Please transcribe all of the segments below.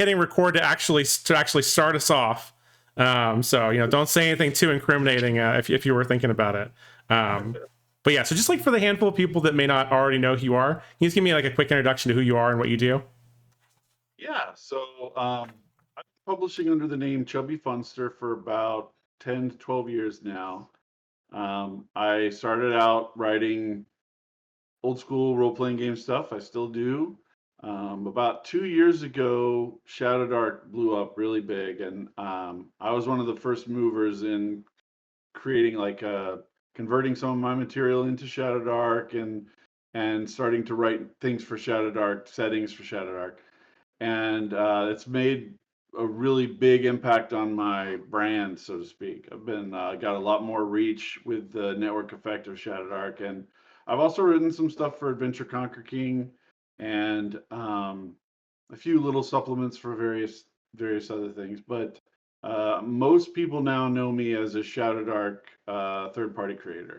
hitting record to actually start us off. So don't say anything too incriminating if you were thinking about it. But yeah, so just like for the handful of people that may not already know who you are, can you just give me like a quick introduction to who you are and what you do? Yeah, so I've been publishing under the name Chubby Funster for about 10 to 12 years now. I started out writing old school role playing game stuff. I still do. About 2 years ago, Shadowdark blew up really big, and I was one of the first movers in creating converting some of my material into Shadowdark and starting to write things for Shadowdark, settings for Shadowdark, and it's made a really big impact on my brand, so to speak. I've been got a lot more reach with the network effect of Shadowdark, and I've also written some stuff for Adventure Conquer King, and a few little supplements for various other things. But most people now know me as a Shadowdark third-party creator.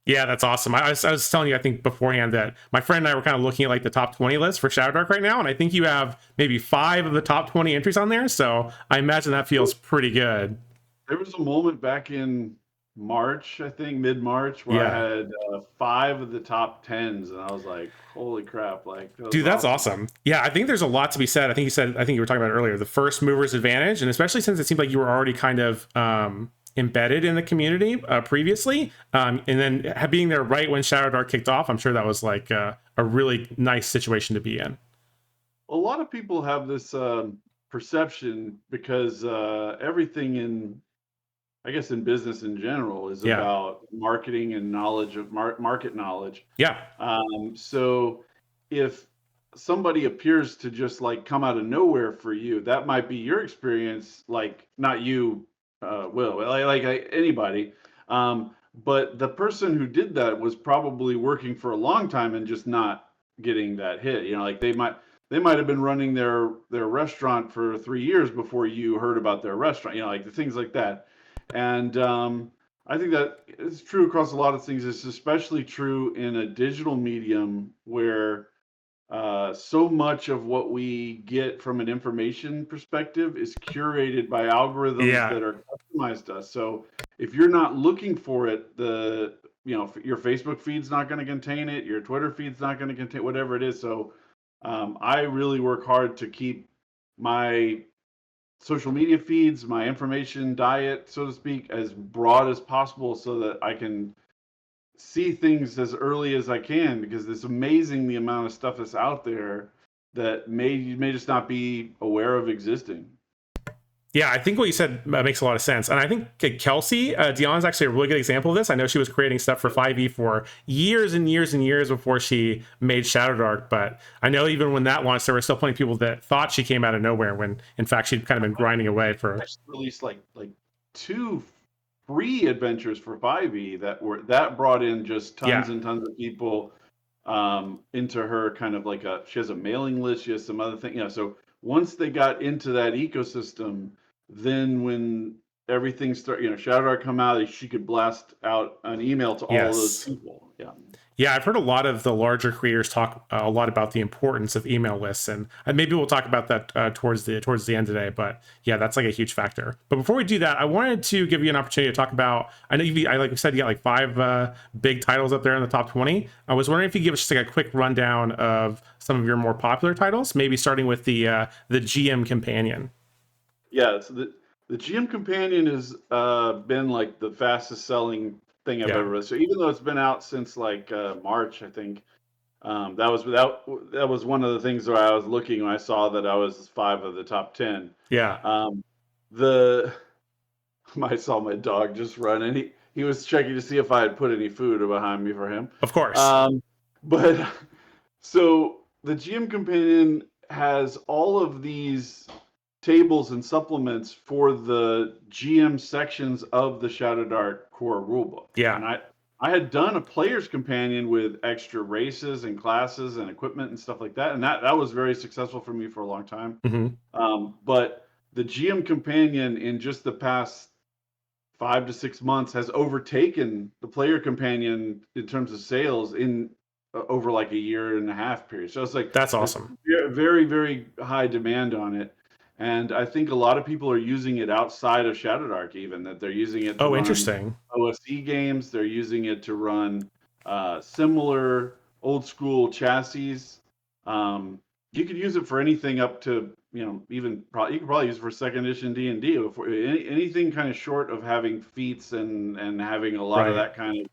Yeah, that's awesome. I was telling you, I think beforehand that my friend and I were kind of looking at like the top 20 list for Shadowdark right now, and I think you have maybe 5 of the top 20 entries on there. So I imagine that feels pretty good. There was a moment back in March, I think mid-March, where I Yeah. had 5 of the top tens, and I was like, "Holy crap!" Like that was Dude, that's awesome. awesome. Yeah, I think there's a lot to be said. I think you were talking about it earlier, the first mover's advantage, and especially since it seemed like you were already kind of embedded in the community previously, and then being there right when Shadowdark kicked off, I'm sure that was like a really nice situation to be in. A lot of people have this perception because everything in, I guess, in business in general is Yeah, about marketing and knowledge of market knowledge. yeah, So if somebody appears to just like come out of nowhere for you, that might be your experience, like not you, Will, like anybody. But the person who did that was probably working for a long time and just not getting that hit. Like they might have been running their restaurant for 3 years before you heard about their restaurant. Like the things like that. And I think that it's true across a lot of things. It's especially true in a digital medium where so much of what we get from an information perspective is curated by algorithms yeah. that are customized to us. So if you're not looking for it, your Facebook feed's not going to contain it, your Twitter feed's not going to contain whatever it is. So I really work hard to keep my social media feeds, my information diet, so to speak, as broad as possible so that I can see things as early as I can, because it's amazing the amount of stuff that's out there that you may just not be aware of existing. Yeah, I think what you said makes a lot of sense. And I think Kelsey Dion is actually a really good example of this. I know she was creating stuff for 5e for years and years and years before she made Shadowdark. But I know even when that launched, there were still plenty of people that thought she came out of nowhere when, in fact, she'd kind of been grinding away for. I just released like 2 free adventures for 5e that brought in just tons Yeah, and tons of people into her kind of like she has a mailing list, she has some other thing. So once they got into that ecosystem, then when everything Shadowdark come out, she could blast out an email to all of those yes. people. Yeah. Yeah, I've heard a lot of the larger creators talk a lot about the importance of email lists, and maybe we'll talk about that towards the end today. But yeah, that's like a huge factor. But before we do that, I wanted to give you an opportunity to talk about. I know I like you said, you got like 5 big titles up there in the top 20. I was wondering if you could give us just like a quick rundown of some of your more popular titles, maybe starting with the GM Companion. Yeah, so the GM Companion has been like the fastest selling thing I've Yeah, ever read. So even though it's been out since like March, I think that was one of the things where I was looking when I saw that I was 5 of the top 10. yeah, Um, the I saw my dog just run, and he was checking to see if I had put any food behind me for him. of course. But so the GM Companion has all of these tables and supplements for the GM sections of the Shadowdark core rulebook. Yeah, And I had done a player's companion with extra races and classes and equipment and stuff like that, and that was very successful for me for a long time. hmm, But the GM companion in just the past 5 to 6 months has overtaken the player companion in terms of sales in over like a year and a half period. So it's like that's it's awesome. very, very high demand on it. And I think a lot of people are using it outside of Shadowdark, even that they're using it to Oh, run interesting. OSE games. They're using it to run similar old school chassis. Um, you could use it for anything up to, even probably you could probably use it for second edition D&D. Anything kind of short of having feats and having a lot of Right. that kind of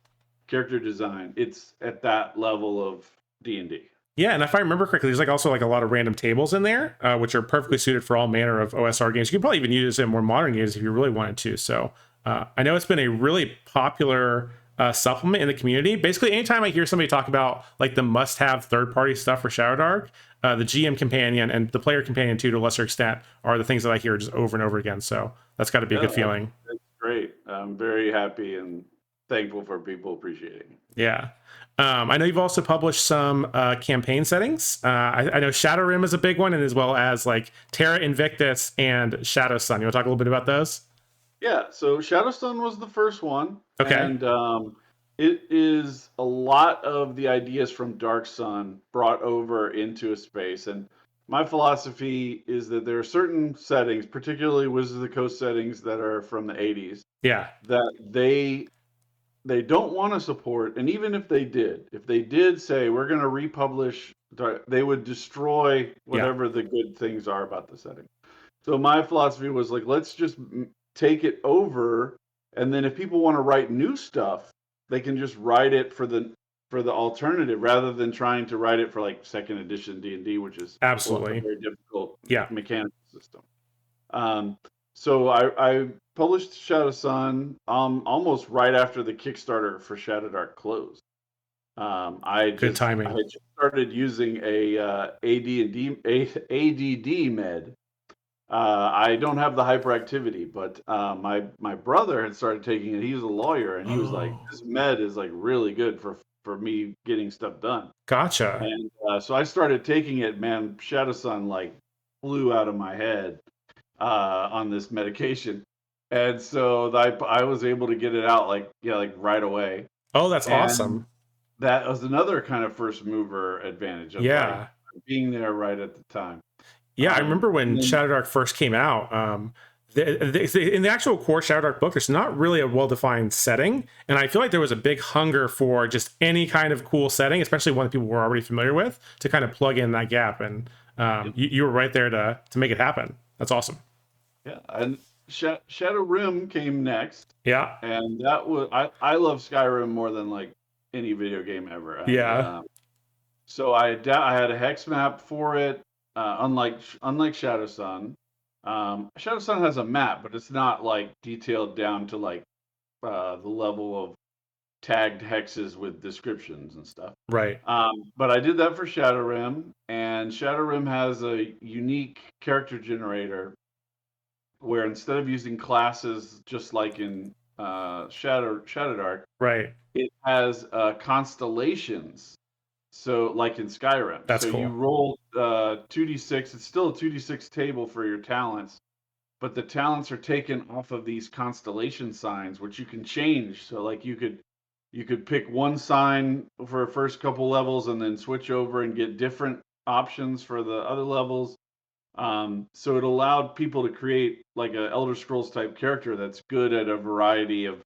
character design. It's at that level of D&D. Yeah, and if I remember correctly, there's like also like a lot of random tables in there, which are perfectly suited for all manner of OSR games. You can probably even use it in more modern games if you really wanted to. So I know it's been a really popular supplement in the community. Basically, anytime I hear somebody talk about like the must-have third-party stuff for Shadowdark, the GM companion and the player companion too, to a lesser extent, are the things that I hear just over and over again. So that's got to be a Yeah, good feeling. that's great. I'm very happy and thankful for people appreciating it. Yeah. I know you've also published some campaign settings. I know Shadow Rim is a big one, and as well as like Terra, Invictus, and Shadow Sun. You want to talk a little bit about those? Yeah, so Shadowstone was the first one, Okay. and it is a lot of the ideas from Dark Sun brought over into a space. And my philosophy is that there are certain settings, particularly Wizards of the Coast settings that are from the 80s, Yeah. that they don't want to support. And even if they did say we're going to republish, they would destroy Yeah. whatever the good things are about the setting. So my philosophy was like, let's just take it over, and then if people want to write new stuff, they can just write it for the alternative rather than trying to write it for like second edition D&D, which is a Absolutely. very difficult Yeah. mechanical system. Um, so I published Shadow Sun almost right after the Kickstarter for Shadowdark closed. Good I timing. had just started using a ADD med. I don't have the hyperactivity, but my brother had started taking it. He's a lawyer, and he was like, Oh, "This med is like really good for me getting stuff done." gotcha. And so I started taking it. Man, Shadow Sun like flew out of my head on this medication, and so I was able to get it out like like right away. Oh, that's And awesome. that was another kind of first mover advantage of like Yeah. being there right at the time. Yeah, I remember And when then Shadowdark first came out. In the actual core Shadowdark book, there's not really a well-defined setting, and I feel like there was a big hunger for just any kind of cool setting, especially one that people were already familiar with, to kind of plug in that gap. And you were right there to make it happen. That's awesome. yeah, and Shadow Rim came next, Yeah, and that was I love Skyrim more than like any video game ever. And yeah, so I had a hex map for it. Unlike Shadow Sun, Shadow Sun has a map, but it's not like detailed down to like the level of tagged hexes with descriptions and stuff. right. But I did that for Shadow Rim, and Shadow Rim has a unique character generator where instead of using classes just like in Shadowdark, Right. it has constellations. So like in Skyrim, That's so you cool. roll 2d6. It's still a 2d6 table for your talents, but the talents are taken off of these constellation signs, which you can change. So like you could pick one sign for the first couple levels and then switch over and get different options for the other levels. So it allowed people to create like a Elder Scrolls type character that's good at a variety of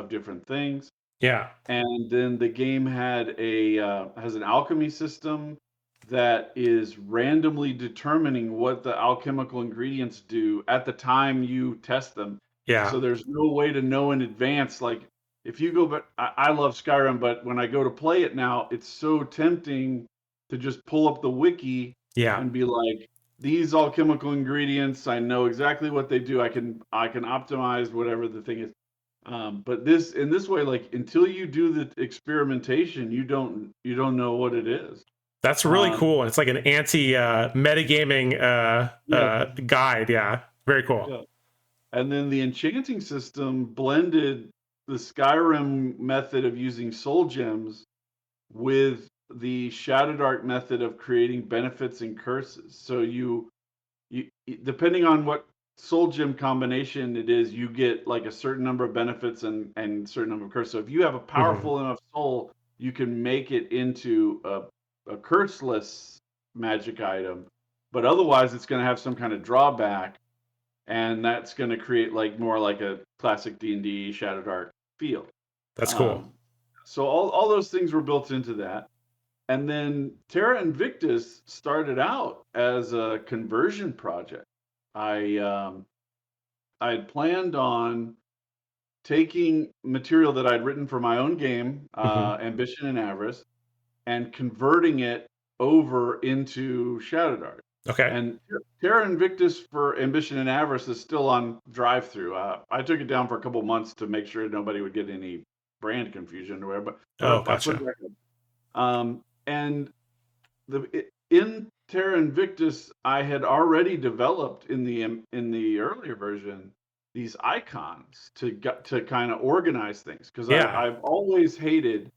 different things. Yeah, And then the game had a has an alchemy system that is randomly determining what the alchemical ingredients do at the time you test them. yeah, So there's no way to know in advance. Like if you go, but I love Skyrim, but when I go to play it now, it's so tempting to just pull up the wiki yeah. and be like, these alchemical ingredients, I know exactly what they do. I can optimize whatever the thing is. But this in this way, like until you do the experimentation, you don't know what it is. That's really Um, cool. It's like an anti metagaming yeah, guide. Yeah, very cool. yeah. And then the enchanting system blended the Skyrim method of using soul gems with the Shadowdark method of creating benefits and curses. So you depending on what soul gem combination it is, you get like a certain number of benefits and certain number of curses. So if you have a Hmm. powerful enough soul, you can make it into a curseless magic item, but otherwise it's going to have some kind of drawback, and that's going to create like more like a classic D&D Shadowdark feel. That's cool. So all those things were built into that. And then Terra Invictus started out as a conversion project. I had planned on taking material that I'd written for my own game, Ambition and Avarice, and converting it over into Shadowdark. Okay. And Terra Invictus for Ambition and Avarice is still on DriveThru. I took it down for a couple months to make sure nobody would get any brand confusion or whatever. But I put it back up. And in Terra Invictus, I had already developed in the earlier version these icons to kind of organize things, because I've always hated,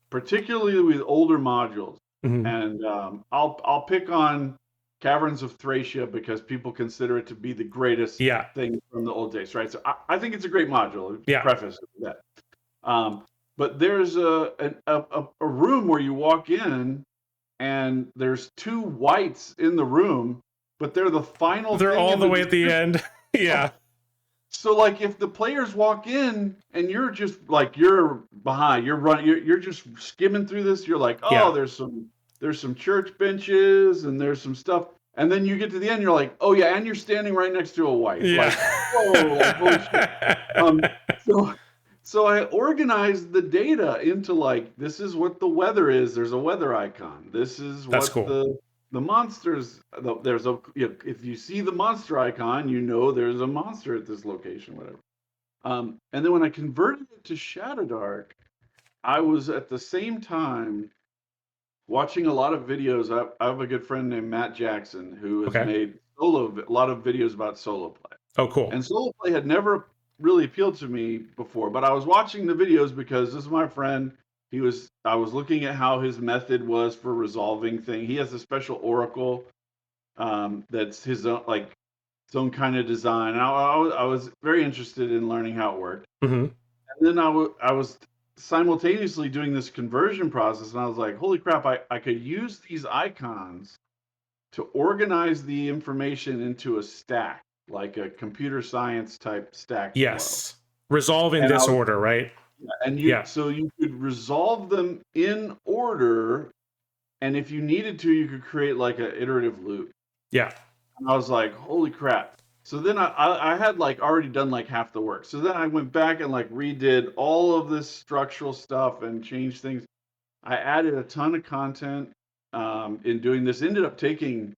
particularly with older modules, and I'll pick on Caverns of Thracia because people consider it to be the greatest thing from the old days, right? So I think it's a great module. Preface with that. But there's a room where you walk in, and there's 2 whites in the room, but they're the final. They're all the way at the end. Yeah. So like if the players walk in and you're just like, you're behind, you're running, you're just skimming through this, you're like, oh, there's some church benches and there's some stuff. And then you get to the end, you're like, oh yeah, and you're standing right next to a white. Yeah. Like, oh, holy shit. So I organized the data into like, this is what the weather is. There's a weather icon. This is what the monsters. There's if you see the monster icon, you know there's a monster at this location, whatever. And then when I converted it to Shadowdark, I was at the same time watching a lot of videos. I have a good friend named Matt Jackson who has made a lot of videos about solo play. Oh, cool. And solo play had never really appealed to me before, but I was watching the videos because this is my friend. I was looking at how his method was for resolving things. He has a special oracle that's his own, like its own kind of design. And I was very interested in learning how it worked. And then I was simultaneously doing this conversion process, and I was like, holy crap, I could use these icons to organize the information into a stack, like a computer science type stack. Yes. Resolve in this order, right? And so you could resolve them in order, and if you needed to, you could create like an iterative loop. Yeah. And I was like, holy crap. So then I had like already done like half the work. So then I went back and like redid all of this structural stuff and changed things. I added a ton of content in doing this. Ended up taking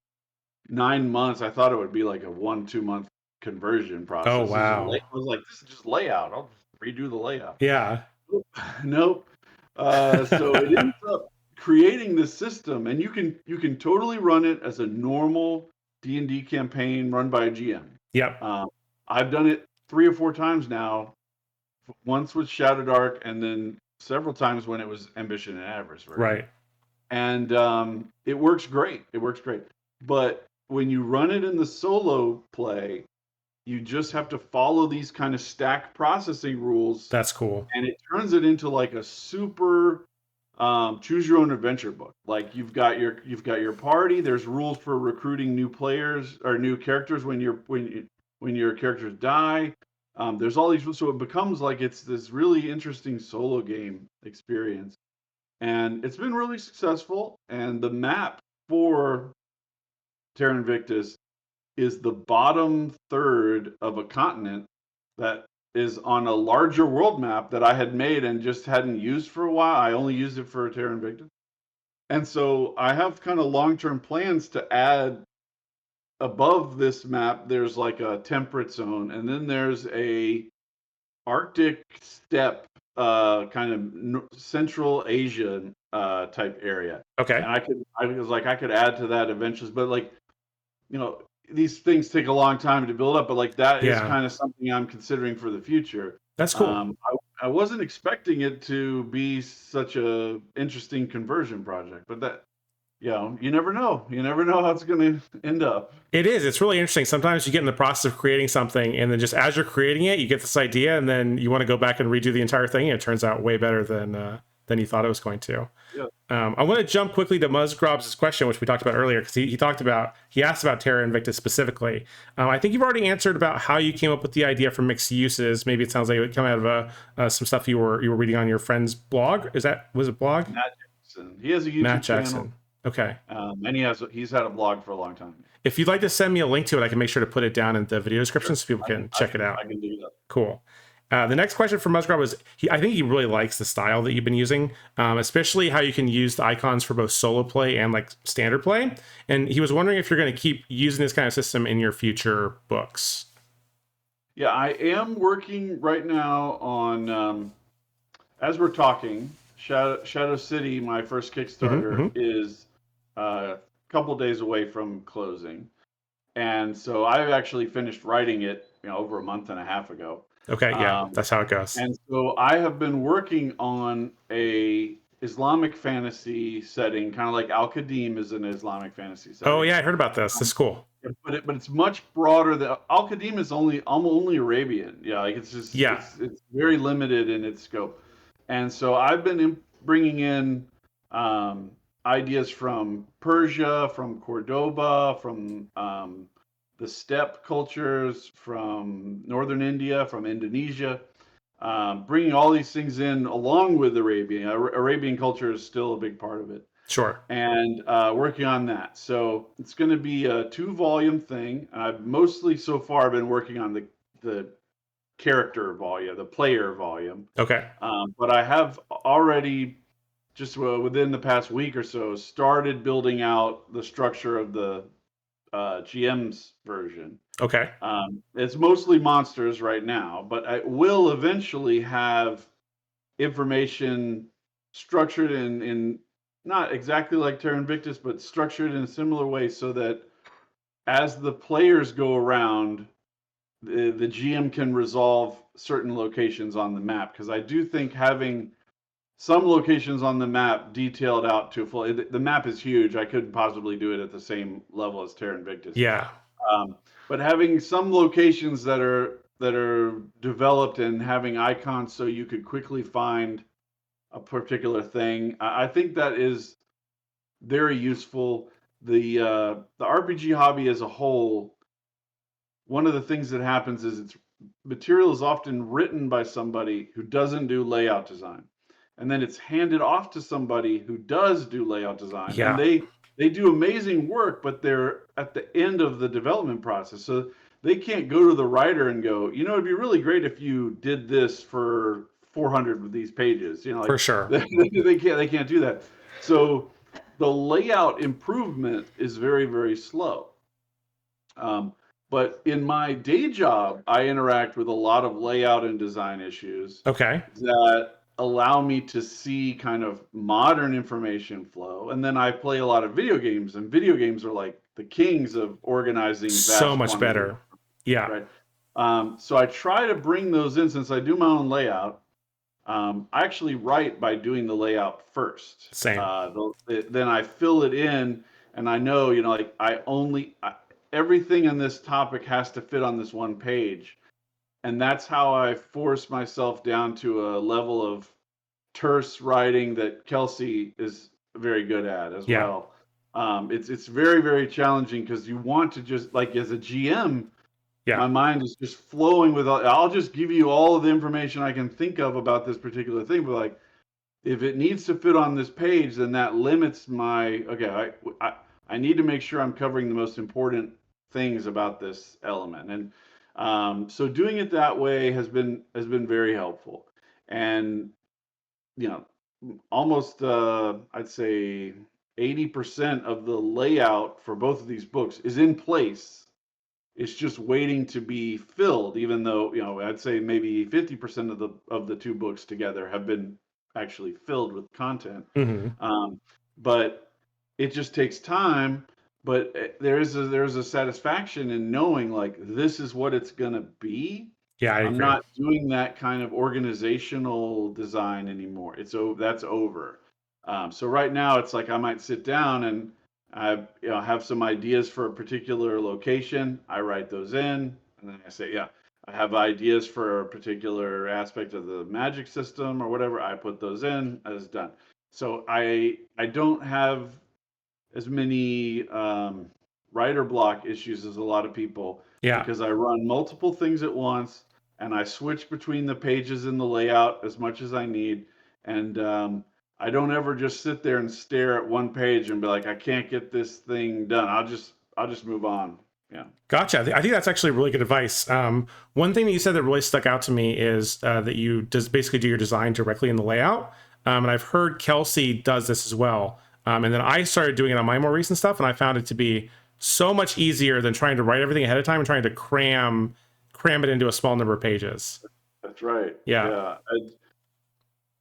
9 months. I thought it would be like a 1-2 month conversion process. Oh, wow. I was like, this is just layout. I'll just redo the layout. Yeah. Nope. So it ends up creating this system, and you can totally run it as a normal D&D campaign run by a GM. Yep. I've done it 3 or 4 times now. Once with Shadowdark, and then several times when it was Ambition and Avarice. Right. And it works great. But when you run it in the solo play, you just have to follow these kind of stack processing rules. That's cool. And it turns it into like a super choose your own adventure book. Like you've got your party. There's rules for recruiting new players or new characters when your characters die. There's all these, so it becomes like it's this really interesting solo game experience, and it's been really successful. And the map for Terra Invictus is the bottom third of a continent that is on a larger world map that I had made and just hadn't used for a while. I only used it for Terra Invictus. And so I have kind of long-term plans to add above this map. There's like a temperate zone, and then there's a Arctic steppe, kind of Central Asian type area. Okay. And I could add to that eventually, but like, these things take a long time to build up, but like that is kind of something I'm considering for the future. That's cool. I wasn't expecting it to be such a interesting conversion project, but that, you never know. You never know how it's going to end up. It is. It's really interesting. Sometimes you get in the process of creating something, and then just as you're creating it, you get this idea, and then you want to go back and redo the entire thing, and it turns out way better than than you thought it was going to. Yeah. I want to jump quickly to Musgrob's question, which we talked about earlier, because he asked about Terra Invictus specifically. I think you've already answered about how you came up with the idea for mixed uses. Maybe it sounds like it would come out of some stuff you were reading on your friend's blog. Was it blog? Matt Jackson. He has a YouTube Matt channel. Jackson. Okay. And he's had a blog for a long time. If you'd like to send me a link to it, I can make sure to put it down in the video description so people can check it out. I can do that. Cool. The next question from Musgrove was, I think he really likes the style that you've been using, especially how you can use the icons for both solo play and like standard play. And he was wondering if you're going to keep using this kind of system in your future books. Yeah, I am working right now on, as we're talking, ShadowCity, my first Kickstarter, is a couple days away from closing. And so I've actually finished writing it, over a month and a half ago. Okay, yeah, that's how it goes. And so I have been working on a Islamic fantasy setting, kind of like Al-Qadim is an Islamic fantasy setting. Oh yeah, I heard about this. This is cool. But it's much broader. Than Al-Qadim is only Arabian. Yeah, like it's just it's very limited in its scope. And so I've been bringing in ideas from Persia, from Cordoba, from the steppe cultures, from northern India, from Indonesia, bringing all these things in along with Arabian culture is still a big part of it. Sure. And working on that. So it's going to be a 2-volume thing. I've mostly so far been working on the character volume, the player volume. Okay. But I have already, just within the past week or so, started building out the structure of the GM's version. Okay. It's mostly monsters right now, but I will eventually have information structured in not exactly like Terra Invictus, but structured in a similar way so that as the players go around, the GM can resolve certain locations on the map. Because I do think having some locations on the map detailed out to full. The map is huge. I couldn't possibly do it at the same level as Terra Invictus. Yeah. But having some locations that are developed and having icons so you could quickly find a particular thing, I think that is very useful. The RPG hobby as a whole, one of the things that happens is material is often written by somebody who doesn't do layout design. And then it's handed off to somebody who does do layout design. Yeah. And they do amazing work, but they're at the end of the development process. So they can't go to the writer and go, it'd be really great if you did this for 400 of these pages. For sure. They can't do that. So the layout improvement is very, very slow. But in my day job, I interact with a lot of layout and design issues. Okay. That allow me to see kind of modern information flow. And then I play a lot of video games, and video games are like the kings of organizing. So much better. Yeah. Right. So I try to bring those in since I do my own layout. I actually write by doing the layout first. Same. Then I fill it in, and I know, like everything in this topic has to fit on this one page. And that's how I force myself down to a level of terse writing that Kelsey is very good at as well. It's very, very challenging because you want to just, like, as a GM, my mind is just flowing with, I'll just give you all of the information I can think of about this particular thing. But like, if it needs to fit on this page, then that limits I need to make sure I'm covering the most important things about this element. And so doing it that way has been very helpful. And almost I'd say 80% of the layout for both of these books is in place. It's just waiting to be filled, even though I'd say maybe 50% of the two books together have been actually filled with content. But it just takes time. But there's a satisfaction in knowing, like, this is what it's going to be. Yeah, I'm not doing that kind of organizational design anymore. That's over. So right now it's like I might sit down and I have some ideas for a particular location. I write those in, and then I say, I have ideas for a particular aspect of the magic system or whatever. I put those in, as done. So I don't have as many writer block issues as a lot of people Yeah. because I run multiple things at once and I switch between the pages in the layout as much as I need. And I don't ever just sit there and stare at one page and be like, I can't get this thing done. I'll just move on. Yeah. Gotcha. I think that's actually really good advice. One thing that you said that really stuck out to me is that you just basically do your design directly in the layout. And I've heard Kelsey does this as well. And then I started doing it on my more recent stuff, and I found it to be so much easier than trying to write everything ahead of time and trying to cram it into a small number of pages. That's right. Yeah. Yeah.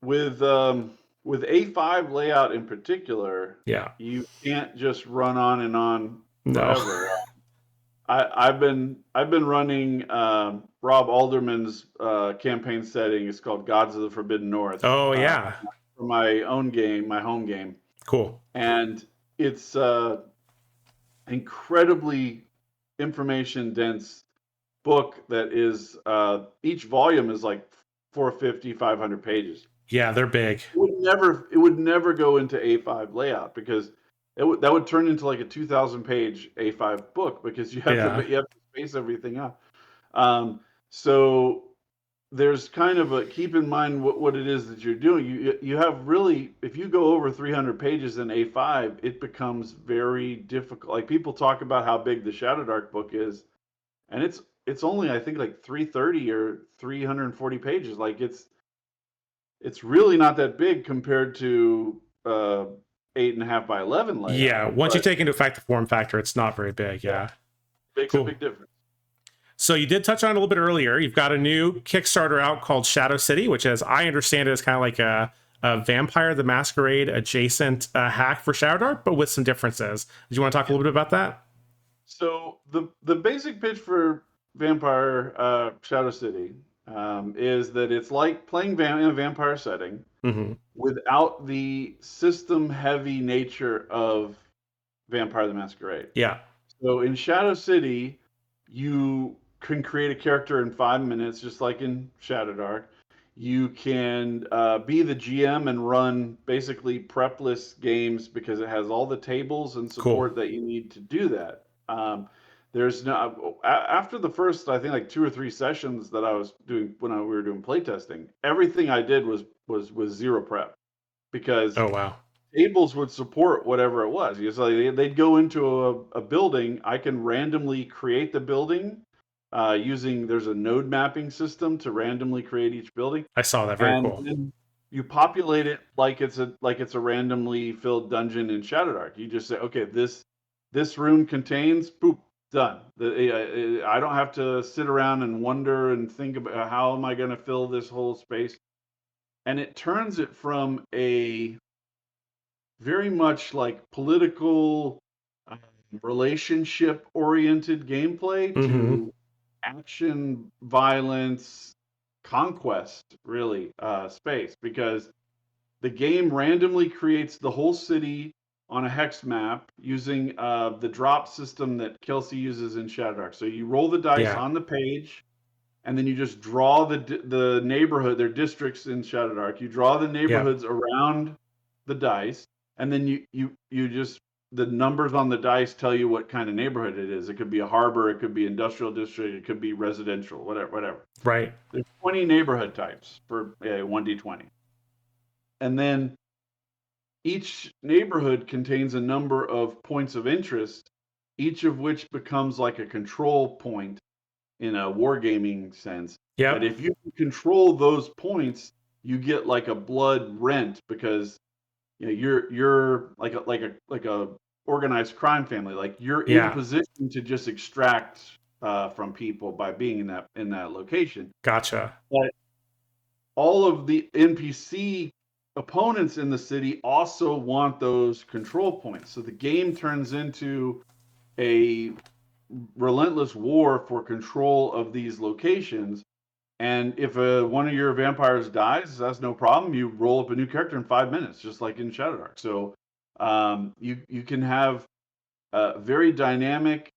With A5 layout in particular, Yeah. you can't just run on and on No. forever. I've been running Rob Alderman's campaign setting. It's called Gods of the Forbidden North. Oh yeah. For my own game, my home game, Cool. and it's incredibly information dense book that is each volume is like 450, 500 pages. Yeah, they're big. It would never go into A5 layout because that would turn into like a 2,000 page A5 book because you have to space everything out. So there's kind of a keep in mind what it is that you're doing. You have really, if you go over 300 pages in A5, it becomes very difficult. Like people talk about how big the Shadowdark book is, and it's only I think like 330 or 340 pages. Like it's really not that big compared to 8.5 by 11 layout. Yeah, once you take into effect the form factor, it's not very big. Yeah, makes a big difference. So you did touch on it a little bit earlier. You've got a new Kickstarter out called ShadowCity, which, as I understand it, is kind of like a Vampire the Masquerade adjacent hack for Shadowdark, but with some differences. Do you want to talk a little bit about that? So the basic pitch for Vampire ShadowCity is that it's like playing in a vampire setting without the system-heavy nature of Vampire the Masquerade. Yeah. So in ShadowCity, you can create a character in 5 minutes, just like in Shadowdark. You can be the GM and run basically prepless games because it has all the tables and support that you need to do that. There's no after the first, I think like 2 or 3 sessions that I was doing when we were doing playtesting, everything I did was zero prep because tables would support whatever it was. So they'd go into a building. I can randomly create the building there's a node mapping system to randomly create each building. I saw that. Very cool. Then you populate it like it's a randomly filled dungeon in Shadowdark. You just say, okay, this room contains boop, done. I don't have to sit around and wonder and think about how am I going to fill this whole space. And it turns it from a very much like political relationship oriented gameplay to action, violence, conquest, really, space, because the game randomly creates the whole city on a hex map using the drop system that Kelsey uses in Shadowdark. So you roll the dice on the page, and then you just draw the neighborhood, their districts in Shadowdark. You draw the neighborhoods around the dice, and then you just the numbers on the dice tell you what kind of neighborhood it is. It could be a harbor, it could be industrial district, it could be residential, whatever. Right. There's 20 neighborhood types for 1d20. And then each neighborhood contains a number of points of interest, each of which becomes like a control point in a wargaming sense. Yeah. That if you control those points, you get like a blood rent because you're like a organized crime family. Like you're in position to just extract from people by being in that location. Gotcha. But all of the NPC opponents in the city also want those control points. So the game turns into a relentless war for control of these locations. And if one of your vampires dies, that's no problem. You roll up a new character in 5 minutes, just like in Shadowdark. So you can have very dynamic,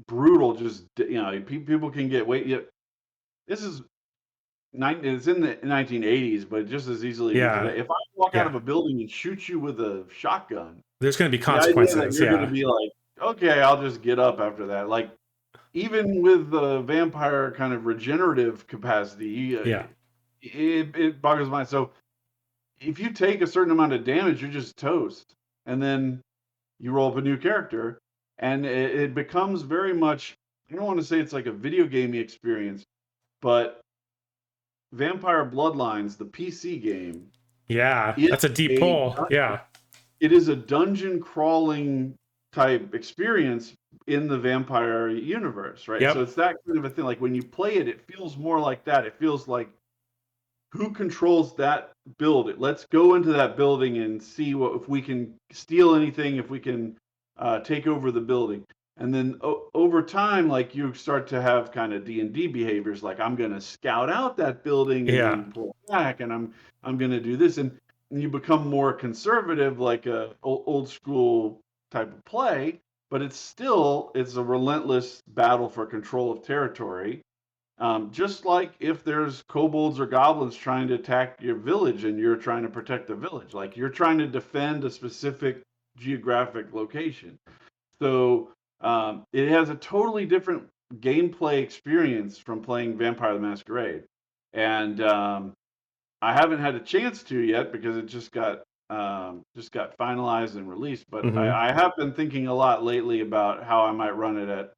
brutal. Just people can get this is it's in the 1980s, but just as easily be Yeah. today. If I walk out Yeah. of a building and shoot you with a shotgun, There's going to be the idea that consequences. you're going to Yeah. be like, okay, I'll just get up after that. Like, even with the vampire kind of regenerative capacity, Yeah. it boggles my mind. So if you take a certain amount of damage, you're just toast. And then you roll up a new character, and it becomes very much, I don't want to say it's like a video gamey experience, but Vampire Bloodlines, the PC game, Yeah. is That's a deep a pull. Yeah. it is a dungeon crawling type experience in the vampire universe, right? So Yep. it's that kind of a thing. Like when you play it, it feels more like that. It feels like who controls that build? Let's go into that building and see what if we can steal anything, if we can take over the building. And then over time, like you start to have kind of D&D behaviors, like I'm going to scout out that building and Yeah. then pull back, and I'm going to do this, and you become more conservative, like a old school type of play. But it's a relentless battle for control of territory, just like if there's kobolds or goblins trying to attack your village and you're trying to protect the village, like you're trying to defend a specific geographic location. So it has a totally different gameplay experience from playing Vampire the Masquerade. And I haven't had a chance to yet because it just got finalized and released. But Hmm. I have been thinking a lot lately about how I might run it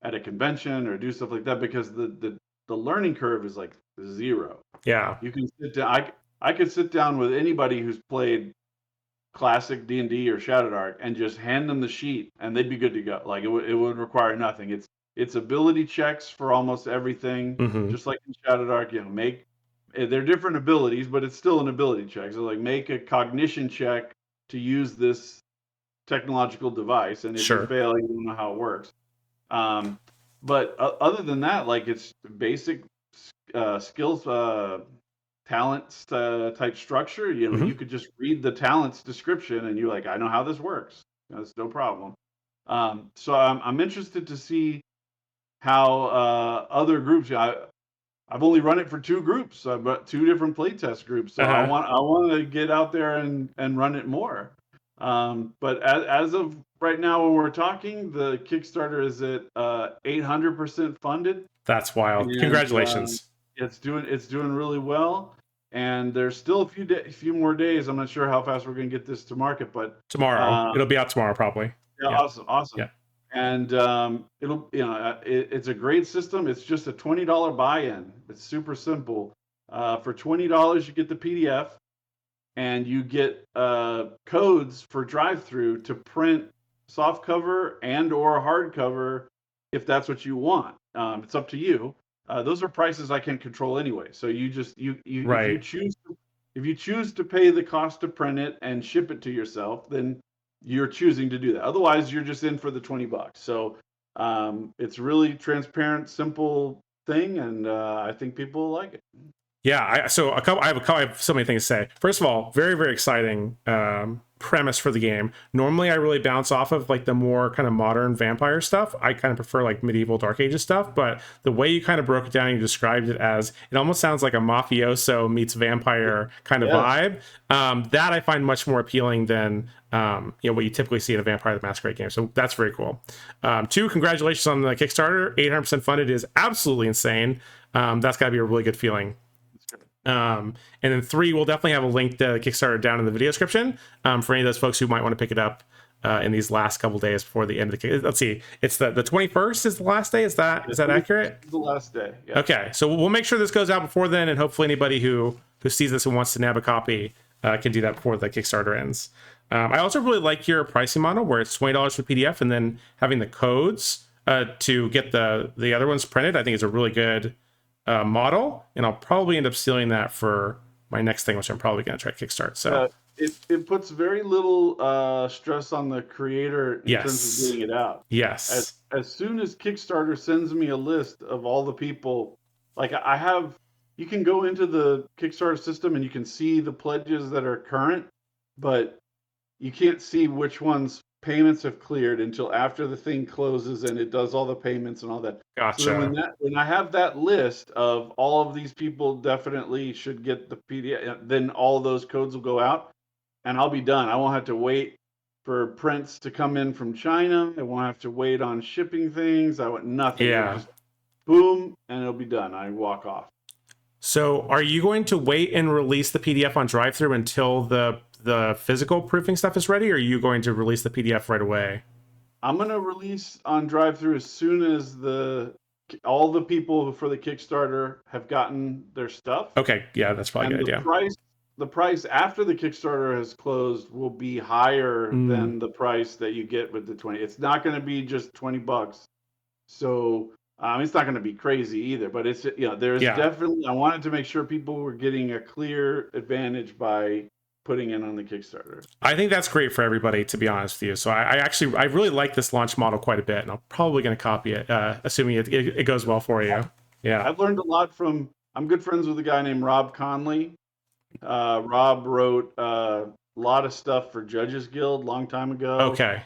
at a convention or do stuff like that because the learning curve is like zero. Yeah. You can sit down. I could sit down with anybody who's played classic D&D or Shadowdark and just hand them the sheet and they'd be good to go. Like it would require nothing. It's ability checks for almost everything, Hmm. just like in Shadowdark. They're different abilities, but it's still an ability check. So like make a cognition check to use this technological device, and if you Sure. fail, you don't know how it works. Um, but other than that, like it's basic skills, talents type structure. You know, you Hmm. could just read the talents description, and you're like, I know how this works. That's no problem. So I'm interested to see how other groups. I've only run it for two groups. I've got two different playtest groups, so Uh-huh. I want to get out there and run it more. But as of right now, when we're talking, the Kickstarter is at 800% funded, That's wild. and Congratulations. it's doing really well. And there's still a few more days. I'm not sure how fast we're going to get this to market, but Tomorrow. uh, It'll be out tomorrow, probably. yeah, Yeah. awesome, awesome. Yeah. And it'll, it's a great system. It's just a $20 buy-in. It's super simple. For $20, you get the PDF, and you get codes for drive-through to print softcover and or hardcover if that's what you want. It's up to you. Those are prices I can't control anyway. So you just you Right. if you choose to pay the cost to print it and ship it to yourself, then you're choosing to do that. Otherwise, you're just in for the $20. So it's really transparent, simple thing, and I think people like it. Yeah, I have so many things to say. First of all, very very exciting premise for the game. Normally, I really bounce off of like the more kind of modern vampire stuff. I kind of prefer like medieval Dark Ages stuff. But the way you kind of broke it down, you described it as it almost sounds like a mafioso meets vampire kind of Yes. vibe. That I find much more appealing than what you typically see in a Vampire the Masquerade game. So that's very cool. Two, congratulations on the Kickstarter. 800% funded is absolutely insane. That's got to be a really good feeling. And then three, we'll definitely have a link to Kickstarter down in the video description for any of those folks who might want to pick it up in these last couple days before the end of the. Let's see, it's the 21st is the last day. Is that accurate? The last day. Yeah. Okay, so we'll make sure this goes out before then, and hopefully anybody who sees this and wants to nab a copy can do that before the Kickstarter ends. I also really like your pricing model where it's $20 for PDF and then having the codes to get the other ones printed. I think is a really good model, and I'll probably end up stealing that for my next thing, which I'm probably going to try to kickstart. So It puts very little stress on the creator in terms of yes, getting it out. yes, As soon as Kickstarter sends me a list of all the people, like I have, you can go into the Kickstarter system and you can see the pledges that are current, but you can't see which ones payments have cleared until after the thing closes and it does all the payments and all that. So then Gotcha. when I have that list of all of these people definitely should get the PDF, then all those codes will go out and I'll be done. I won't have to wait for prints to come in from China. I won't have to wait on shipping things. I want nothing. It'll Yeah. just boom and it'll be done. I walk off. So are you going to wait and release the PDF on drive-thru until the physical proofing stuff is ready, or are you going to release the PDF right away? I'm gonna release on drive-thru as soon as all the people for the Kickstarter have gotten their stuff. Okay, yeah, that's probably a And good idea. the price after the Kickstarter has closed will be higher Mm, than the price that you get with the 20. It's not going to be just $20. So it's not going to be crazy either, but it's, there's yeah. definitely, I wanted to make sure people were getting a clear advantage by putting in on the Kickstarter. I think that's great for everybody, to be honest with you. So I really like this launch model quite a bit, and I'm probably going to copy it, assuming it goes well for you. Yeah. I've learned a lot I'm good friends with a guy named Rob Conley. Rob wrote a lot of stuff for Judges Guild long time ago. Okay.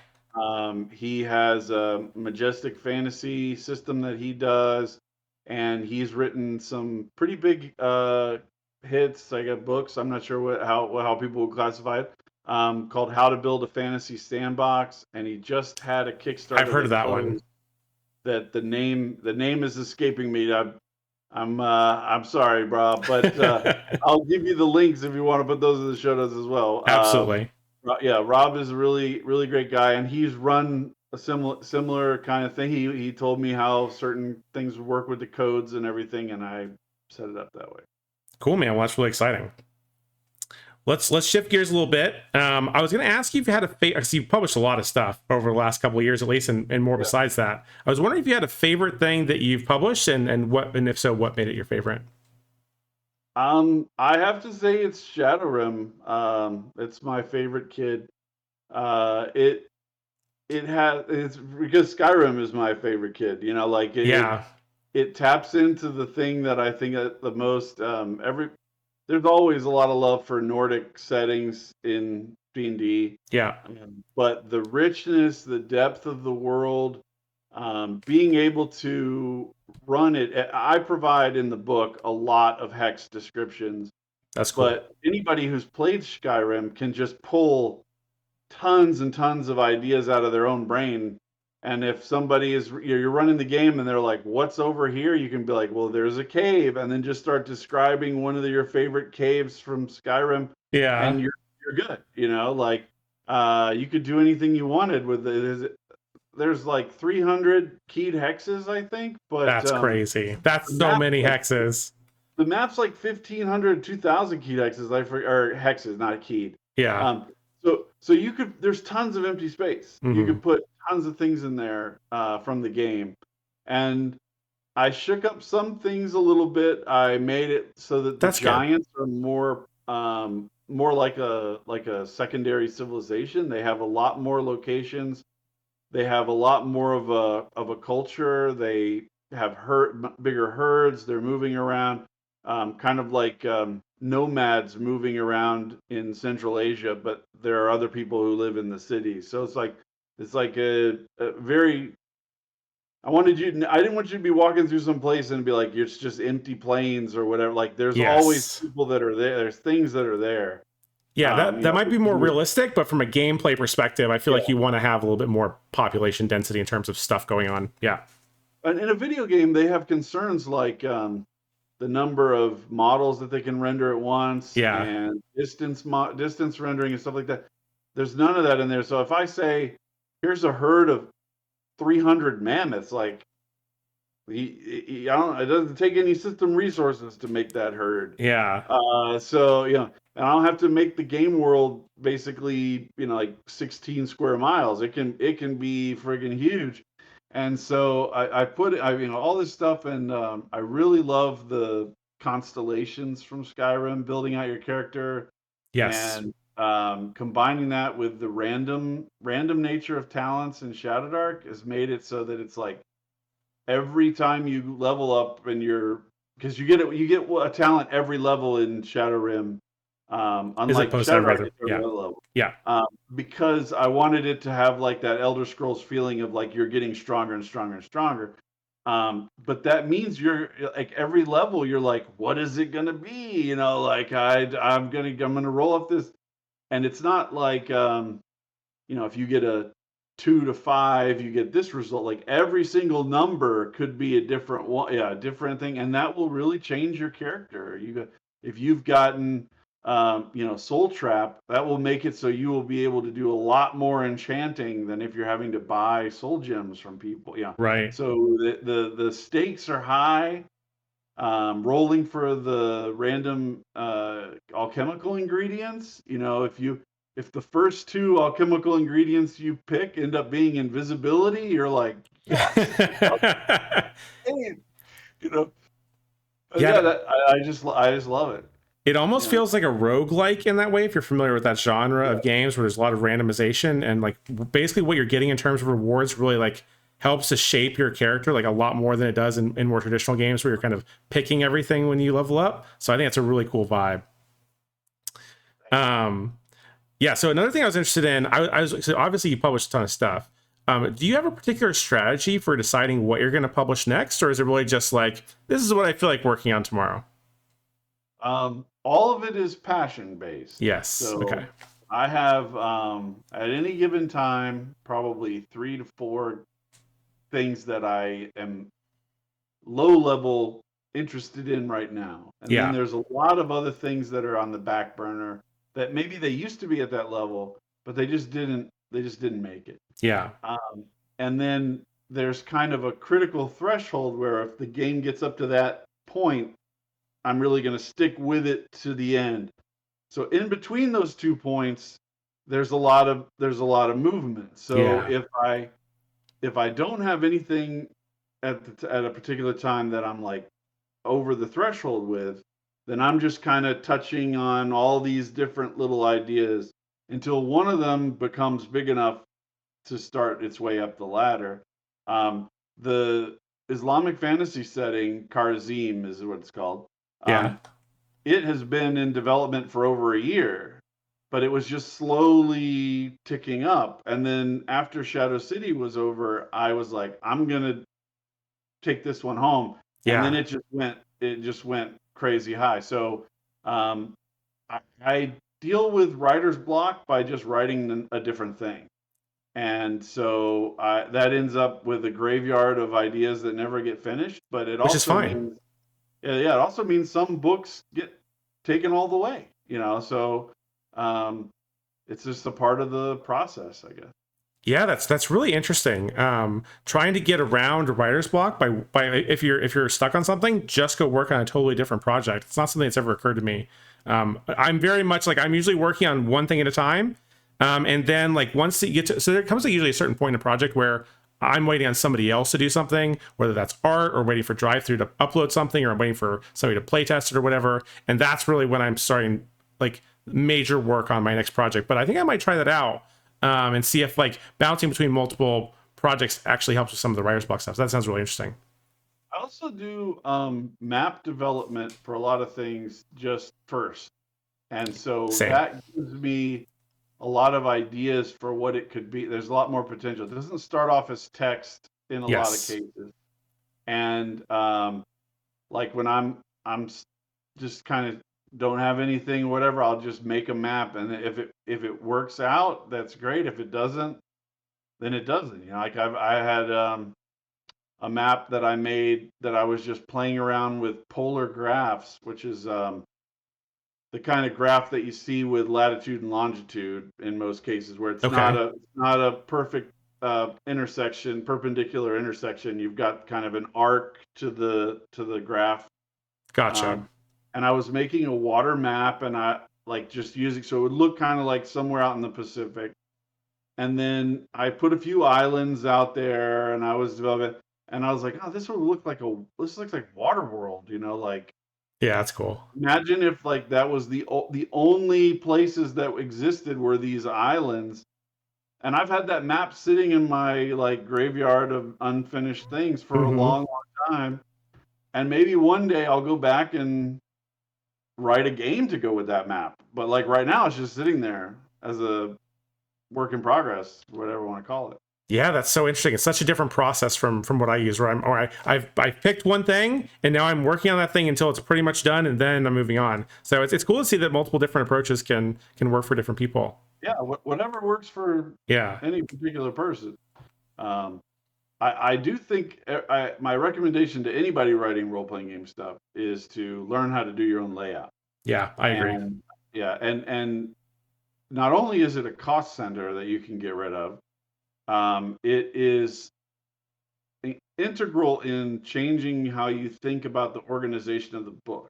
He has a Majestic fantasy system that he does, and he's written some pretty big hits. I got books. I'm not sure how people would classify it. Called How to Build a Fantasy Sandbox, and he just had a Kickstarter. I've heard of that one. That the name is escaping me. I'm sorry, Rob, but I'll give you the links if you want to put those in the show notes as well. Absolutely. Yeah, Rob is a really, really great guy, and he's run a similar kind of thing. He told me how certain things work with the codes and everything, and I set it up that way. Cool, man. Well, that's really exciting. Let's shift gears a little bit. I was going to ask you if you had a favorite. You've published a lot of stuff over the last couple of years, at least, and more besides that. I was wondering if you had a favorite thing that you've published, and if so, what made it your favorite? I have to say it's Shadowrim. It's my favorite kid. It's because Skyrim is my favorite kid. Like Yeah. it taps into the thing that I think the most. There's always a lot of love for Nordic settings in D&D. Yeah. But the richness, the depth of the world, being able to run it. I provide in the book a lot of hex descriptions. That's cool. But anybody who's played Skyrim can just pull tons and tons of ideas out of their own brain. And if somebody you're running the game and they're like, what's over here? You can be like, well, there's a cave. And then just start describing one of your favorite caves from Skyrim. Yeah. And you're good. You could do anything you wanted with it. There's like 300 keyed hexes, I think. But that's crazy. That's so many hexes. The map's like 1,500, 2,000 keyed hexes, or hexes, not keyed. Yeah. So there's tons of empty space. Mm-hmm. You could put tons of things in there from the game. And I shook up some things a little bit. I made it so that the giants are more like a secondary civilization. They have a lot more locations. They have a lot more of a culture. They have bigger herds. They're moving around, kind of like nomads moving around in Central Asia, but there are other people who live in the cities. So it's like a very. I didn't want you to be walking through some place and be like, it's just empty plains or whatever. Like there's always people that are there. There's things that are there. Yeah, that might be more realistic, but from a gameplay perspective, I feel like you want to have a little bit more population density in terms of stuff going on. Yeah. And in a video game, they have concerns like the number of models that they can render at once, and distance rendering and stuff like that. There's none of that in there. So if I say, here's a herd of 300 mammoths, like it doesn't take any system resources to make that herd. Yeah. And I don't have to make the game world basically, like 16 square miles. It can be friggin' huge. And so I put all this stuff, and I really love the constellations from Skyrim, building out your character. Yes. And combining that with the random nature of talents in Shadowdark has made it so that it's like every time you level up, and because you get a talent every level in Shadowrim. Is it Unlike post every Shadowdark, other? it's every Yeah. other level. Yeah. Because I wanted it to have like that Elder Scrolls feeling of like you're getting stronger and stronger and stronger. But that means you're like every level you're like, what is it gonna be? You know, like I'm gonna roll up this, and it's not like you know, if you get a 2 to 5, you get this result. Like every single number could be a different one, yeah, a different thing, and that will really change your character. If you've gotten you know, Soul Trap, that will make it so you will be able to do a lot more enchanting than if you're having to buy soul gems from people. Yeah. Right. So the stakes are high. Rolling for the random alchemical ingredients. You know, if the first 2 alchemical ingredients you pick end up being invisibility, you're like, yes, hey, you know, yeah, Yeah. I just love it. It almost You know, feels like a roguelike in that way, if you're familiar with that genre of games where there's a lot of randomization, and like basically what you're getting in terms of rewards really like helps to shape your character like a lot more than it does in more traditional games where you're kind of picking everything when you level up. So I think it's a really cool vibe. Um, yeah. So another thing I was interested in, I was so obviously you publish a ton of stuff. Do you have a particular strategy for deciding what you're going to publish next, or is it really just like this is what I feel like working on tomorrow? all of it is passion based. Yes. Okay. So I have at any given time probably 3 to 4 things that I am low level interested in right now. And then Yeah. there's a lot of other things that are on the back burner that maybe they used to be at that level, but they just didn't make it. Yeah. And then there's kind of a critical threshold where if the game gets up to that point, I'm really going to stick with it to the end. So in between those 2 points, there's a lot of movement. So Yeah. if I don't have anything at a particular time that I'm like over the threshold with, then I'm just kind of touching on all these different little ideas until one of them becomes big enough to start its way up the ladder. The Islamic fantasy setting, Karzim is what it's called. Yeah. Um, it has been in development for over a year, but it was just slowly ticking up. And then after Shadow City was over, I was like, I'm gonna take this one home, and then Yeah. it just went crazy high. So um, I deal with writer's block by just writing a different thing, and so that ends up with a graveyard of ideas that never get finished. But it Which is also fine. means yeah, it also means some books get taken all the way. You know, so um, it's just a part of the process, I guess. Yeah, that's really interesting. Trying to get around writer's block by if you're stuck on something, just go work on a totally different project. It's not something that's ever occurred to me. I'm very much like I'm usually working on one thing at a time, and then like once you get to so there comes like usually a certain point in a project where I'm waiting on somebody else to do something, whether that's art or waiting for DriveThru to upload something, or I'm waiting for somebody to play test it or whatever. And that's really when I'm starting like major work on my next project. But I think I might try that out and see if like bouncing between multiple projects actually helps with some of the writer's block stuff. So that sounds really interesting. I also do map development for a lot of things just first. And so Same. that gives me a lot of ideas for what it could be. There's a lot more potential. It doesn't start off as text in a lot of Yes. cases. And like when just kind of don't have anything, or whatever, I'll just make a map. And if it works out, that's great. If it doesn't, then it doesn't. You know, like I had a map that I made that I was just playing around with polar graphs, which is the kind of graph that you see with latitude and longitude in most cases, where Okay. it's not a perfect intersection, perpendicular intersection. You've got kind of an arc to the graph. Gotcha. Um, and I was making a water map, and I like just using so it would look kind of like somewhere out in the Pacific. And then I put a few islands out there, and I was developing. And I was like, oh, this looks like Waterworld, you know, like Yeah, that's cool. imagine if like that was the only places that existed were these islands. And I've had that map sitting in my like graveyard of unfinished things for a Hmm. long, long time. And maybe one day I'll go back and write a game to go with that map. But like right now, it's just sitting there as a work in progress, whatever you want to call it. Yeah, that's so interesting. It's such a different process from what I use. Where I've picked one thing and now I'm working on that thing until it's pretty much done, and then I'm moving on. So it's cool to see that multiple different approaches can work for different people. Yeah, whatever works for Yeah, any particular person. Um, I do think my recommendation to anybody writing role playing game stuff is to learn how to do your own layout. yeah, I agree. And yeah, and not only is it a cost center that you can get rid of, it is integral in changing how you think about the organization of the book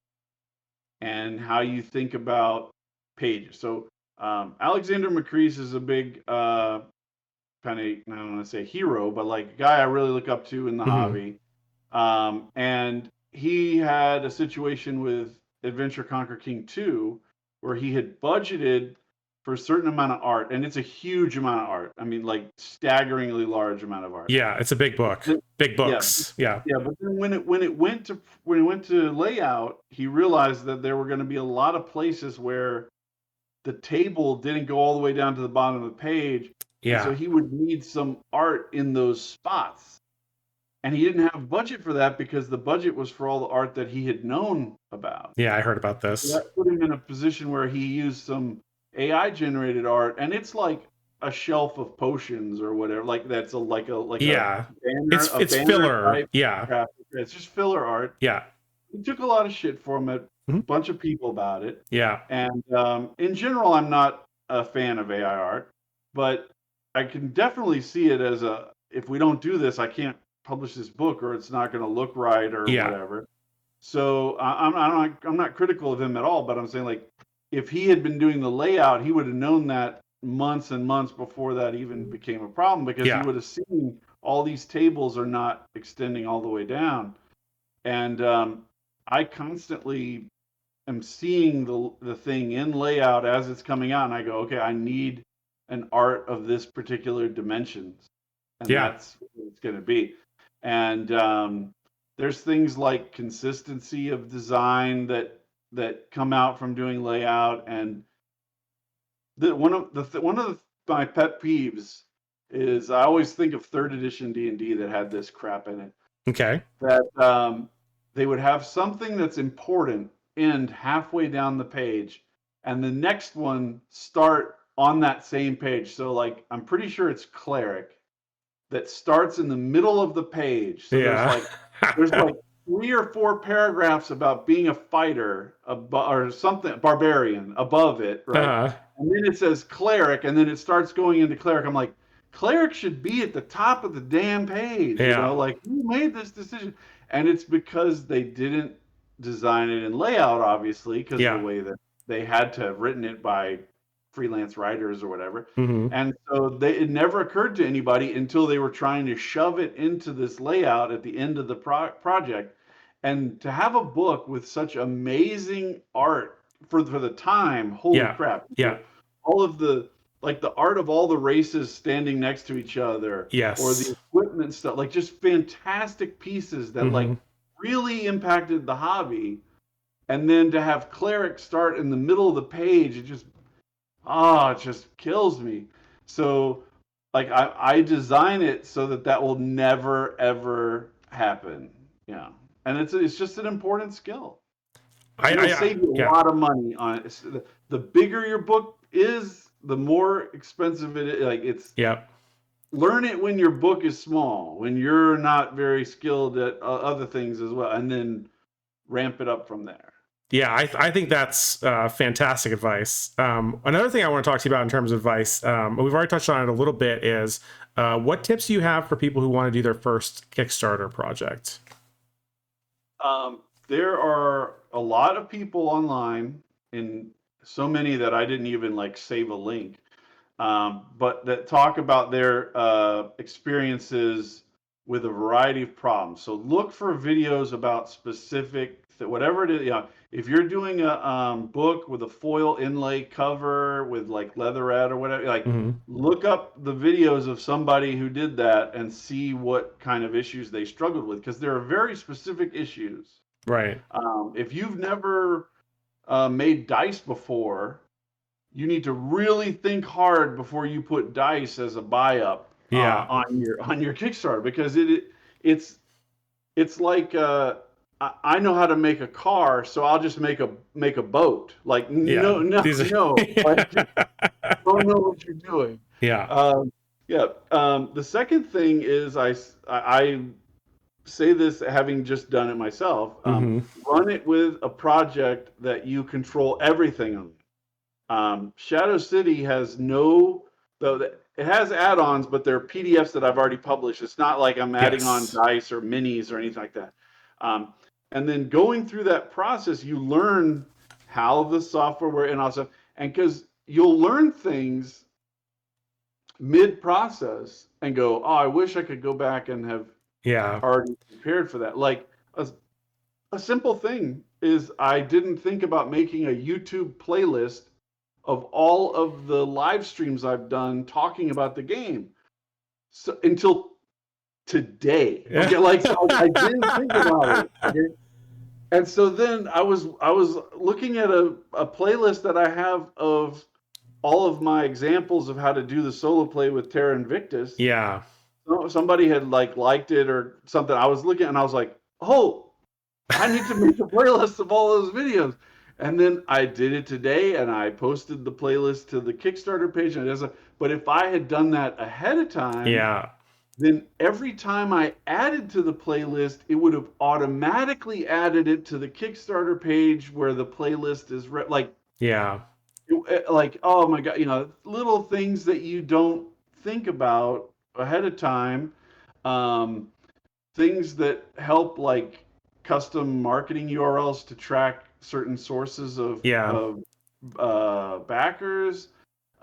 and how you think about pages. So Alexander McCrease is a big kind of, I don't want to say hero, but like a guy I really look up to in the hobby. And he had a situation with Adventure Conquer King 2 where he had budgeted for a certain amount of art, and it's a huge amount of art. I mean, like staggeringly large amount of art. Yeah, it's a big book. Big books. Yeah. Yeah, but then when it went to layout, he realized that there were going to be a lot of places where the table didn't go all the way down to the bottom of the page. Yeah. And so he would need some art in those spots. And he didn't have budget for that because the budget was for all the art that he had known about. Yeah, I heard about this. So that put him in a position where he used some AI generated art, and it's like a shelf of potions or whatever. Like that's a yeah. banner, it's filler. Yeah. Graphic. It's just filler art. Yeah. He took a lot of shit from it. A bunch of people about it. Yeah. And in general, I'm not a fan of AI art, but I can definitely see it as if we don't do this, I can't publish this book, or it's not going to look right, or whatever. So I'm not critical of him at all, but I'm saying like if he had been doing the layout, he would have known that months and months before that even became a problem, because he would have seen all these tables are not extending all the way down. And I constantly am seeing the thing in layout as it's coming out, and I go, okay, I need an art of this particular dimensions, and that's what it's going to be. And there's things like consistency of design that come out from doing layout, and one of my pet peeves is I always think of third edition D&D that had this crap in it. Okay. That they would have something that's important end halfway down the page, and the next one start on that same page. So like I'm pretty sure it's cleric that starts in the middle of the page. So there's like 3 or 4 paragraphs about being a fighter or something, barbarian above it, right? And then it says cleric, and then it starts going into cleric. I'm like, cleric should be at the top of the damn page. You know, like who made this decision? And it's because they didn't design it in layout, obviously, because of the way that they had to have written it by freelance writers or whatever. And so it never occurred to anybody until they were trying to shove it into this layout at the end of the project. And to have a book with such amazing art for the time, holy crap. All of the art of all the races standing next to each other, or the equipment stuff, like just fantastic pieces that like really impacted the hobby. And then to have cleric start in the middle of the page, it just kills me. So like I design it so that will never ever happen. Yeah. And it's just an important skill. It'll save you a lot of money on it. The bigger your book is, the more expensive it is. Like it's learn it when your book is small, when you're not very skilled at other things as well, and then ramp it up from there. Yeah, I think that's fantastic advice. Another thing I want to talk to you about in terms of advice, we've already touched on it a little bit, is what tips do you have for people who want to do their first Kickstarter project? There are a lot of people online, and so many that I didn't even like save a link, but that talk about their experiences with a variety of problems. So look for videos about specific, whatever it is. You know, if you're doing a book with a foil inlay cover with like leatherette or whatever, like look up the videos of somebody who did that and see what kind of issues they struggled with, because there are very specific issues. Right. If you've never made dice before, you need to really think hard before you put dice as a buy up Yeah. on your Kickstarter, because it's it's like I know how to make a car, so I'll just make a boat. Like Yeah. These are like don't know what you're doing. yeah. Um, yeah. The second thing is I say this having just done it myself. Hmm. Run it with a project that you control everything on. Shadow City has no, though it has add-ons, but they're PDFs that I've already published. It's not like I'm adding on Yes. dice or minis or anything like that. And then going through that process, you learn how the software works and also, and because you'll learn things mid-process and go, oh, I wish I could go back and have Yeah. already prepared for that. Like a simple thing is I didn't think about making a YouTube playlist of all of the live streams I've done talking about the game. So until today. Okay, like so I didn't think about it. Okay. And so then I was looking at a playlist that I have of all of my examples of how to do the solo play with Terra Invictus. Yeah. Somebody had liked it or something. I was looking and I was like, oh, I need to make a playlist of all those videos. And then I did it today and I posted the playlist to the Kickstarter page. But if I had done that ahead of time, Yeah. then every time I added to the playlist, it would have automatically added it to the Kickstarter page where the playlist is Yeah. like, oh my God, little things that you don't think about ahead of time. Um, Things that help, like custom marketing URLs to track certain sources Yeah. of backers.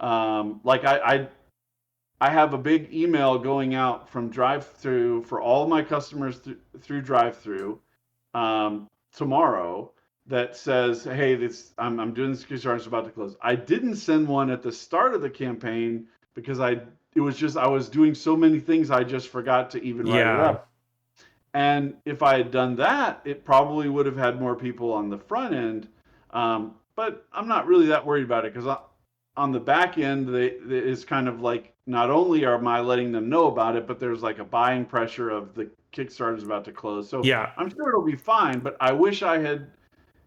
Like I have a big email going out from DriveThru for all my customers through DriveThru tomorrow that says, "Hey, I'm doing this Kickstarter. It's about to close." I didn't send one at the start of the campaign because it was just I was doing so many things I just forgot to even write it Yeah. up. And if I had done that, it probably would have had more people on the front end. But I'm not really that worried about it because on the back end, it's kind of like not only am I letting them know about it, but there's like a buying pressure of the Kickstarter is about to close. So Yeah. I'm sure it'll be fine. But I wish I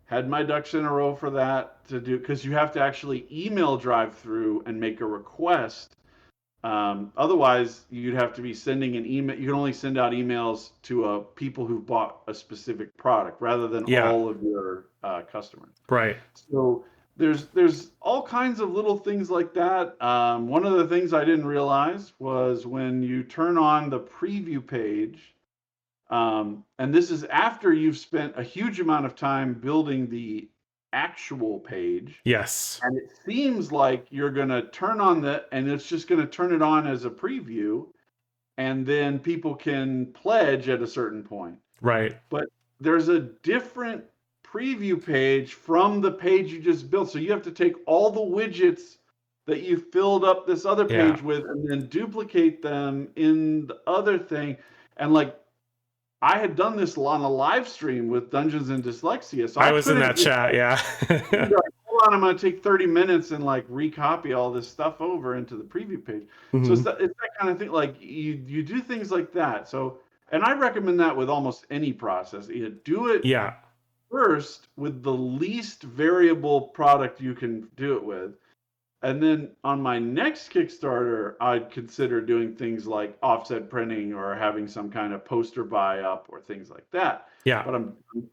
had my ducks in a row for that to do, because you have to actually email DriveThru and make a request. Otherwise, you'd have to be sending an email. You can only send out emails to people who've bought a specific product rather than Yeah. all of your customers. Right. So there's all kinds of little things like that. One of the things I didn't realize was when you turn on the preview page, and this is after you've spent a huge amount of time building the actual page, Yes. and it seems like you're going to turn on and it's just going to turn it on as a preview, and then people can pledge at a certain point. Right. But there's a different preview page from the page you just built. So you have to take all the widgets that you filled up this other Yeah. page with and then duplicate them in the other thing. And I had done this on a live stream with Dungeons and Dyslexia. So I I was in couldn't that just chat. Yeah. hold on, I'm going to take 30 minutes and recopy all this stuff over into the preview page. So Hmm. it's that kind of thing. Like you do things like that. So, and I recommend that with almost any process. You do it Yeah. first with the least variable product you can do it with. And then on my next Kickstarter, I'd consider doing things like offset printing or having some kind of poster buy up or things like that. Yeah. But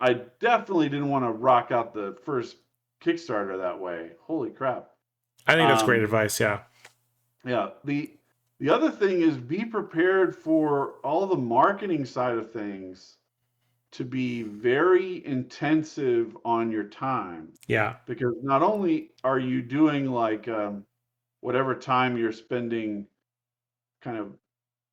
I definitely didn't want to rock out the first Kickstarter that way. Holy crap. I think that's great Um, advice. Yeah. yeah. The other thing is be prepared for all the marketing side of things to be very intensive on your time, Yeah. because not only are you doing whatever time you're spending kind of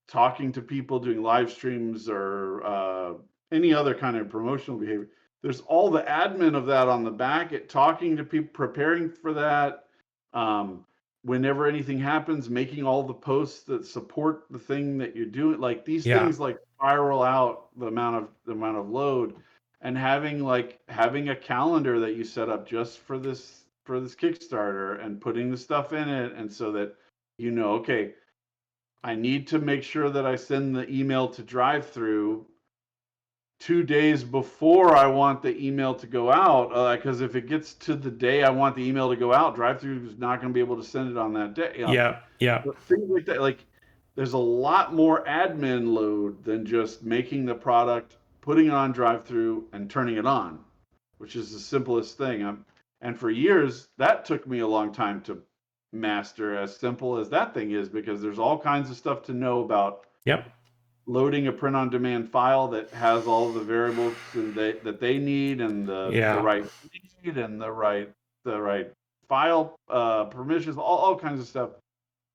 talking to people, doing live streams or any other kind of promotional behavior, there's all the admin of that on the back, at talking to people, preparing for that. Whenever anything happens, making all the posts that support the thing that you're doing. Like these Yeah. things spiral out the amount of load. and having a calendar that you set up just for this Kickstarter and putting the stuff in it, and so that okay, I need to make sure that I send the email to DriveThru 2 days before I want the email to go out, because if it gets to the day I want the email to go out, DriveThru is not going to be able to send it on that day. Yeah. Yeah. But things like that, like there's a lot more admin load than just making the product, putting it on DriveThru, and turning it on, which is the simplest thing. And for years, that took me a long time to master, as simple as that thing is, because there's all kinds of stuff to know about Yep. loading a print-on-demand file that has all the variables that they need, and the Yeah. right feed, and the right file permissions, all kinds of stuff.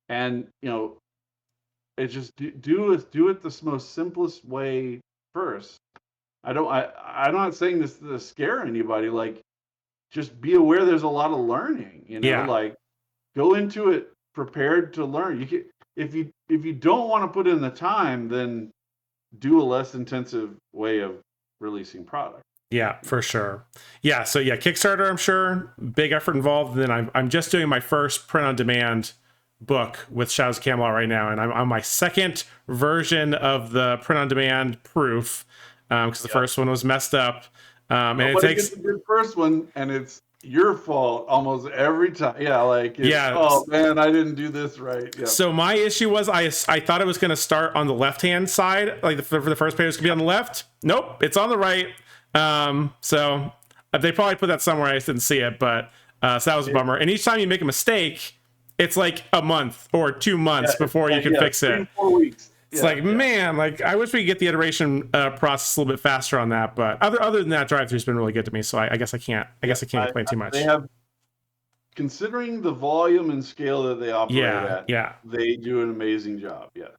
And it's just do it the most simplest way first. I'm not saying this to scare anybody. Like, just be aware there's a lot of learning. Yeah. Like, go into it prepared to learn. If you don't want to put in the time, then do a less intensive way of releasing product. Yeah, for sure. Yeah, so yeah, Kickstarter, I'm sure, big effort involved. And then I'm just doing my first print on demand book with Shadows of Camelot right now, and I'm on my second version of the print on demand proof, because the first one was messed up. And it takes gets a good first one, and it's your fault almost every time. Yeah, like oh man, I didn't do this right. Yeah. So my issue was I thought it was going to start on the left hand side, like for the first page it was going to be on the left. Nope, it's on the right. So they probably put that somewhere, I just didn't see it, but so that was a bummer. And each time you make a mistake, it's like a month or 2 months before you can fix it. 4 weeks. It's man, like I wish we could get the iteration process a little bit faster on that. But other than that, DriveThru's been really good to me. So I guess I can't complain too much. They have, considering the volume and scale that they operate at, they do an amazing job. Yes.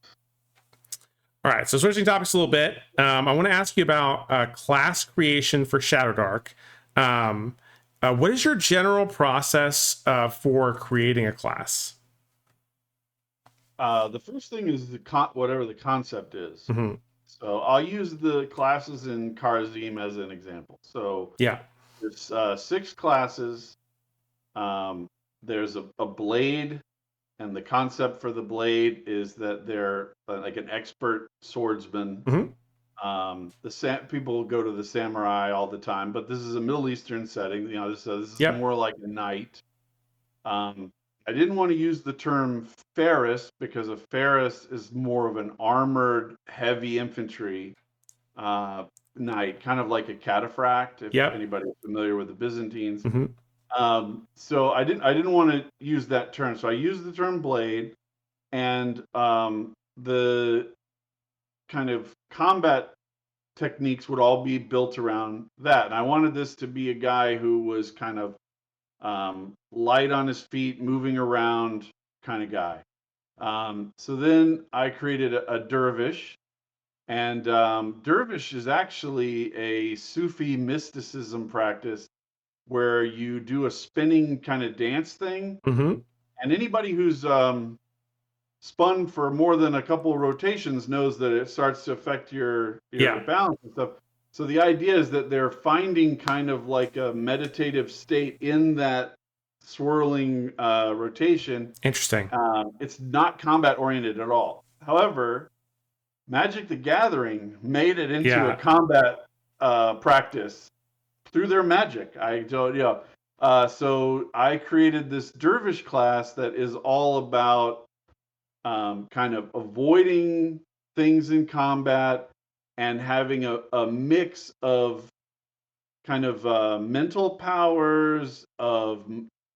All right, so switching topics a little bit, I want to ask you about class creation for Shadowdark. What is your general process for creating a class? The first thing is whatever the concept is. Mm-hmm. So I'll use the classes in Karzim as an example. So there's 6 classes. There's a blade. And the concept for the blade is that they're like an expert swordsman. Mm-hmm. People go to the samurai all the time, but this is a Middle Eastern setting. This is more like a knight. I didn't want to use the term Ferris because a Ferris is more of an armored, heavy infantry knight, kind of like a cataphract. If anybody's familiar with the Byzantines. Mm-hmm. So I didn't want to use that term. So I used the term blade, and the kind of combat techniques would all be built around that. And I wanted this to be a guy who was kind of light on his feet, moving around kind of guy. So then I created a dervish, and dervish is actually a Sufi mysticism practice where you do a spinning kind of dance thing. Mm-hmm. And anybody who's spun for more than a couple of rotations knows that it starts to affect your balance and stuff. So the idea is that they're finding kind of like a meditative state in that swirling rotation. Interesting. It's not combat oriented at all. However, Magic the Gathering made it into a combat practice through their magic. So I created this dervish class that is all about kind of avoiding things in combat and having a mix of kind of mental powers, of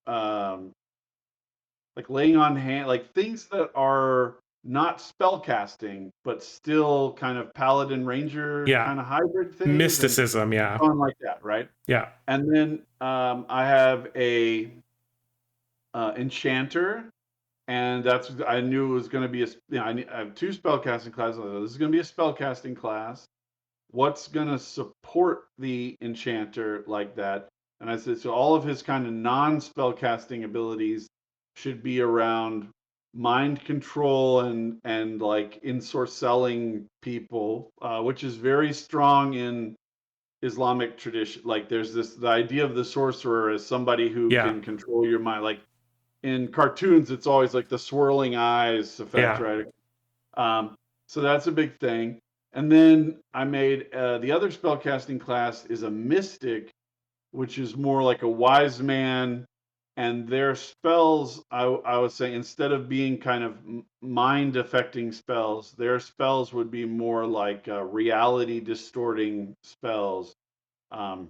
like laying on hand, like things that are not spell casting, but still kind of paladin ranger kind of hybrid things. Mysticism, something like that, right? Yeah. And then I have a enchanter, and I knew it was going to be I have 2 spellcasting classes. This is going to be a spellcasting class. What's going to support the enchanter like that? And I said, so all of his kind of non-spellcasting abilities should be around mind control and like ensorcelling people, which is very strong in Islamic tradition. Like there's the idea of the sorcerer as somebody who Yeah. can control your mind. Like in cartoons, it's always like the swirling eyes effect, Yeah. right? Um, so that's a big thing. And then I made the other spellcasting class is a mystic, which is more like a wise man. And their spells, I would say, instead of being kind of mind affecting spells, their spells would be more like reality distorting spells. Um,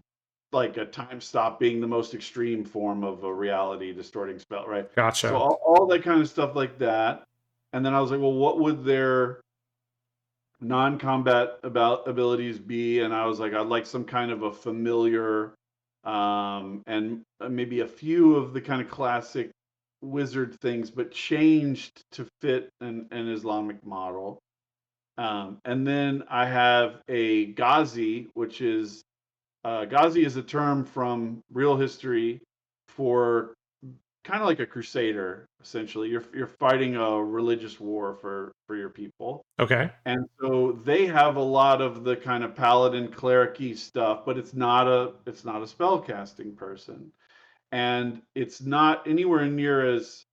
like a time stop being the most extreme form of a reality distorting spell, right? So Gotcha. all that kind of stuff like that. And then I was like, well, what would their non-combat about abilities be? And I was like, I'd like some kind of a familiar, and maybe a few of the kind of classic wizard things, but changed to fit an Islamic model. And then I have a Ghazi, which is Ghazi is a term from real history for kind of like a crusader. Essentially, you're fighting a religious war for your people. Okay. And so they have a lot of the kind of paladin clericy stuff, but it's not a spell casting person. And it's not anywhere near as,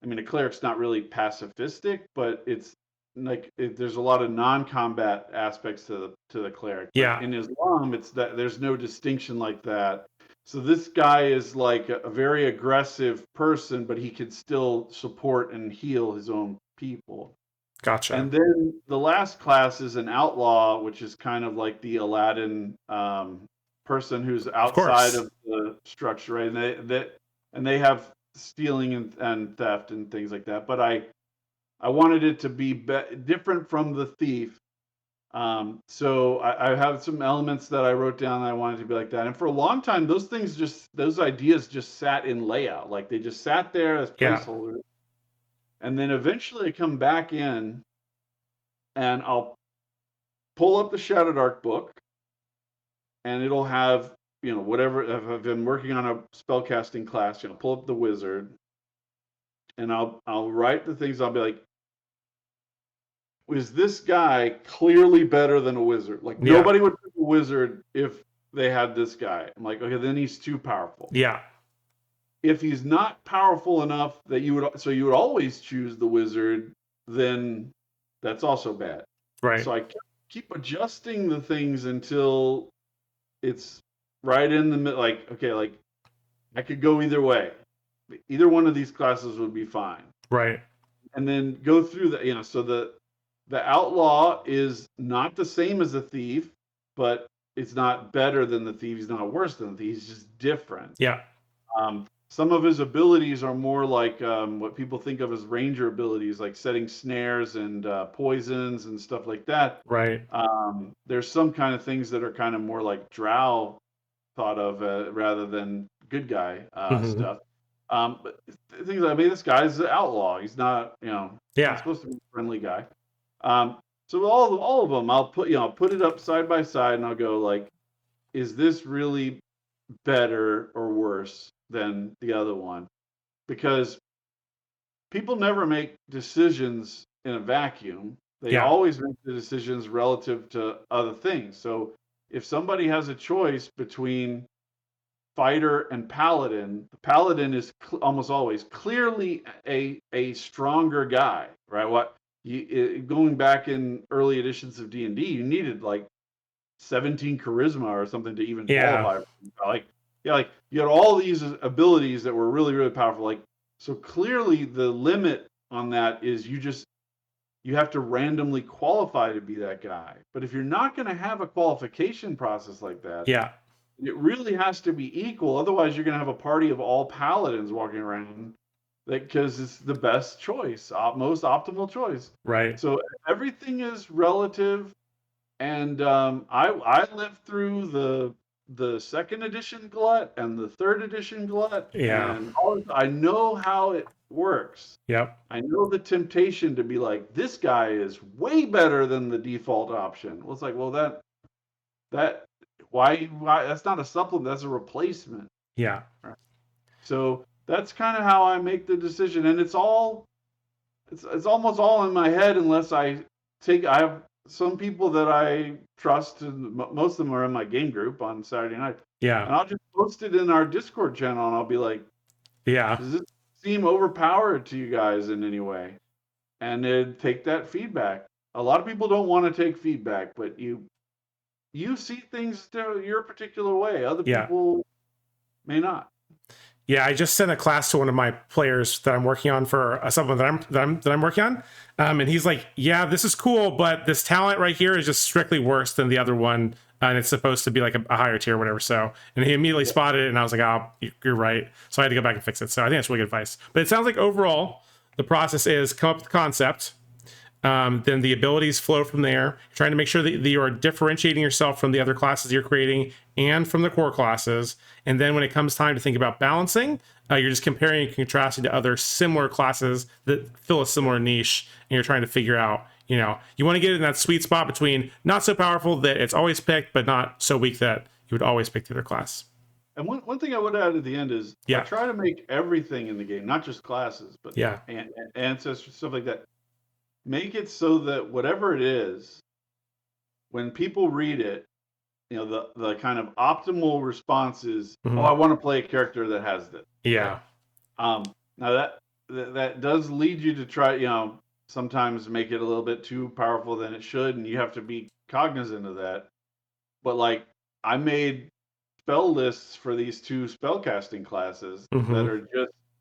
I mean, a cleric's not really pacifistic, but it's like there's a lot of non-combat aspects to the cleric. But Yeah. in Islam, it's that there's no distinction like that. So this guy is like a very aggressive person, but he can still support and heal his own people. Gotcha. And then the last class is an outlaw, which is kind of like the Aladdin person who's Of outside course. of the structure, right? And they have stealing and theft and things like that. But I wanted it to be different from the thief. So I have some elements that I wrote down that I wanted to be like that. And for a long time, those ideas just sat in layout, like they just sat there as Yeah. placeholders. And then eventually I come back in and I'll pull up the Shadowdark book, and it'll have whatever. If I've been working on a spellcasting class, pull up the wizard, and I'll write the things. I'll be like, is this guy clearly better than a wizard? Like Yeah. nobody would pick a wizard if they had this guy. I'm like, okay, then he's too powerful. Yeah. If he's not powerful enough that you would always choose the wizard, then that's also bad. Right. So I keep adjusting the things until it's right in the middle. Like, okay, like I could go either way. Either one of these classes would be fine. Right. And then go through so the outlaw is not the same as the thief, but it's not better than the thief. He's not worse than the thief. He's just different. Yeah. Some of his abilities are more like what people think of as ranger abilities, like setting snares and poisons and stuff like that. Right. There's some kind of things that are kind of more like drow thought of rather than good guy Hmm. stuff. But things I mean, this guy's an outlaw. He's not, he's Yeah. supposed to be a friendly guy. So all of them, I'll put it up side by side, and I'll go like, is this really better or worse than the other one? Because people never make decisions in a vacuum. They Yeah. always make the decisions relative to other things. So if somebody has a choice between fighter and paladin, the paladin is almost always clearly a stronger guy, right? Going back in early editions of D&D, you needed like 17 charisma or something to even Yeah. qualify. Like, yeah, like you had all these abilities that were really, really powerful. Like, so clearly the limit on that is you have to randomly qualify to be that guy. But if you're not going to have a qualification process like that, Yeah. it really has to be equal. Otherwise, you're going to have a party of all paladins walking around, because it's the best choice, most optimal choice. Right. So everything is relative. And I lived through the second edition glut and the third edition glut, Yeah. and I know how it works. Yep. I know the temptation to be like, this guy is way better than the default option. Well, it's like, well, that why that's not a supplement, that's a replacement. Yeah. Right? So that's kind of how I make the decision, and it's almost all in my head unless I have some people that I trust, and most of them are in my game group on Saturday night, Yeah. and I'll just post it in our Discord channel, and I'll be like, Yeah. "Does this seem overpowered to you guys in any way?" And then take that feedback. A lot of people don't want to take feedback, but you see things your particular way. Other Yeah. people may not. Yeah, I just sent a class to one of my players that I'm working on for something that I'm working on, and he's like, "Yeah, this is cool, but this talent right here is just strictly worse than the other one, and it's supposed to be like a higher tier, or whatever." So, and he immediately spotted it, and I was like, "Oh, you're right." So I had to go back and fix it. So I think that's really good advice. But it sounds like overall, the process is come up with the concept. Then the abilities flow from there, trying to make sure that you are differentiating yourself from the other classes you're creating and from the core classes. And then when it comes time to think about balancing, you're just comparing and contrasting to other similar classes that fill a similar niche. And you're trying to figure out, you want to get in that sweet spot between not so powerful that it's always picked, but not so weak that you would always pick the other class. And one thing I would add at the end is I try to make everything in the game, not just classes, but ancestors, stuff like that. Make it so that whatever it is, when people read it, the kind of optimal response is, "Oh, I want to play a character that has this." Yeah. Now that does lead you to try, sometimes make it a little bit too powerful than it should, and you have to be cognizant of that. But like, I made spell lists for these two spellcasting classes that are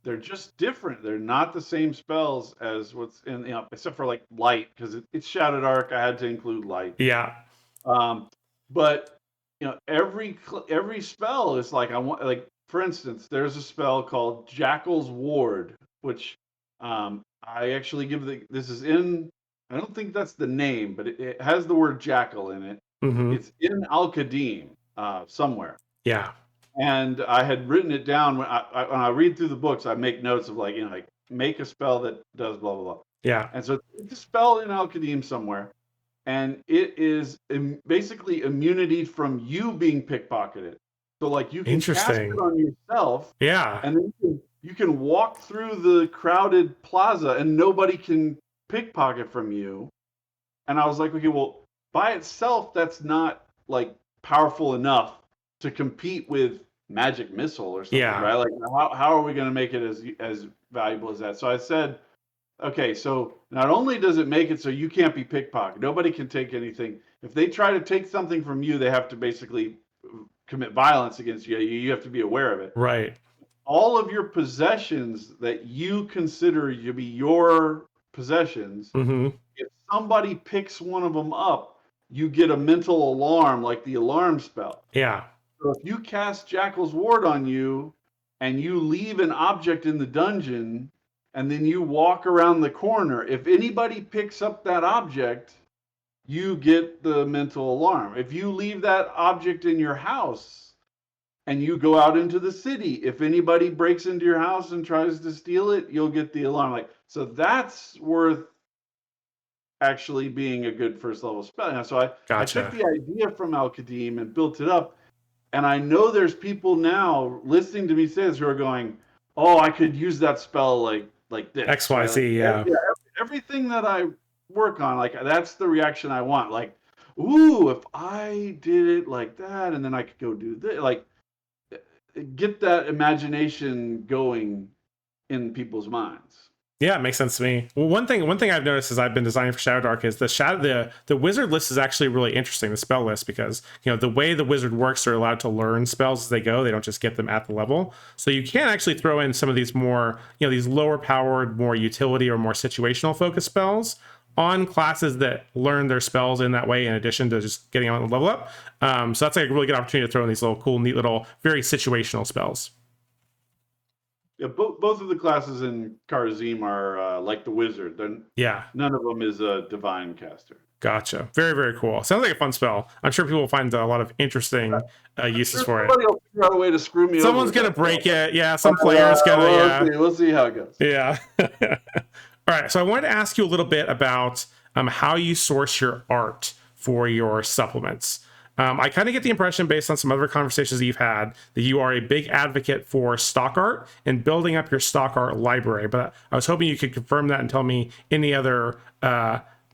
they're just different. They're not the same spells as what's in, except for like light, because it's Shadowdark. I had to include light. Yeah. But every spell is like, I want, like, for instance, there's a spell called Jackal's Ward, which I actually this is in, I don't think that's the name, but it has the word jackal in it. It's in Al-Qadim somewhere. Yeah. And I had written it down. When I read through the books, I make notes of like, make a spell that does blah, blah, blah. Yeah. And so it's a spell in Al-Qadim somewhere. And it is basically immunity from you being pickpocketed. So like, you can cast it on yourself. Yeah. And then you can walk through the crowded plaza and nobody can pickpocket from you. And I was like, okay, well, by itself, that's not like powerful enough to compete with magic missile or something, right? Like, how are we going to make it as valuable as that? So I said, okay, so not only does it make it so you can't be pickpocketed, nobody can take anything. If they try to take something from you, they have to basically commit violence against you. You have to be aware of it. Right. All of your possessions that you consider to be your possessions, if somebody picks one of them up, you get a mental alarm, like the alarm spell. Yeah. So if you cast Jackal's Ward on you and you leave an object in the dungeon and then you walk around the corner, if anybody picks up that object, you get the mental alarm. If you leave that object in your house and you go out into the city, if anybody breaks into your house and tries to steal it, you'll get the alarm. Like, so that's worth actually being a good first level spell. So I took the idea from Al-Qadim and built it up. And I know there's people now listening to me say this who are going, "Oh, I could use that spell like this." XYZ, right? Everything that I work on, like, that's the reaction I want. Like, ooh, if I did it like that, and then I could go do this. Like, get that imagination going in people's minds. Yeah, it makes sense to me. Well, one thing I've noticed as I've been designing for Shadowdark is the wizard list is actually really interesting, the spell list, because the way the wizard works, they're allowed to learn spells as they go. They don't just get them at the level. So you can actually throw in some of these more, these lower powered, more utility or more situational focused spells on classes that learn their spells in that way, in addition to just getting on the level up. So that's like a really good opportunity to throw in these little cool, neat little, very situational spells. Yeah, both of the classes in Karazim are like the wizard. None of them is a divine caster. Gotcha. Very, very cool. Sounds like a fun spell. I'm sure people will find a lot of interesting uses for it. Somebody will figure out a way to screw me Someone's going to break it. Yeah, some player's going to. We'll see how it goes. Yeah. All right. So I wanted to ask you a little bit about how you source your art for your supplements. I kind of get the impression, based on some other conversations that you've had, that you are a big advocate for stock art and building up your stock art library. But I was hoping you could confirm that and tell me any other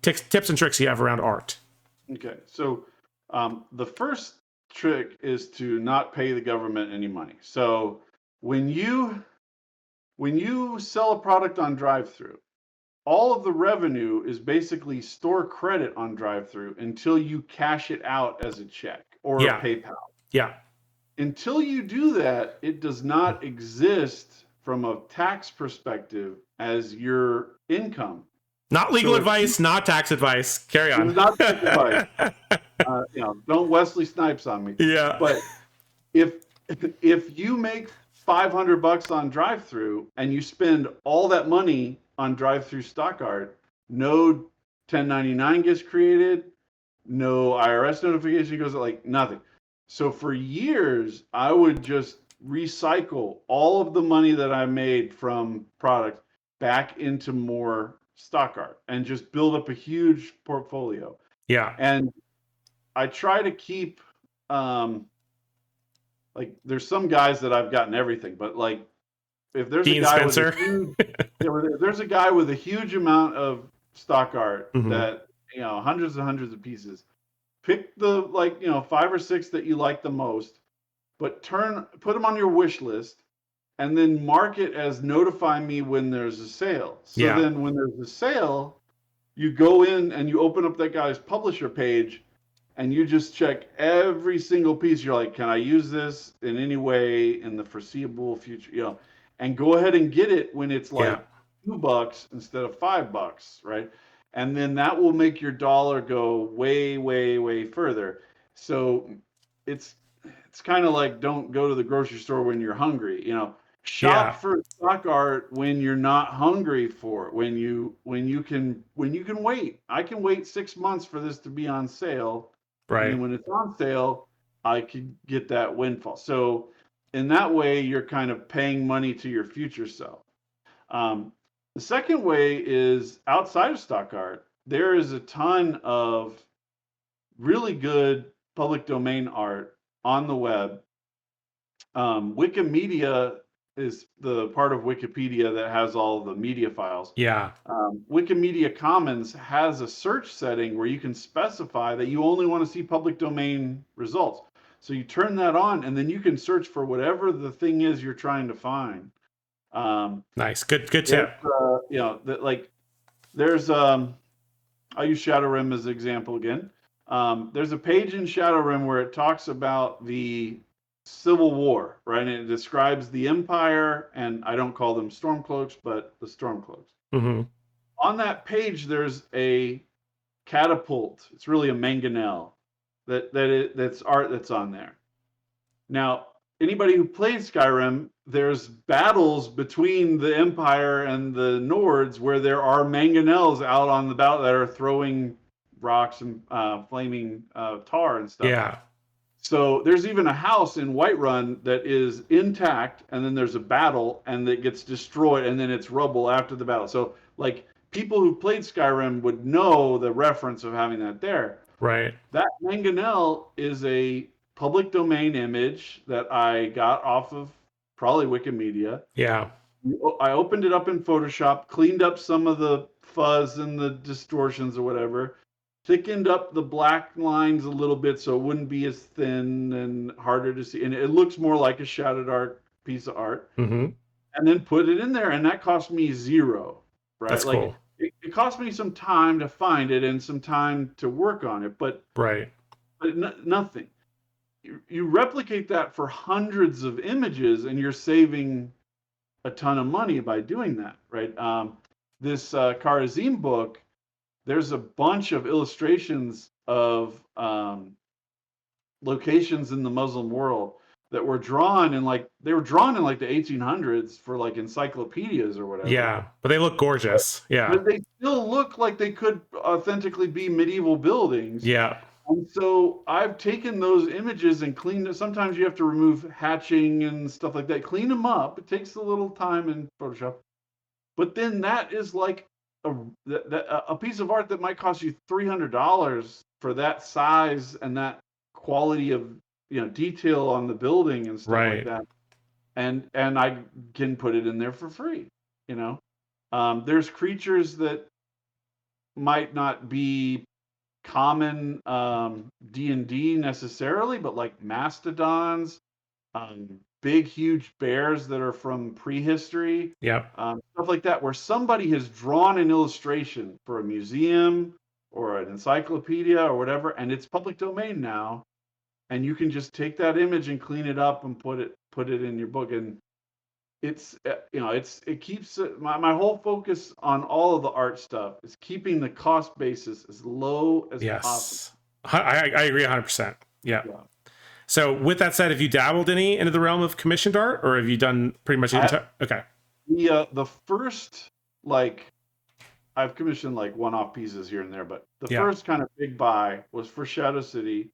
tips and tricks you have around art. Okay, so the first trick is to not pay the government any money. So when you sell a product on drive-through, all of the revenue is basically store credit on drive-through until you cash it out as a check or a Yeah. PayPal. Yeah. Until you do that, it does not exist from a tax perspective as your income. Not legal So if you, advice, not tax advice. Carry this on. is not tax advice, don't Wesley Snipes on me. Yeah. But if if you make $500 on drive-through and you spend all that money on drive-through stock art, no 1099 gets created, no IRS notification goes, like nothing. So for years, I would just recycle all of the money that I made from products back into more stock art and just build up a huge portfolio. Yeah. And I try to keep, like, there's some guys that I've gotten everything, but like, if there's a Dean guy with a Spencer. huge, if there's a guy with a huge amount of stock art Hmm. that, hundreds and hundreds of pieces, pick the, like, 5 or 6 that you like the most, but put them on your wish list and then mark it as notify me when there's a sale. So Yeah. then when there's a sale, you go in and you open up that guy's publisher page and you just check every single piece. You're like, can I use this in any way in the foreseeable future? And go ahead and get it when it's Yeah. like $2 instead of $5, right? And then that will make your dollar go way, way, way further. So it's kind of like, don't go to the grocery store when you're hungry. Shop Yeah. for stock art when you're not hungry for it. When you can wait. I can wait 6 months for this to be on sale, and then Right. when it's on sale, I could get that windfall. So in that way, you're kind of paying money to your future self. The second way is outside of stock art. There is a ton of really good public domain art on the web. Wikimedia is the part of Wikipedia that has all the media files. Yeah. Wikimedia Commons has a search setting where you can specify that you only want to see public domain results. So you turn that on, and then you can search for whatever the thing is you're trying to find. Nice. Good There's, tip. there's I'll use Shadowrim as an example again. There's a page in Shadowrim where it talks about the Civil War, right? And it describes the Empire, and I don't call them Stormcloaks, but the Stormcloaks. Hmm. On that page, there's a catapult. It's really a mangonel that's art that's on there. Now, anybody who plays Skyrim, there's battles between the Empire and the Nords where there are mangonels out on the battle that are throwing rocks and flaming tar and stuff. Yeah. So there's even a house in Whiterun that is intact, and then there's a battle, and it gets destroyed, and then it's rubble after the battle. So, like, people who played Skyrim would know the reference of having that there. Right. That mangonel is a public domain image that I got off of probably Wikimedia. Yeah. I opened it up in Photoshop, cleaned up some of the fuzz and the distortions or whatever, thickened up the black lines a little bit so it wouldn't be as thin and harder to see. And it looks more like a Shadowdark piece of art. Hmm. And then put it in there, and that cost me $0, right? That's Like, cool. it cost me some time to find it and some time to work on it, but Right. nothing. You replicate that for hundreds of images, and you're saving a ton of money by doing that, right? This Kharazim book, there's a bunch of illustrations of locations in the Muslim world that were drawn in like the 1800s for like encyclopedias or whatever. Yeah. But they look gorgeous. Yeah. But they still look like they could authentically be medieval buildings. Yeah. And so I've taken those images and cleaned it. Sometimes you have to remove hatching and stuff like that. Clean them up. It takes a little time in Photoshop. But then that is like a piece of art that might cost you $300 for that size and that quality of detail on the building and stuff like Right. that. And I can put it in there for free. There's creatures that might not be common D&D necessarily, but like mastodons, big, huge bears that are from prehistory, Yep. stuff like that, where somebody has drawn an illustration for a museum or an encyclopedia or whatever, and it's public domain now, and you can just take that image and clean it up and put it in your book. And it's it keeps my whole focus on all of the art stuff is keeping the cost basis as low as possible. Yes. I agree 100%. Yeah. Yeah. So with that said, have you dabbled any into the realm of commissioned art, or have you done pretty much the entire? Okay. The first, like, I've commissioned like one-off pieces here and there, but the Yeah. first kind of big buy was for ShadowCity,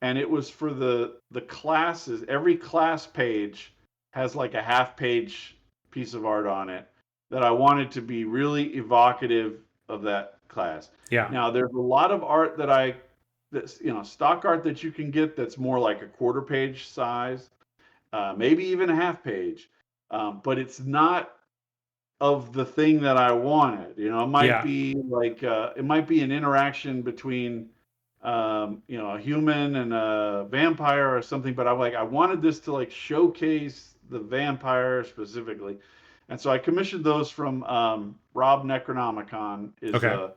and it was for the classes. Every class page has like a half-page piece of art on it that I wanted to be really evocative of that class. Yeah. Now, there's a lot of art that's stock art that you can get that's more like a quarter page size, maybe even a half page, but it's not of the thing that I wanted. It might be like it might be an interaction between a human and a vampire or something, but I wanted this to like showcase the vampire specifically. And so I commissioned those from Rob Necronomicon. Okay.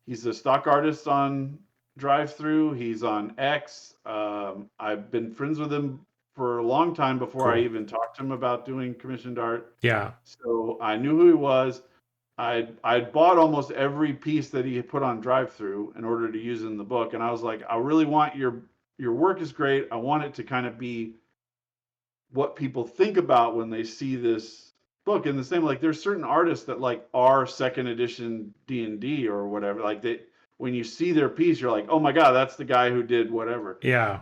He's a stock artist on DriveThru. He's on X. I've been friends with him for a long time before I Cool. even talked to him about doing commissioned art. Yeah. So I knew who he was. I'd bought almost every piece that he had put on DriveThru in order to use in the book, and I was like, I really want your work is great. I want it to kind of be what people think about when they see this book. And the same, like, there's certain artists that like are second edition D&D or whatever. Like when you see their piece, you're like, oh my god, that's the guy who did whatever. Yeah.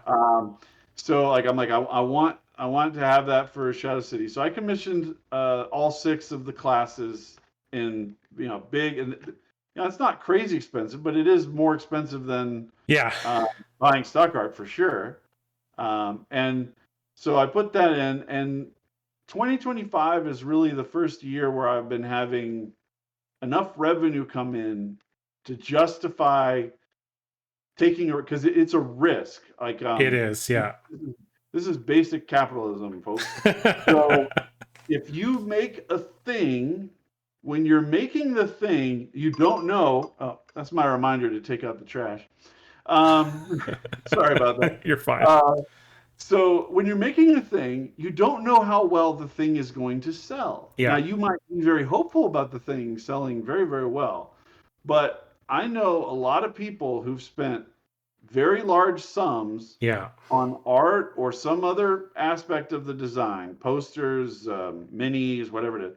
So like I'm like I want to have that for ShadowCity. So I commissioned all 6 of the classes in big, and it's not crazy expensive, but it is more expensive than buying stock art for sure. And so I put that in, and 2025 is really the first year where I've been having enough revenue come in to justify taking it, because it's a risk. Like it is. Yeah. This is basic capitalism, folks. So if you make a thing, when you're making the thing, you don't know. Oh, that's my reminder to take out the trash. Sorry about that. You're fine. So when you're making a thing, you don't know how well the thing is going to sell. Yeah. Now, you might be very hopeful about the thing selling very, very well. But I know a lot of people who've spent very large sums on art or some other aspect of the design, posters, minis, whatever it is,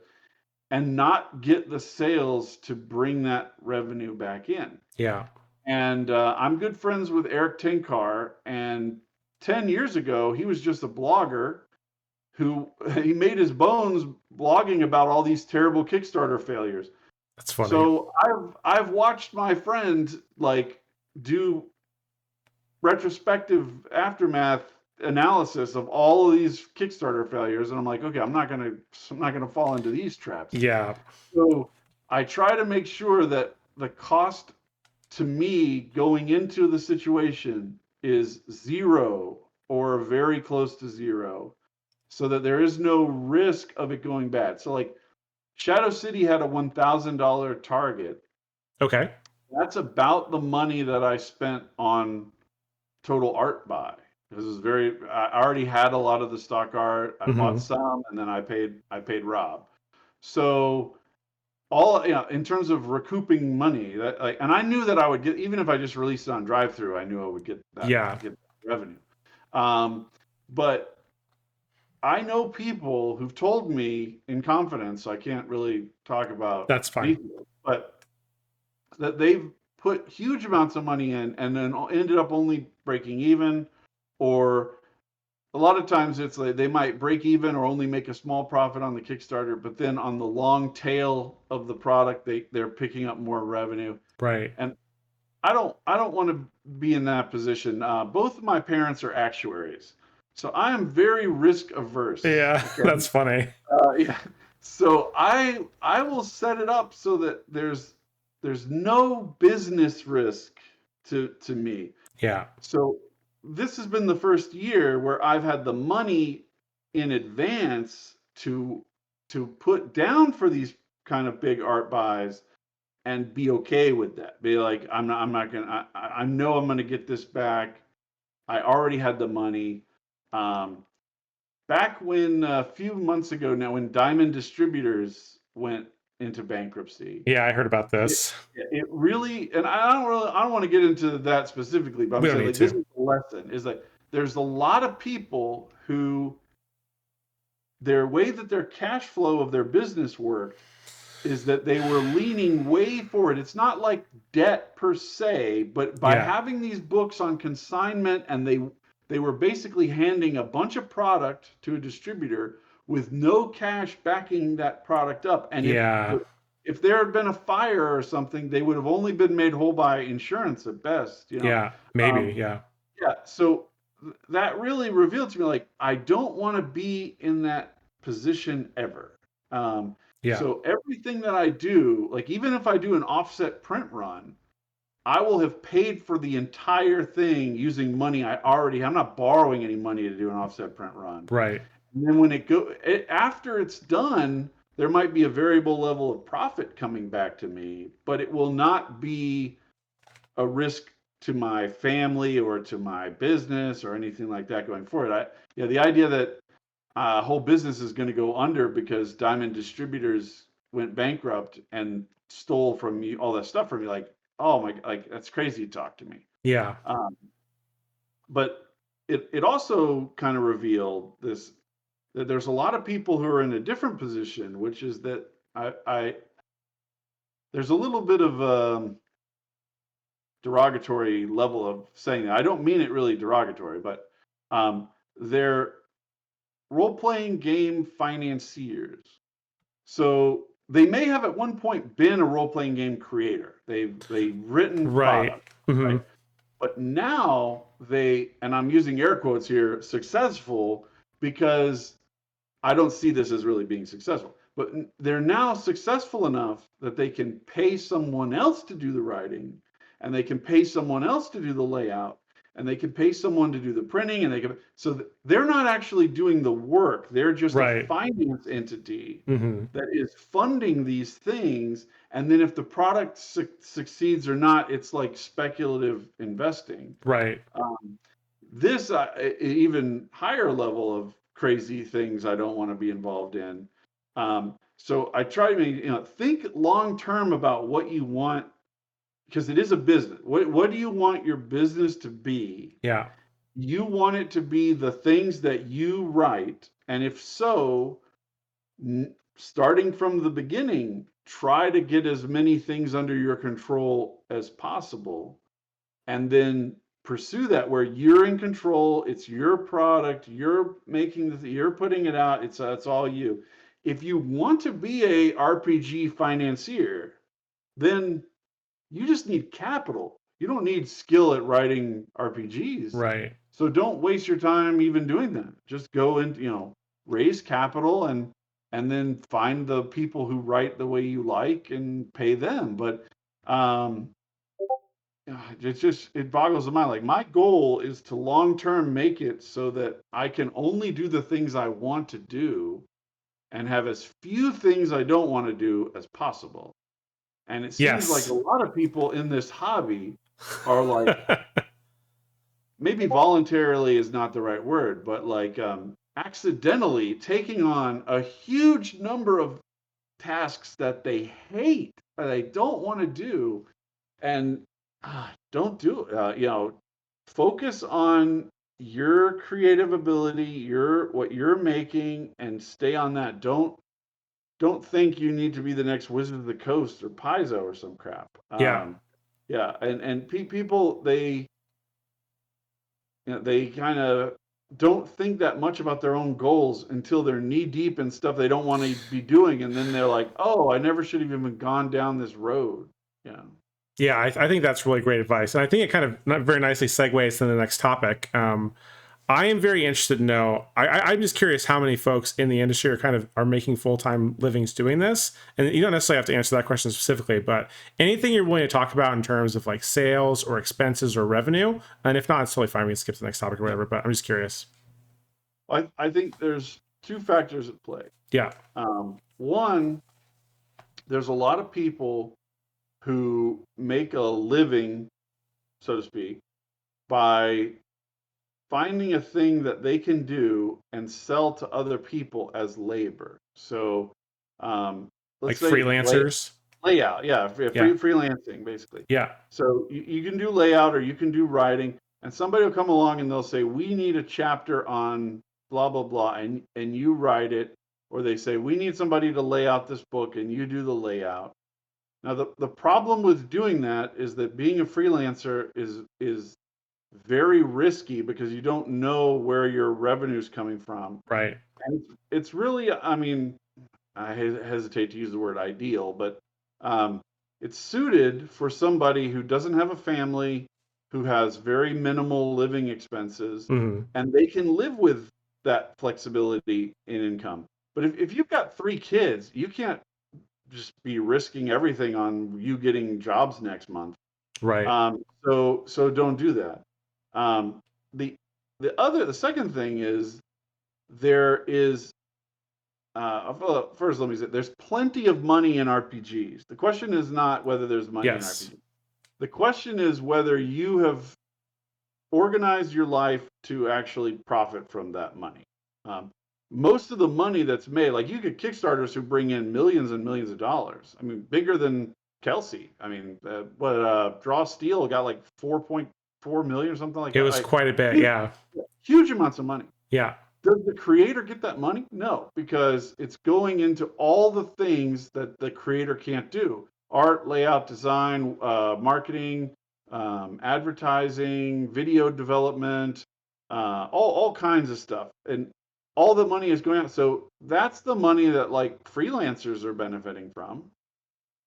and not get the sales to bring that revenue back in. Yeah. And I'm good friends with Eric Tenkar, and 10 years ago, he was just a blogger who he made his bones blogging about all these terrible Kickstarter failures. That's funny. So I've watched my friend like do retrospective aftermath analysis of all of these Kickstarter failures, and I'm like, okay, I'm not gonna fall into these traps. Yeah. So I try to make sure that the cost to me going into the situation is zero or very close to zero, so that there is no risk of it going bad. So like ShadowCity had a $1,000 target. Okay. That's about the money that I spent on total art buy. This is I already had a lot of the stock art. I bought some, and then I paid Rob. So all in terms of recouping money, that and I knew that I would get, even if I just released it on DriveThru, I knew I would get that, get that revenue. But I know people who've told me in confidence, so I can't really talk about that's fine, details, but that they've put huge amounts of money in and then ended up only breaking even, or a lot of times it's like they might break even or only make a small profit on the Kickstarter, but then on the long tail of the product, they're picking up more revenue. Right. And I don't want to be in that position. Both of my parents are actuaries, so I am very risk averse. Yeah, okay? That's funny. Yeah. So I will set it up so that there's no business risk to me. Yeah. So this has been the first year where I've had the money in advance to put down for these kind of big art buys and be okay with that. Be like, I'm not gonna. I know I'm gonna get this back. I already had the money. Um, Back when a few months ago now, when Diamond Distributors went into bankruptcy, Yeah, I heard about it, this. it really, and I don't want to get into that specifically, but I'm We don't saying need like this to. is the lesson is like there's a lot of people who their way that their cash flow of their business worked is that they were leaning way forward. It's not like debt per se, but by Yeah. having these books on consignment and they were basically handing a bunch of product to a distributor with no cash backing that product up. And Yeah. if there had been a fire or something, they would have only been made whole by insurance at best, you know. Yeah. Maybe. Um, Yeah. yeah, so that really revealed to me like I don't want to be in that position ever. Um, Yeah. so everything that I do, like even if I do an offset print run, I will have paid for the entire thing using money I already have. I'm not borrowing any money to do an offset print run. Right. And then when after it's done, there might be a variable level of profit coming back to me, but it will not be a risk to my family or to my business or anything like that going forward. The idea that a whole business is going to go under because Diamond Distributors went bankrupt and stole from me all that stuff from me, like, oh my, like that's crazy to talk to me. Yeah. Um, but it also kind of revealed this that there's a lot of people who are in a different position, which is that I there's a little bit of derogatory level of saying that. I don't mean it really derogatory, but they're role playing game financiers. So they may have at one point been a role playing game creator. They've written Right. product, Hmm. right? But now they, and I'm using air quotes here, successful because I don't see this as really being successful. But they're now successful enough that they can pay someone else to do the writing, and they can pay someone else to do the layout, and they can pay someone to do the printing, and they can. So they're not actually doing the work. They're just a Right. finance entity Hmm. that is funding these things. And then if the product succeeds or not, it's like speculative investing. Right. Um, this even higher level of crazy things I don't want to be involved in. So I try to think long term about what you want because it is a business. What do you want your business to be? Yeah. You want it to be the things that you write, and if so, starting from the beginning, try to get as many things under your control as possible and then pursue that where you're in control. It's your product. You're making you're putting it out. It's all you. If you want to be a RPG financier, then you just need capital. You don't need skill at writing RPGs. Right. So don't waste your time even doing that. Just go and, raise capital and then find the people who write the way you like and pay them. But um it boggles the mind. Like my goal is to long term make it so that I can only do the things I want to do and have as few things I don't want to do as possible. And it seems like a Yes. lot of people in this hobby are like, maybe voluntarily is not the right word, but like accidentally taking on a huge number of tasks that they hate, that they don't want to do, and don't do it. Focus on your creative ability, your what you're making, and stay on that. Don't think you need to be the next Wizard of the Coast or Paizo or some crap. Yeah. Yeah, and people they kind of don't think that much about their own goals until they're knee deep in stuff they don't want to be doing, and then they're like, "Oh, I never should have even gone down this road." Yeah. Yeah. I think that's really great advice, and I think it kind of very nicely segues to the next topic. I am very interested to know. I'm just curious how many folks in the industry are making full-time livings doing this. And you don't necessarily have to answer that question specifically, but anything you're willing to talk about in terms of like sales or expenses or revenue. And if not, it's totally fine. We can skip to the next topic or whatever, but I'm just curious. I think there's two factors at play. Yeah. One, there's a lot of people who make a living, so to speak, by finding a thing that they can do and sell to other people as labor. So, Like let's say freelancers. layout, yeah, Yeah. freelancing basically. Yeah. So you can do layout or you can do writing, and somebody will come along and they'll say, "We need a chapter on blah blah blah," and you write it, or they say, "We need somebody to lay out this book," and you do the layout. Now the problem with doing that is that being a freelancer is very risky because you don't know where your revenue's coming from. Right. And it's really, I mean, I hesitate to use the word ideal, but um, it's suited for somebody who doesn't have a family, who has very minimal living expenses, Mm-hmm. and they can live with that flexibility in income. But if you've got 3 kids, you can't just be risking everything on you getting jobs next month. Right. So don't do that. Um, the the second thing is there is first let me say there's plenty of money in RPGs. The question is not whether there's money in Yes. RPGs. The question is whether you have organized your life to actually profit from that money. Um, Most of the money that's made, like you get Kickstarters who bring in millions and millions of dollars. I mean, bigger than Kelsey. I mean, Draw Steel got like 4.4 million or something like It that. was Like quite a bit. huge, Yeah. huge amounts of money. Yeah. Does the creator get that money? No, because it's going into all the things that the creator can't do: art, layout, design, marketing, advertising, video development, all kinds of stuff, and all the money is going out. So that's the money that like freelancers are benefiting from.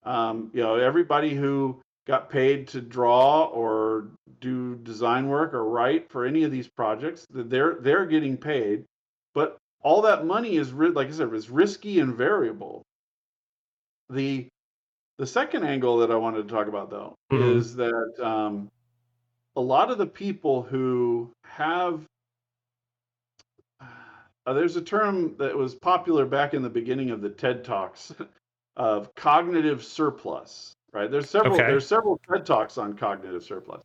Everybody who got paid to draw or do design work or write for any of these projects, they're getting paid, but all that money is like I said, is risky and variable. The the second angle that I wanted to talk about though Mm-hmm. is that a lot of the people who have there's a term that was popular back in the beginning of the TED Talks of cognitive surplus, right? Okay. There's several TED Talks on cognitive surplus.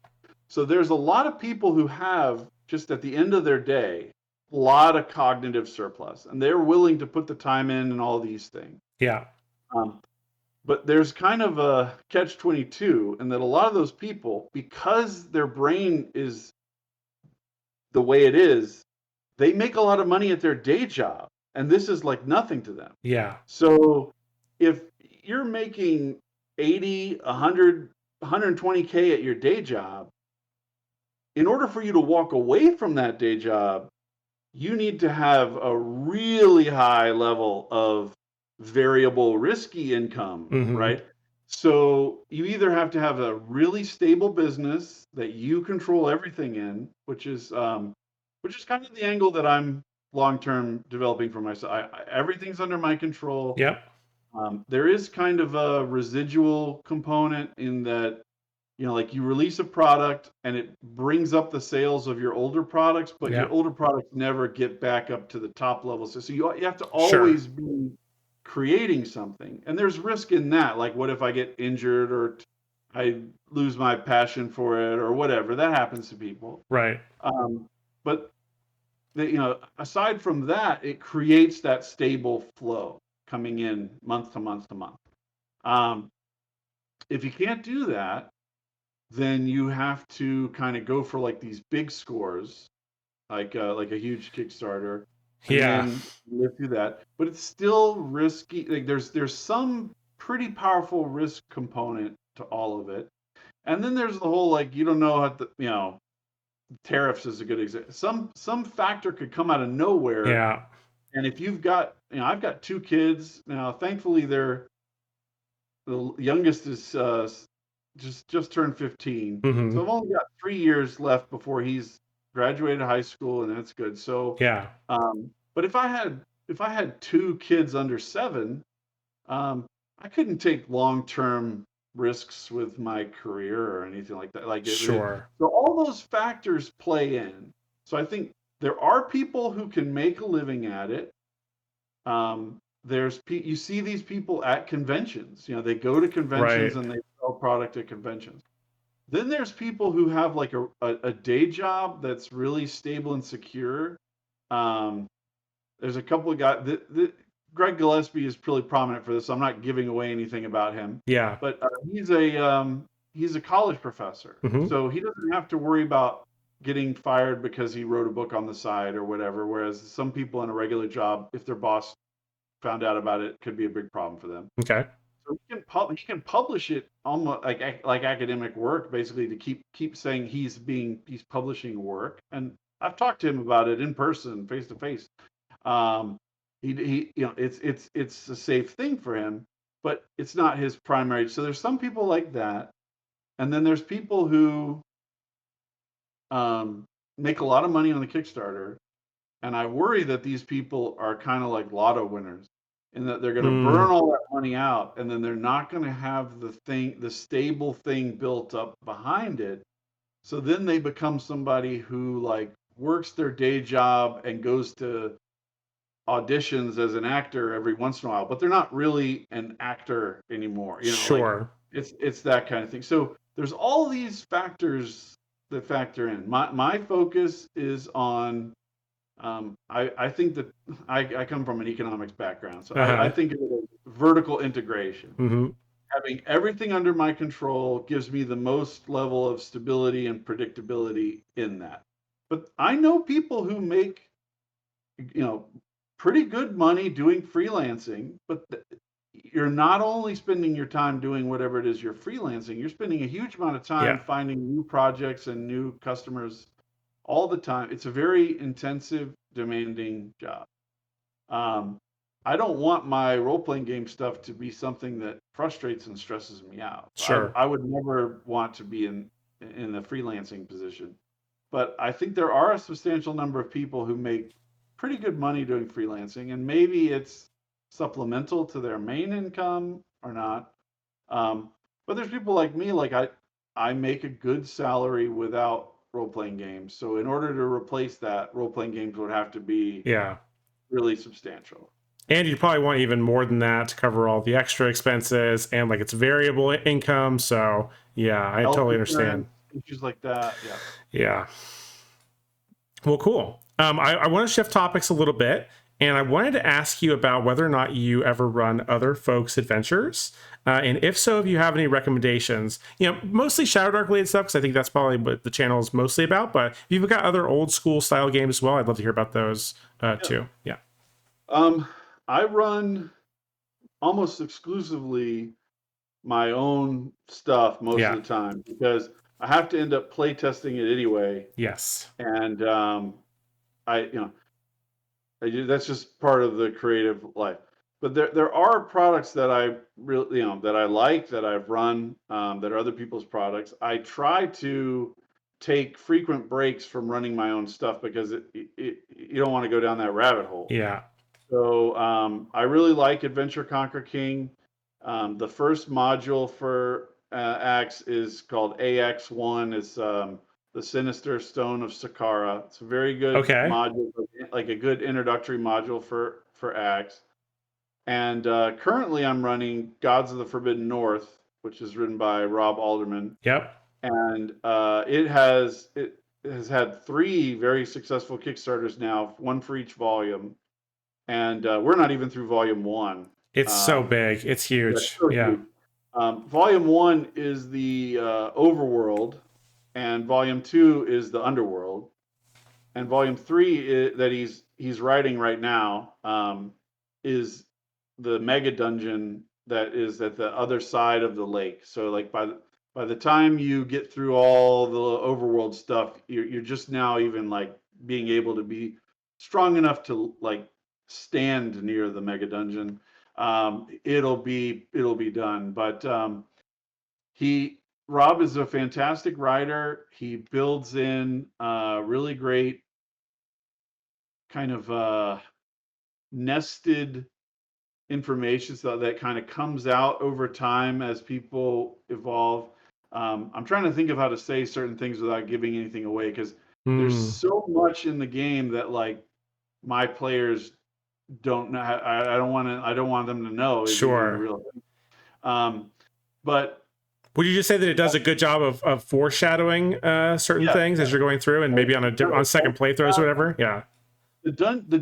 So there's a lot of people who have just at the end of their day a lot of cognitive surplus, and they're willing to put the time in and all these things. Yeah. Um, but there's kind of a catch-22 in that a lot of those people, because their brain is the way it is, they make a lot of money at their day job, and this is like nothing to them. Yeah. So if you're making 80, 100, 120K at your day job, in order for you to walk away from that day job, you need to have a really high level of variable risky income, Mm-hmm. right? So you either have to have a really stable business that you control everything in, which is kind of the angle that I'm long term developing for myself. Everything's under my control. Yep. There is kind of a residual component in that, like you release a product and it brings up the sales of your older products, but your Yep. older products never get back up to the top level. So you have to Sure. always be creating something. And there's risk in that. Like, what if I get injured or I lose my passion for it or whatever? That happens to people. Right. But aside from that, it creates that stable flow coming in month to month to month. Um, if you can't do that, then you have to kind of go for like these big scores, like a huge Kickstarter, and Yeah. then live through that. But it's still risky. Like there's some pretty powerful risk component to all of it, and then there's the whole like you don't know how tariffs is a good example. Some factor could come out of nowhere, Yeah. and if you've got I've got 2 kids now. Thankfully, the youngest is just turned 15, Mm-hmm. so I've only got 3 years left before he's graduated high school, and that's good. So, Yeah. but if I had 2 kids under 7, I couldn't take long-term risks with my career or anything like that. Sure. So all those factors play in. So I think there are people who can make a living at it. You see these people at conventions. You know, they go to conventions Right. and they sell product at conventions. Then there's people who have like a day job that's really stable and secure. Um, there's a couple of guys. Greg Gillespie is pretty prominent for this. So I'm not giving away anything about him, Yeah. but he's a college professor, Hmm. so he doesn't have to worry about getting fired because he wrote a book on the side or whatever. Whereas some people in a regular job, if their boss found out about it, could be a big problem for them. Okay. So he can publish it almost like academic work, basically to keep saying he's publishing work. And I've talked to him about it in person, face to face. Um, he it's a safe thing for him, but it's not his primary. So there's some people like that, and then there's people who um, make a lot of money on the Kickstarter, and I worry that these people are kind of like lotto winners, in that they're going to Mm, burn all that money out, and then they're not going to have the stable thing built up behind it. So then they become somebody who like works their day job and goes to auditions as an actor every once in a while, but they're not really an actor anymore. Like sure. it's that kind of thing. So there's all these factors that factor in. My focus is on I think that I come from an economics background, so I Uh-huh. think of it as vertical integration. Hmm. Having everything under my control gives me the most level of stability and predictability in that. But I know people who make, you know, pretty good money doing freelancing, but you're not only spending your time doing whatever it is you're freelancing, you're spending a huge amount of time Yeah. finding new projects and new customers all the time. It's a very intensive, demanding job. Um, I don't want my role playing game stuff to be something that frustrates and stresses me out. Sure. I would never want to be in the freelancing position. But I think there are a substantial number of people who make pretty good money doing freelancing, and maybe it's supplemental to their main income or not. Um, but there's people like me, like I make a good salary without role playing games. So in order to replace that, role playing games would have to be Yeah. really substantial. And you'd probably want even more than that to cover all the extra expenses and like it's variable income. So yeah, I Health totally understand. insurance, issues like that. Yeah. Yeah. Well, cool. I want to shift topics a little bit, and I wanted to ask you about whether or not you ever run other folks' adventures, and if so, if you have any recommendations. You know, mostly Shadowdark related stuff, because I think that's probably what the channel is mostly about. But if you've got other old school style games as well, I'd love to hear about those Yeah. too. Yeah. Um, I run almost exclusively my own stuff most of Yeah. the time because I have to end up play testing it anyway. Yes. And I, you know, that's just part of the creative life. But there are products that I really, that I like, that I've run, that are other people's products. I try to take frequent breaks from running my own stuff because you don't want to go down that rabbit hole. Yeah. So I really like Adventure Conquer King. The first module for Axe is called AX1. It's the Sinister Stone of Sakara. It's a very good Okay. module, like a good introductory module for Axe. And currently, I'm running Gods of the Forbidden North, which is written by Rob Alderman, Yep. and it has had 3 very successful Kickstarters now, one for each volume, and we're not even through volume 1. It's so Um, big. It's that's huge. so Yeah. huge. Volume 1 is the overworld, and volume 2 is the underworld, and volume 3 that he's writing right now is the mega dungeon that is at the other side of the lake. So like by the time you get through all the overworld stuff, you're just now even like being able to be strong enough to like stand near the mega dungeon. It'll be done, but he Rob is a fantastic writer. He builds in really great kind of nested information so that kind of comes out over time as people evolve. I'm trying to think of how to say certain things without giving anything away because there's Hmm. so much in the game that like my players don't know. I don't want to. I don't want them to know is even a Sure. real thing. But Would you just say that it does a good job of foreshadowing certain yeah, things as you're going through, and maybe on on second playthroughs or whatever? Yeah. the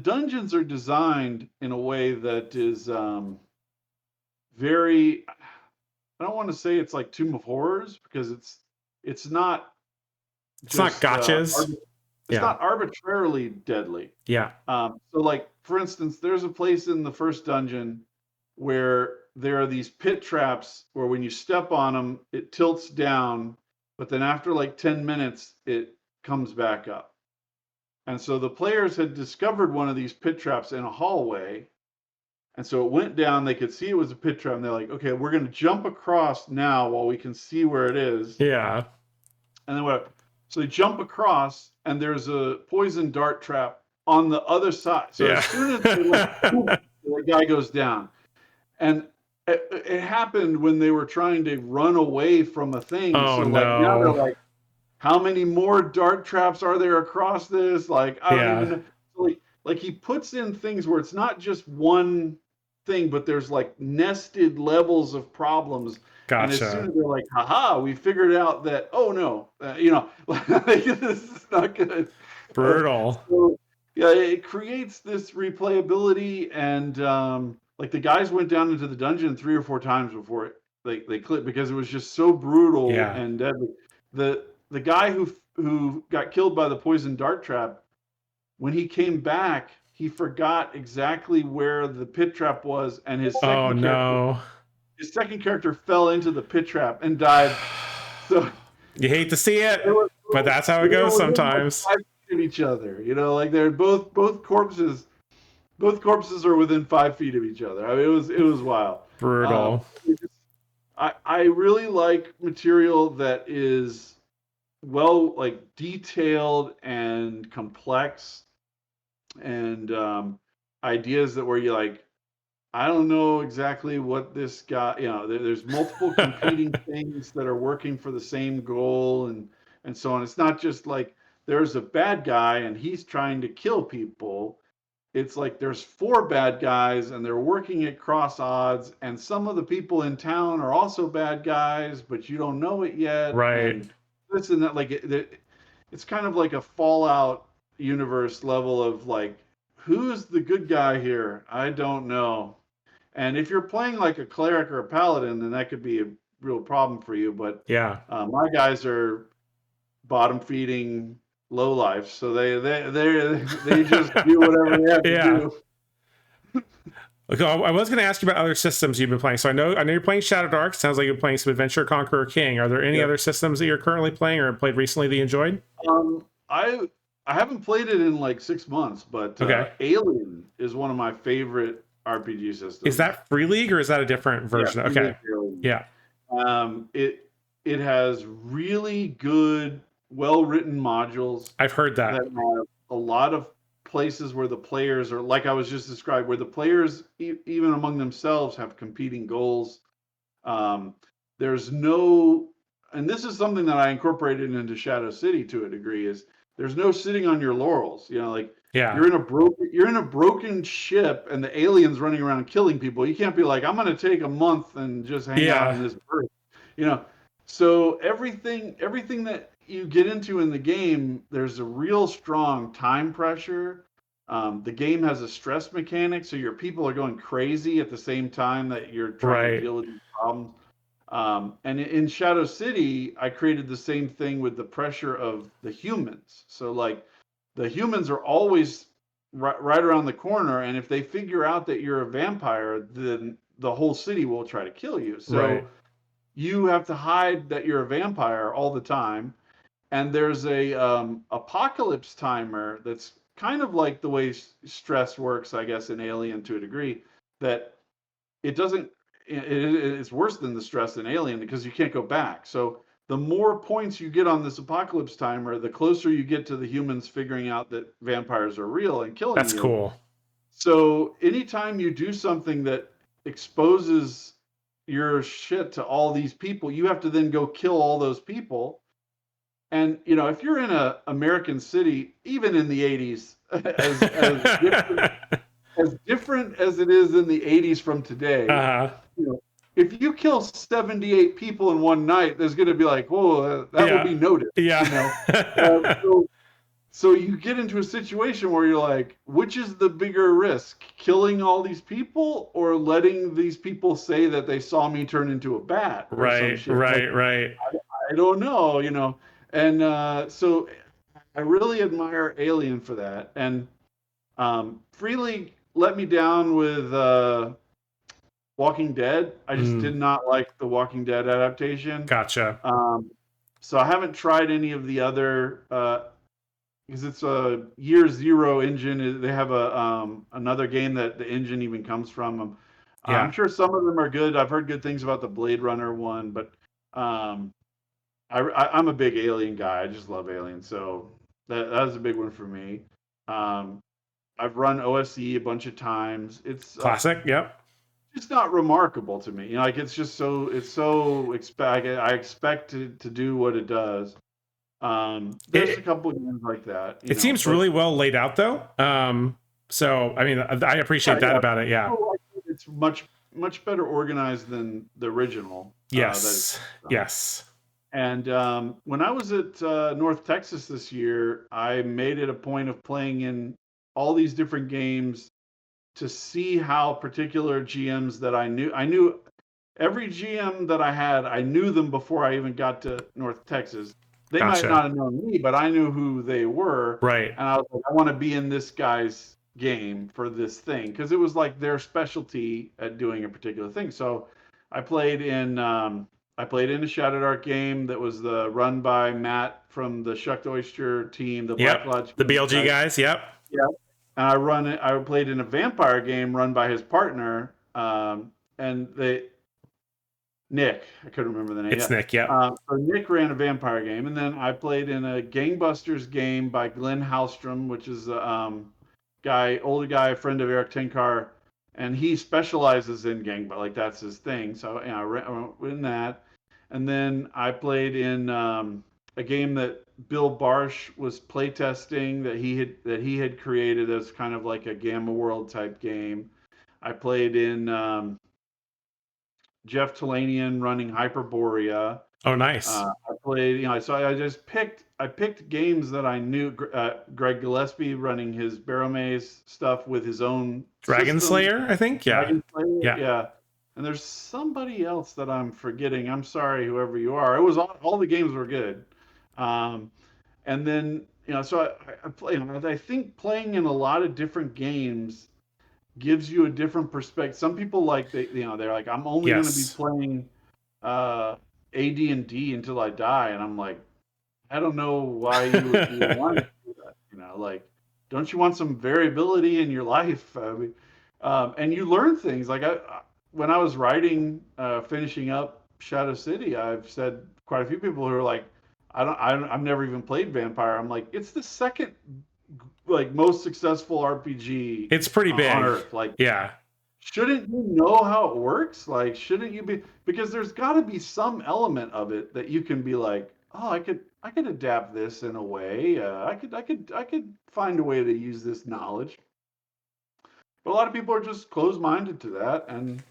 dungeons are designed in a way that is very. I don't want to say it's like Tomb of Horrors because it's not It's not just gotchas. it's Yeah. not arbitrarily deadly. Yeah. So like for instance, there's a place in the first dungeon where there are these pit traps where when you step on them, it tilts down, but then after like 10 minutes, it comes back up. And so the players had discovered one of these pit traps in a hallway. And so it went down, they could see it was a pit trap, and they're like, okay, we're going to jump across now while we can see where it is. Yeah. And then what? So they jump across, and there's a poison dart trap on the other side. So Yeah. as soon as they like, boom, the guy goes down. And it happened when they were trying to run away from a thing. Oh So like now they're no. like, how many more dart traps are there across this? Like I don't even Yeah. know. So like he puts in things where it's not just one thing, but there's like nested levels of problems. And as soon Gotcha. as they're like, haha, we figured out that, oh no, like, this is not good. Uh, Brutal. so yeah, it creates this replayability and like the guys went down into the dungeon 3 or 4 times before they clicked because it was just so brutal Yeah. and deadly. The guy who got killed by the poison dart trap, when he came back, he forgot exactly where the pit trap was, and Oh no. his second character fell into the pit trap and died. So You hate to see they it, were but that's how they it were goes within like sometimes. 5 feet of each other. Like they're both corpses. Both corpses are within 5 feet of each other. I mean, it was wild. Um, Brutal. I really like material that is well like detailed and complex and ideas that where you like I don't know exactly what this guy there's multiple competing things that are working for the same goal and so on. It's not just like there's a bad guy and he's trying to kill people. It's like there's 4 bad guys and they're working at cross odds, and some of the people in town are also bad guys, but you don't know it yet. Right. And this and that, like it's kind of like a Fallout universe level of like, who's the good guy here? I don't know. And if you're playing like a cleric or a paladin, then that could be a real problem for you. But Yeah. my guys are bottom feeding low life, so they just do whatever they have to Yeah. do. Okay, I was going to ask you about other systems you've been playing. So I know you're playing Shadowdark. Sounds like you're playing some Adventure Conqueror King. Are there any Yeah. other systems that you're currently playing or played recently that you enjoyed? I haven't played it in like 6 months, but Okay. Alien is one of my favorite RPG Is systems. that Free League or is that a different Yeah, version? Free League Okay. Alien. Yeah. It has really good, well-written modules I've heard that that. have a lot of places where the players are, like I was just described, where the players even among themselves have competing goals. Um, there's no, and this is something that I incorporated into ShadowCity to a degree, is there's no sitting on your laurels. Like Yeah. you're in a broken ship and the aliens running around killing people. You can't be like, I'm going to take a month and just hang out Yeah. in this berth. You know, so everything that you get into in the game, there's a real strong time pressure. The game has a stress mechanic, so your people are going crazy at the same time that you're trying to Right. deal with these problems. And in Shadow City, I created the same thing with the pressure of the humans. So like the humans are always right around the corner, and if they figure out that you're a vampire, then the whole city will try to kill you. Right. So you have to hide that you're a vampire all the time. And there's a apocalypse timer that's kind of like the way stress works, I guess, in Alien to a degree. That it doesn't. It's worse than the stress in Alien because you can't go back. So the more points you get on this apocalypse timer, the closer you get to the humans figuring out that vampires are real and killing That's you. cool. So anytime you do something that exposes your shit to all these people, you have to then go kill all those people. And if you're in a American city, even in the 80s, as different as it is in the 80s from today, uh you know, if you kill 78 people in one night, there's going to be like, whoa, that will be Yeah. noted, Yeah. so you get into a situation where you're like, which is the bigger risk, killing all these people or letting these people say that they saw me turn into a bat or some Right, shit? Like, right. I don't know. And so I really admire Alien for that. And Freely let me down with Walking Dead. I just Mm, did not like the Walking Dead adaptation. gotcha. Um, so I haven't tried any of the other because it's a year zero engine. They have a another game that the engine even comes from. I'm Yeah. sure some of them are good. I've heard good things about the Blade Runner one, but um, I'm a big Alien guy. I just love Alien, so that was a big one for me. Um, I've run OSE a bunch of times. Classic. Yep. It's not remarkable to me. Like I expect it to do what it does. There's a It couple of games like that, it seems but really well laid out though. So I mean, I yeah, appreciate that yeah, about it. Yeah. it's much better organized than the original. That it's Yes. Yes. And when I was at North Texas this year, I made it a point of playing in all these different games to see how particular GMs that I knew every GM that I had, I knew them before I even got to North Texas. They might Gotcha. not have known me, but I knew who they were. Right. And I was like, I want to be in this guy's game for this thing because it was like their specialty at doing a particular thing. So I played in I played in a Shadowdark game that was run by Matt from the Shucked Oyster team, the Black Yep. Lodge The BLG guys. guys. Yep. Yeah, and I played in a vampire game run by his partner, and they Nick. I couldn't remember the name. It's Yeah. Nick. Yep. So Nick ran a vampire game, and then I played in a Gangbusters game by Glenn Hallstrom, which is a older guy, friend of Eric Tenkar, and he specializes in but like that's his thing. So I went in that, and then I played in a game that Bill Barsh was playtesting that he had created as kind of like a Gamma World type game. I played in Jeff Talanian running Hyperborea. Oh, nice. I played, so I picked games that I knew. Greg Gillespie running his Barrow Maze stuff with his own Dragon system. Slayer, I think. Yeah. Dragon Slayer, Yeah. yeah. And there's somebody else that I'm forgetting. I'm sorry, whoever you are. It was all the games were good. Um, and then so I play. I think playing in a lot of different games gives you a different perspective. Some people they're like, I'm only going to be Yes. playing AD&D until I die, and I'm like, I don't know why you would want to do that. Like, don't you want some variability in your life? I mean, and you learn things. Like when I was writing, finishing up Shadow City, I've said quite a few people who are like, I've never even played Vampire. I'm like, it's the second like most successful RPG It's pretty on big. Earth. Like, Yeah. shouldn't you know how it works? Like, shouldn't you be? Because there's got to be some element of it that you can be like, oh, I could adapt this in a way. I could find a way to use this knowledge. But a lot of people are just closed-minded to that, and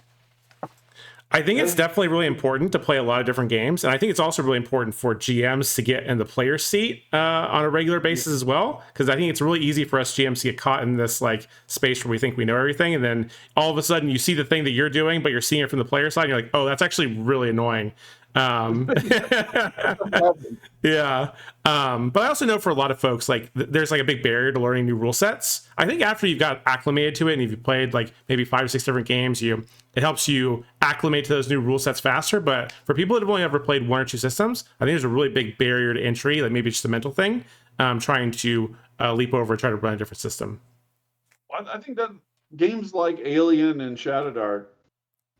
I think it's eh, definitely really important to play a lot of different games, and I think it's also really important for GMs to get in the player seat on a regular basis as well, because I think it's really easy for us GMs to get caught in this like space where we think we know everything, and then all of a sudden you see the thing that you're doing, but you're seeing it from the player side, and you're like, oh, that's actually really annoying. Yeah. But I also know for a lot of folks, like there's like a big barrier to learning new rule sets. I think after you've got acclimated to it and you've played like maybe 5 or 6 different games, it helps you acclimate to those new rule sets faster. But for people that have only ever played 1 or 2 systems, I think there's a really big barrier to entry, like maybe just a mental thing, trying to leap over and try to run a different system. I think that games like Alien and Shadowdark,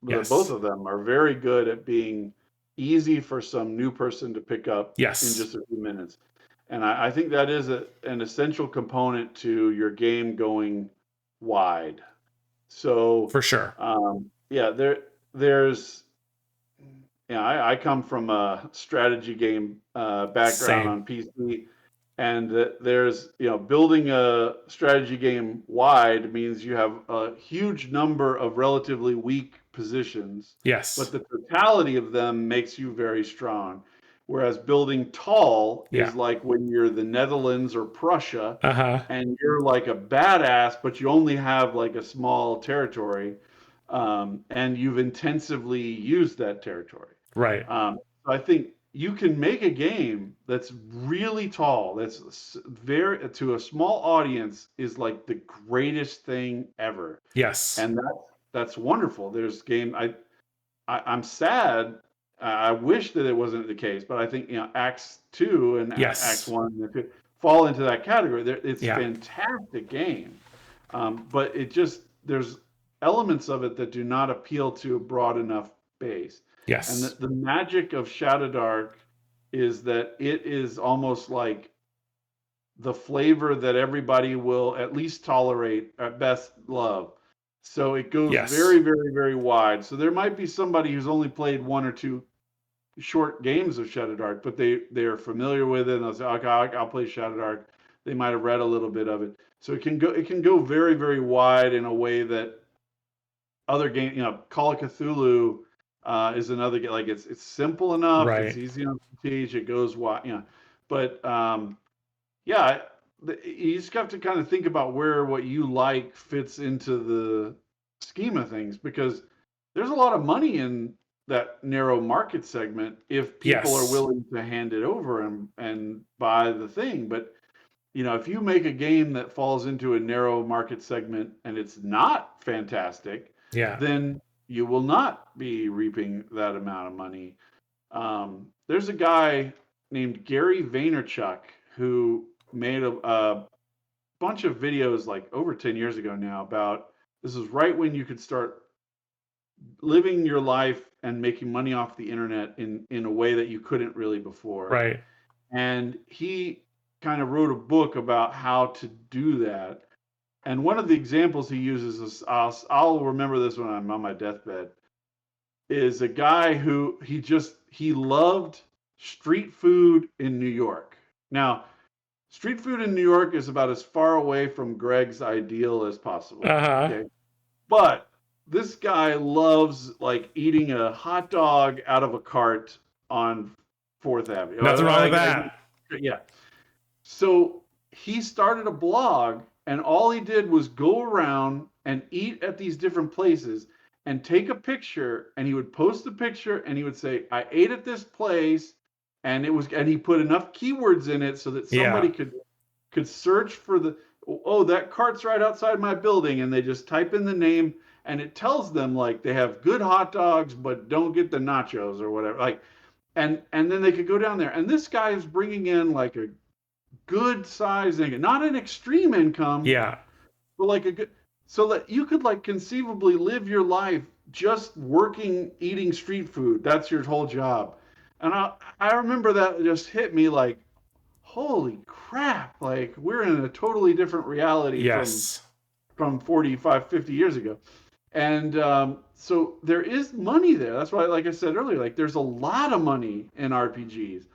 both Yes. of them are very good at being easy for some new person to pick up in Yes, just a few minutes. And I think that is an essential component to your game going wide. So, for sure. yeah, there's yeah, I come from a strategy game background Same. on PC, and there's, building a strategy game wide means you have a huge number of relatively weak positions, but Yes. the totality of them makes you very strong. Whereas building tall Yeah. is like when you're the Netherlands or Prussia Uh-huh. and you're like a badass, but you only have like a small territory, and you've intensively used that territory. Right. So I think you can make a game that's really tall, that's very to a small audience is like the greatest thing ever, Yes. and that's wonderful. There's game I'm sad. I wish that it wasn't the case, but I think Acts 2 and Acts Yes. 1 could fall into that category. It's Yeah. fantastic game, but it just there's elements of it that do not appeal to a broad enough base. And Yes. the magic of Shadowdark is that it is almost like the flavor that everybody will at least tolerate, at best love. So it goes Yes. very, very, very wide. So there might be somebody who's only played one or two short games of Shadowdark, but they're familiar with it, and they'll say, "Okay, I'll play Shadowdark." They might have read a little bit of it, so it can go very, very wide in a way that other game, Call of Cthulhu is another game. Like it's simple enough, it's Right. easy enough to teach, it goes wide, but yeah, you just have to kind of think about where what you like fits into the scheme of things, because there's a lot of money in that narrow market segment if people are Yes. willing to hand it over and buy the thing. But if you make a game that falls into a narrow market segment and it's not fantastic, Yeah. then you will not be reaping that amount of money. There's a guy named Gary Vaynerchuk who made a bunch of videos like over 10 years ago now about this is right when you could start living your life and making money off the internet in a way that you couldn't really before. Right. And he kind of wrote a book about how to do that. And one of the examples he uses is I'll remember this when I'm on my deathbed, is a guy who he loved street food in New York. Now, street food in New York is about as far away from Greg's ideal as possible. Uh-huh. Okay. But this guy loves like eating a hot dog out of a cart on Fourth Avenue. Nothing wrong with that. Yeah. So he started a blog, and all he did was go around and eat at these different places and take a picture, and he would post the picture and he would say, "I ate at this place," and he put enough keywords in it so that somebody Yeah. could search for oh, that cart's right outside my building, and they just type in the name, and it tells them like they have good hot dogs but don't get the nachos or whatever, like, and then they could go down there, and this guy is bringing in like a good size income, not an extreme income, Yeah. but like a good, so that you could like conceivably live your life just working, eating street food. That's your whole job. And I remember that just hit me like, holy crap, like we're in a totally different reality Yes. from 45, 50 years ago. And so there is money there. That's why, like I said earlier, like there's a lot of money in RPGs.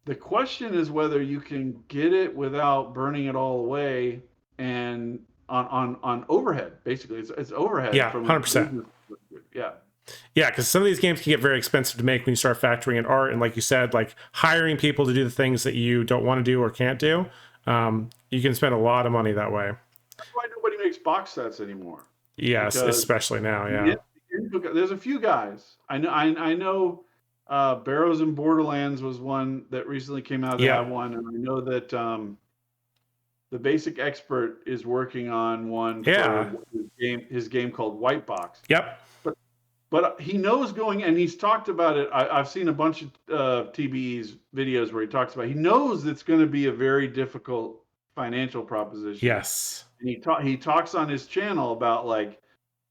The question is whether you can get it without burning it all away and on overhead. Basically, it's overhead Yeah. from a 100%. business perspective. Yeah. Yeah, because some of these games can get very expensive to make when you start factoring in art, and like you said, like hiring people to do the things that you don't want to do or can't do. You can spend a lot of money that way. That's why nobody makes box sets anymore. Yes, Because especially now. the Yeah. there's a few guys. I know Barrows in Borderlands was one that recently came out. They Yeah. have one, and I know that the Basic Expert is working on one Yeah. for his game called White Box. Yep. But he knows going, and he's talked about it. I've seen a bunch of TBE's videos where he talks about. He knows it's going to be a very difficult financial proposition, Yes. and he talks on his channel about like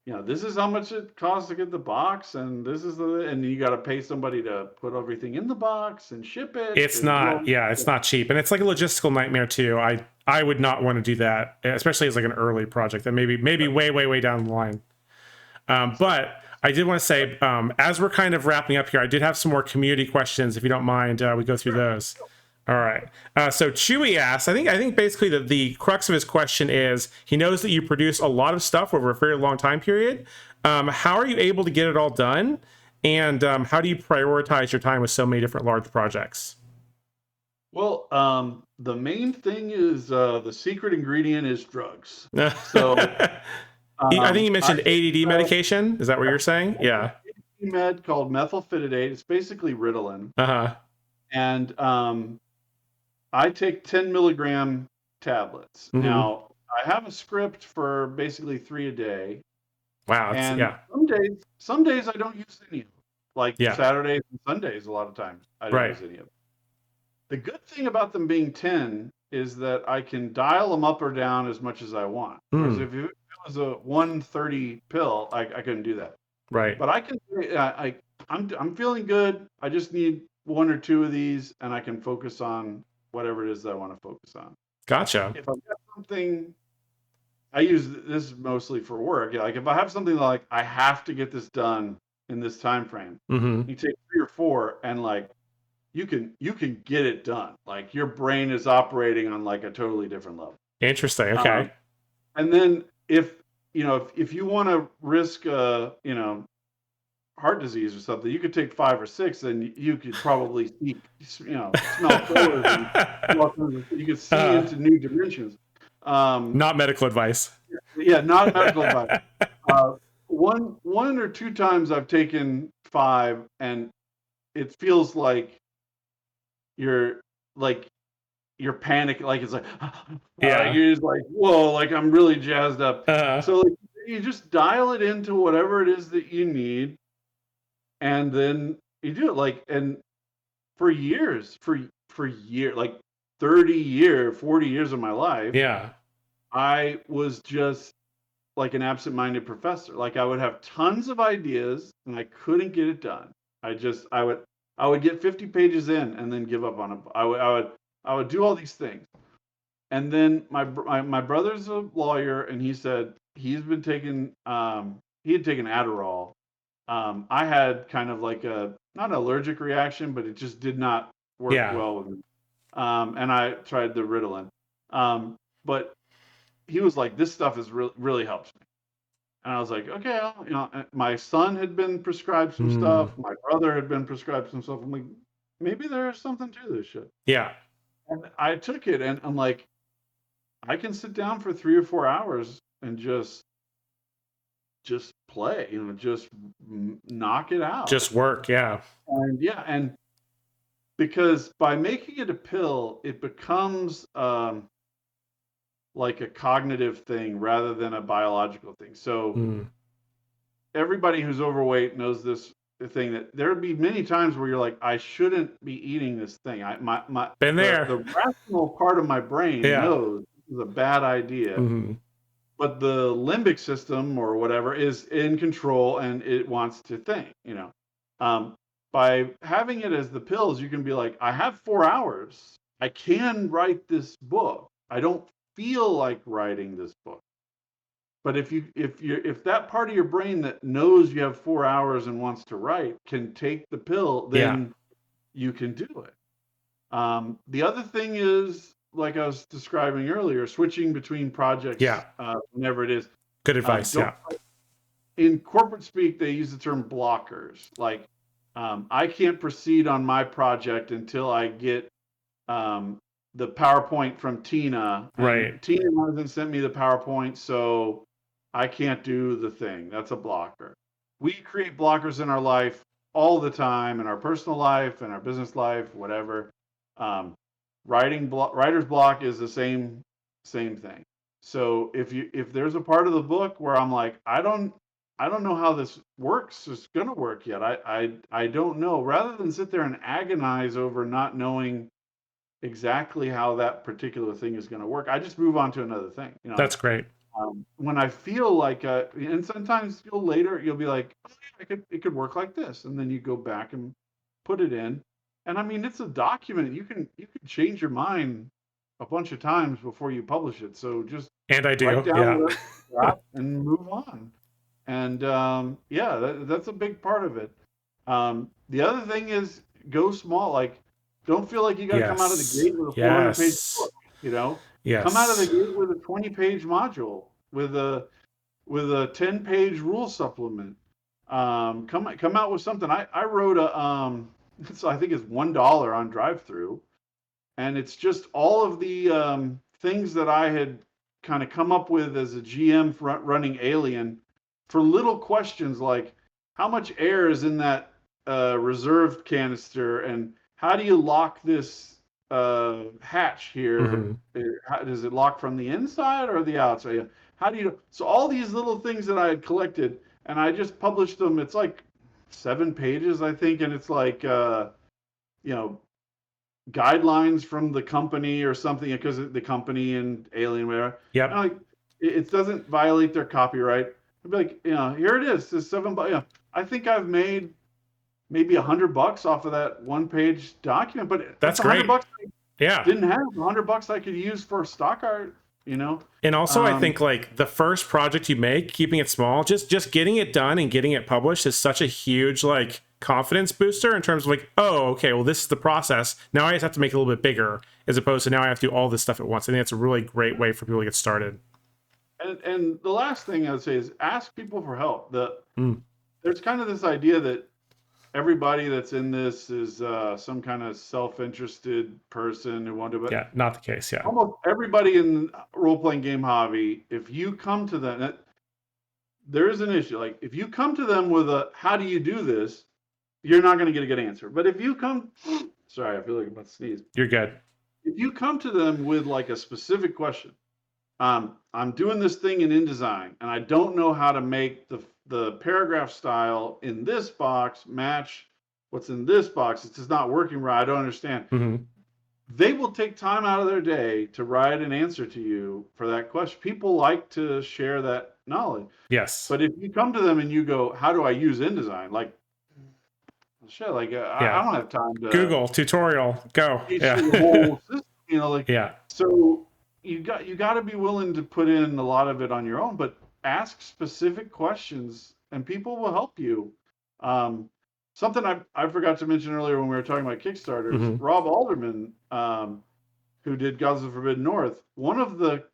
this is how much it costs to get the box, and this is and you got to pay somebody to put everything in the box and ship it It's and do all not, this yeah, it's stuff. not cheap, and it's like a logistical nightmare too. I would not want to do that, especially as like an early project that maybe way down the line. But I did want to say, as we're kind of wrapping up here, I did have some more community questions. If you don't mind, we go through those. All right. So Chewy asks, I think basically the crux of his question is he knows that you produce a lot of stuff over a very long time period. How are you able to get it all done? And how do you prioritize your time with so many different large projects? Well, the main thing is the secret ingredient is drugs. So I think you I mentioned take ADD medication. Is that what you're saying? Yeah. a med called methylphenidate. It's basically Ritalin, Uh-huh. and I take 10 milligram tablets. Mm-hmm. Now, I have a script for basically 3 a day, Wow. and Yeah. some days I don't use any of them. Like Yeah. Saturdays and Sundays, a lot of times I don't Right. use any of them. The good thing about them being 10 is that I can dial them up or down as much as I want. Whereas Mm, if it was a 130 pill, I couldn't do that. right. But I can, I'm feeling good. I just need one or two of these, and I can focus on whatever it is that I want to focus on. Gotcha. If I've got something, I use this mostly for work. Like if I have something like I have to get this done in this time frame, Mm-hmm. you take 3 or 4, and like you can get it done. Like your brain is operating on like a totally different level. Interesting. Um, Okay. and then if you want to risk heart disease or something, you could take 5 or 6, and you could probably see, smell colors and you could see uh, into new dimensions. Um, not medical advice. yeah, not medical advice. Uh, one or two times I've taken 5, and it feels like you're like you're panicking, like it's like Yeah. you're just like, whoa, like I'm really jazzed up. Uh, So like, you just dial it into whatever it is that you need, and then you do it. Like, and for years, for years, like 40 years of my life, yeah. I was just like an absent-minded professor. Like I would have tons of ideas and I couldn't get it done. I would get 50 pages in and then give up on it. I would do all these things. And then my brother's a lawyer, and he said he had taken Adderall. I had kind of like a not an allergic reaction, but it just did not work Yeah. well with me. And I tried the Ritalin. But he was like, "This stuff is really helps me." And I was like, "Okay, my son had been prescribed some Mm, stuff. My brother had been prescribed some stuff. I'm like, maybe there's something to this shit." yeah. And I took it, and I'm like, I can sit down for 3 or 4 hours and just play, just knock it out. Just work. Yeah. And yeah, and because by making it a pill, it becomes like a cognitive thing rather than a biological thing. So Mm. everybody who's overweight knows this thing, that there'd be many times where you're like, I shouldn't be eating this thing. Been there. The rational part of my brain Yeah. knows this is a bad idea, Mm-hmm. but the limbic system or whatever is in control, and it wants to think. Um, by having it as the pills, you can be like, I have 4 hours. I can write this book. I don't feel like writing this book. But if that part of your brain that knows you have 4 hours and wants to write can take the pill, Yeah. then you can do it. The other thing is, like I was describing earlier, switching between projects Yeah. whenever it is. Good advice. Don't Yeah. In corporate speak, they use the term blockers. Like, I can't proceed on my project until I get the PowerPoint from Tina, and Right. Tina hasn't sent me the PowerPoint, so I can't do the thing. That's a blocker. We create blockers in our life all the time, in our personal life, in our business life, whatever. Um, writer's block is the same thing. So if there's a part of the book where I'm like, I don't know how this works, it's gonna work yet. I don't know. Rather than sit there and agonize over not knowing exactly how that particular thing is going to work, I just move on to another thing. That's great. When I feel like, and sometimes you'll be like, oh, yeah, it could work like this, and then you go back and put it in, and I mean, it's a document. You can change your mind a bunch of times before you publish it. So just And I write do, down yeah. whatever you got and move on. And yeah, that's a big part of it. The other thing is go small. Like, don't feel like you got to come out of the Yes. gate with a 400-page Yes. book. You know, come out of the Yes. gate with a 20-page module with a 10-page rule supplement. Come out with something. I wrote a so I think it's $1 on DriveThru, and it's just all of the things that I had kind of come up with as a GM running Alien for little questions like how much air is in that reserved canister, and how do you lock this hatch here? Hmm. Does it lock from the inside or the outside? How do you? So all these little things that I had collected, and I just published them. It's like 7 pages, I think, and it's like you know guidelines from the company or something because the company and Alien whatever. And Yep. like it doesn't violate their copyright. I'd be like, here it is. This 7 bucks. I think I've made maybe $100 off of that 1 page document, but that's That's a hundred great. bucks I Yeah. didn't have. $100 I could use for stock art. You know. And also, I Um, think like the first project you make, keeping it small, just getting it done and getting it published is such a huge like confidence booster in terms of like, oh, okay, well, this is the process. Now I just have to make it a little bit bigger, as opposed to now I have to do all this stuff at once. I think it's a really great way for people to get started. and the last thing I'd say is ask people for help. Mm. There's kind of this idea that everybody that's in this is some kind of self-interested person who want to, but Yeah, not the case. Yeah. almost everybody in role-playing game hobby, if you come to them, there is an issue. Like if you come to them with a "How do you do this?" you're not going to get a good answer. But if you come, sorry, I feel like I'm about to sneeze. You're good. If you come to them with like a specific question, I'm doing this thing in InDesign, and I don't know how to make the paragraph style in this box match what's in this box. It's just not working right. I don't understand. Hmm. They will take time out of their day to write an answer to you for that question. People like to share that knowledge. Yes. But if you come to them and you go, "How do I use InDesign?" Like, shit, like I Yeah. don't have time to Google tutorial. Go. teach you the Yeah. whole system. Like Yeah. so you got to be willing to put in a lot of it on your own, but ask specific questions, and people will help you. Um, Something I forgot to mention earlier when we were talking about Kickstarters, Hmm. Rob Alderman, who did Gods of the Forbidden North, one of the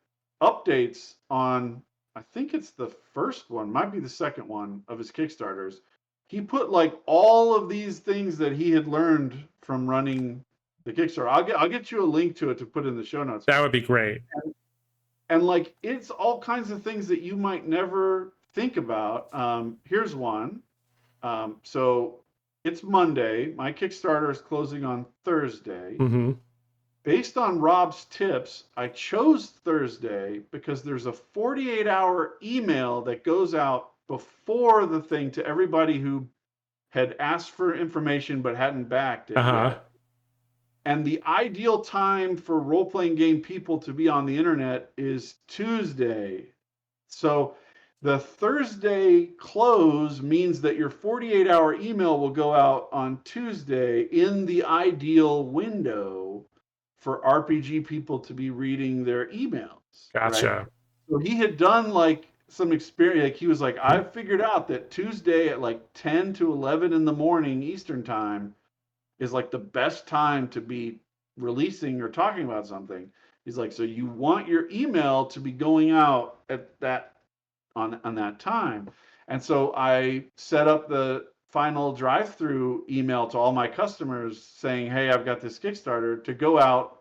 updates on, I think it's the first one, might be the second one of his Kickstarters, he put like all of these things that he had learned from running the Kickstarter. I'll get you a link to it to put in the show notes. That would be great. And like it's all kinds of things that you might never think about. Here's one. So it's Monday. My Kickstarter is closing on Thursday. Hmm. Based on Rob's tips, I chose Thursday because there's a 48-hour email that goes out before the thing to everybody who had asked for information but hadn't backed Uh it huh. yet. And the ideal time for role playing game people to be on the internet is Tuesday. So the Thursday close means that your 48-hour email will go out on Tuesday in the ideal window for RPG people to be reading their emails, right? Gotcha. So he had done like some experience. Like he was like, I figured out that Tuesday at like 10 to 11 in the morning Eastern time is like the best time to be releasing or talking about something. He's like, so you want your email to be going out at that on that time. And so I set up the final drive-through email to all my customers saying, hey, I've got this Kickstarter to go out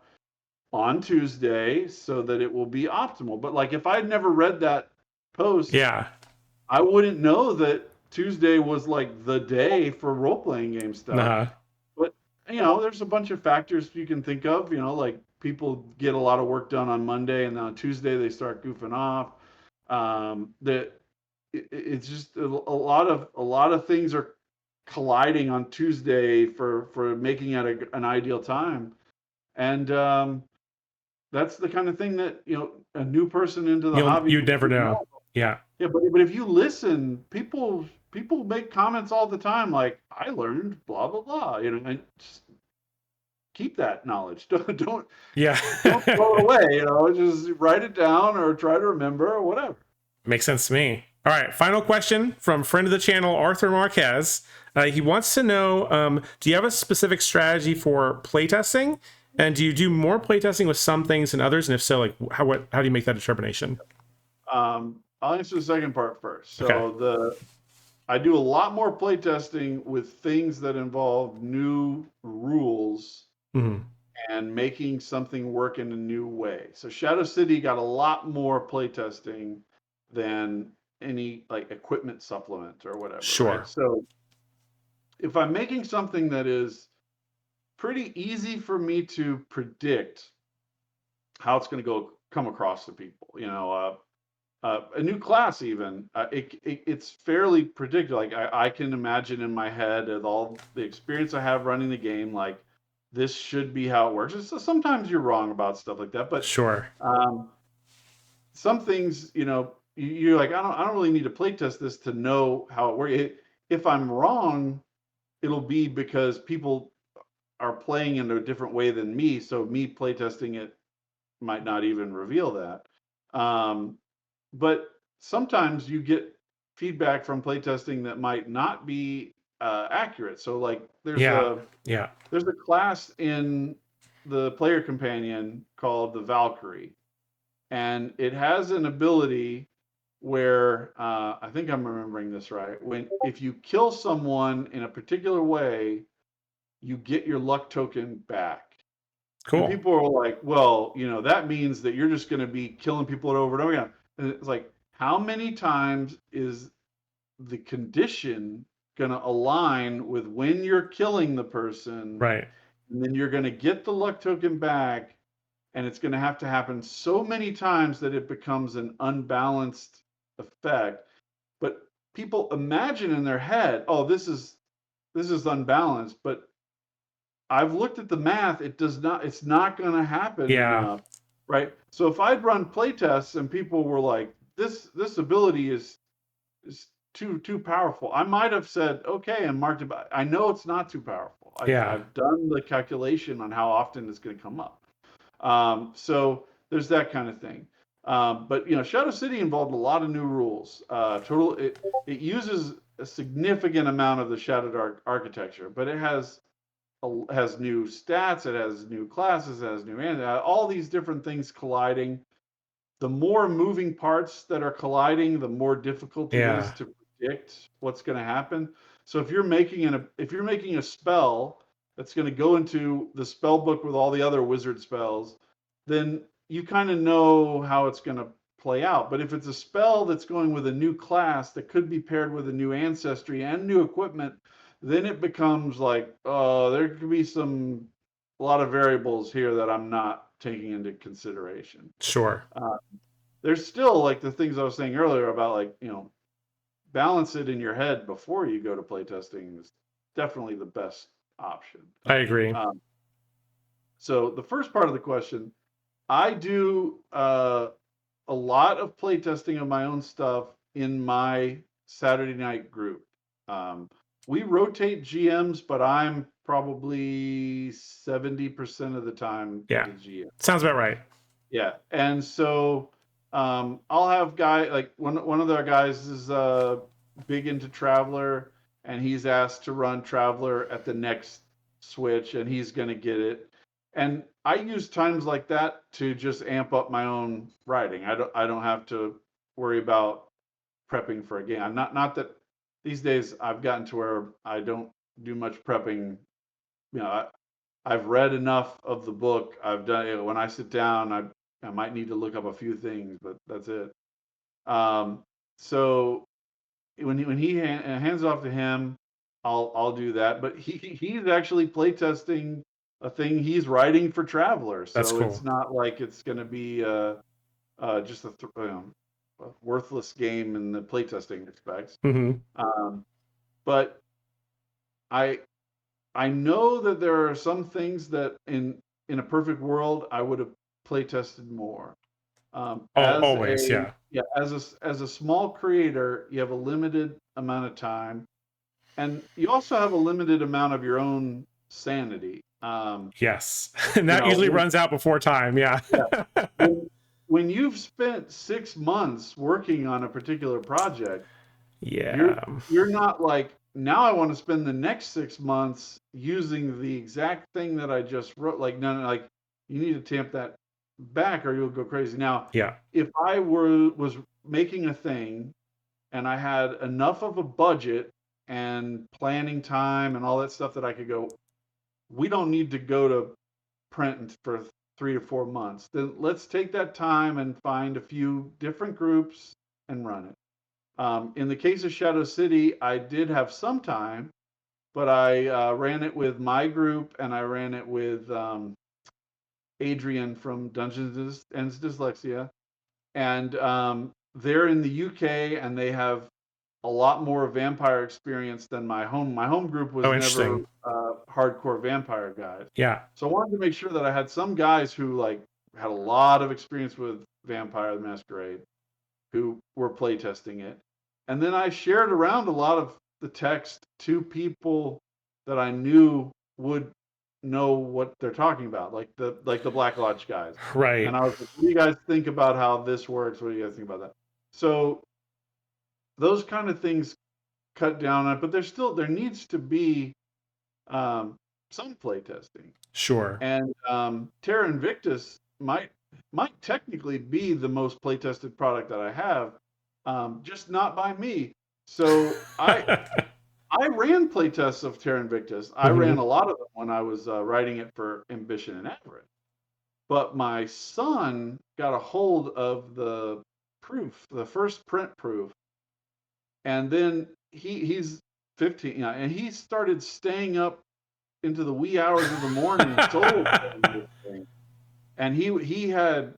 on Tuesday so that it will be optimal. But like if I'd never read that post, Yeah. I wouldn't know that Tuesday was like the day for role-playing game Uh stuff. huh. But there's a bunch of factors you can think of. Like people get a lot of work done on Monday, and then on Tuesday they start goofing off. That it's just a lot of things are colliding on Tuesday for making it an ideal time, and that's the kind of thing that a new person into the hobby, you'd never who know. knows? Yeah. Yeah, but if you listen, people make comments all the time like, I learned blah blah blah, and just keep that knowledge. Yeah. Don't throw it away, just write it down or try to remember or whatever. Makes sense to me. All right, final question from friend of the channel, Arthur Marquez. He wants to know, do you have a specific strategy for playtesting? And do you do more playtesting with some things than others? And if so, like how do you make that determination? I'll answer the second part first. Okay. So I do a lot more playtesting with things that involve new rules Hmm. and making something work in a new way. So ShadowCity got a lot more playtesting than any like equipment supplement or whatever, right? Sure. So if I'm making something that is pretty easy for me to predict how it's going to come across to people, a new class even it's fairly predictable. Like I can imagine in my head with all the experience I have running the game, like this should be how it works. So sometimes you're wrong about stuff like that, but Sure. um, some things, you're like, I don't really need to play test this to know how it works. If I'm wrong, it'll be because people are playing in a different way than me, so me playtesting it might not even reveal that. But sometimes you get feedback from playtesting that might not be accurate. So like Yeah. Yeah. there's a class in the player companion called the Valkyrie, and it has an ability where I think I'm remembering this right. When if you kill someone in a particular way, you get your luck token back. And Cool. people are like, well, that means that you're just going to be killing people over and over again. And it's like, how many times is the condition going to align with when you're killing the person? Right. And then you're going to get the luck token back. And it's going to have to happen so many times that it becomes an unbalanced effect. But people imagine in their head, oh, this is unbalanced. But I've looked at the math. It's not going to happen Yeah. enough, right? So if I'd run playtests and people were like, this ability is too powerful, I might have said, okay, and marked it. I know it's not too powerful. Yeah. I've done the calculation on how often it's going to come up. So there's that kind of thing. But Shadow City involved a lot of new rules. It uses a significant amount of the Shadowdark architecture, but it has new stats, it has new classes, it has new all these different things colliding. The more moving parts that are colliding, the more difficult it is Yeah. to predict what's going to happen. So if you're making a spell that's going to go into the spell book with all the other wizard spells, then you kind of know how it's going to play out. But if it's a spell that's going with a new class that could be paired with a new ancestry and new equipment, then it becomes like, there could be a lot of variables here that I'm not taking into consideration. Sure. There's still like the things I was saying earlier about like, balance it in your head before you go to playtesting is definitely the best option. I agree. So the first part of the question, I do a lot of playtesting of my own stuff in my Saturday night group. We rotate GMs, but I'm probably 70% of the time Yeah. the GM. Sounds about right. Yeah, and so I'll have like one of our guys is big into Traveler, and he's asked to run Traveler at the next switch, and he's going to get it. And I use times like that to just amp up my own writing. I don't have to worry about prepping for a game. I'm not that these days I've gotten to where I don't do much prepping. You know, I've read enough of the book. I've done when I sit down, I might need to look up a few things, but that's it. So when he hands it off to him, I'll do that. But he's actually playtesting a thing he's writing for Traveler, That's so it's cool. not like it's going to be just a worthless game in the playtesting respects. Hmm. But I I know that there are some things that in a perfect world I would have play tested more. As Always, a yeah. yeah, as a small creator, you have a limited amount of time, and you also have a limited amount of your own sanity. Yes. And You that know, usually runs out before time. Yeah. yeah, when when you've spent 6 months working on a particular project, you're Yeah. you're not like, now I want to spend the next 6 months using the exact thing that I just wrote. Like, no, no, like, you need to tamp that back or you'll go crazy. Now, Yeah. if I was making a thing and I had enough of a budget and planning time and all that stuff that I could go, we don't need to go to print for 3 to 4 months. Then let's take that time and find a few different groups and run it. In the case of Shadow City, I did have some time, but I ran it with my group and I ran it with Adrian from Dungeons and Dyslexia. And they're in the UK and they have a lot more vampire experience than my home. My home group was Oh, never interesting. hardcore vampire guys. Yeah. So I wanted to make sure that I had some guys who like had a lot of experience with Vampire the Masquerade who were playtesting it. And then I shared around a lot of the text to people that I knew would know what they're talking about, like the Black Lodge guys. And Right. I was like, what do you guys think about how this works? What do you guys think about that? So those kind of things cut down on it, but there needs to be um, some playtesting. Sure. And Terra Invictus might technically be the most playtested product that I have, just not by me. So I ran playtests of Terra Invictus. I ran Hmm. a lot of them when I was writing it for Ambition and Avarice. But my son got a hold of the proof, the first print proof, and then he's 15, you know, and he started staying up into the wee hours of the morning solo playing this thing. And he had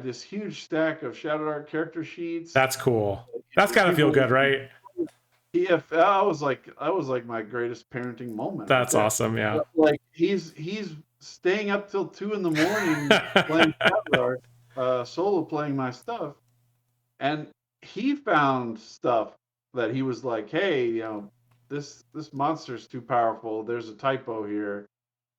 this huge stack of Shadowdark character sheets. That's cool. That's gotta feel People, good, right? I was like my greatest parenting moment right That's there. awesome. Yeah. Like he's staying up till 2 in the morning playing Shadowdark, solo playing my stuff, and he found stuff that he was like, hey, this monster's too powerful. There's a typo here,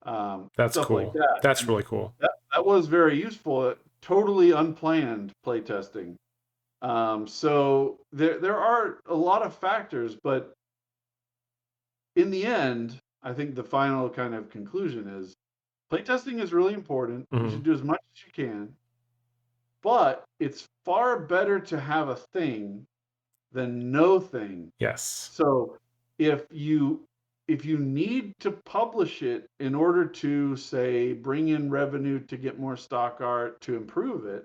That's stuff like cool. that. That's And really cool. that was very useful. Totally unplanned playtesting. So there are a lot of factors, but in the end, I think the final kind of conclusion is playtesting is really important. You Hmm. should do as much as you can, but it's far better to have a thing than no thing. Yes. So if you if you need to publish it in order to say bring in revenue to get more stock art to improve it,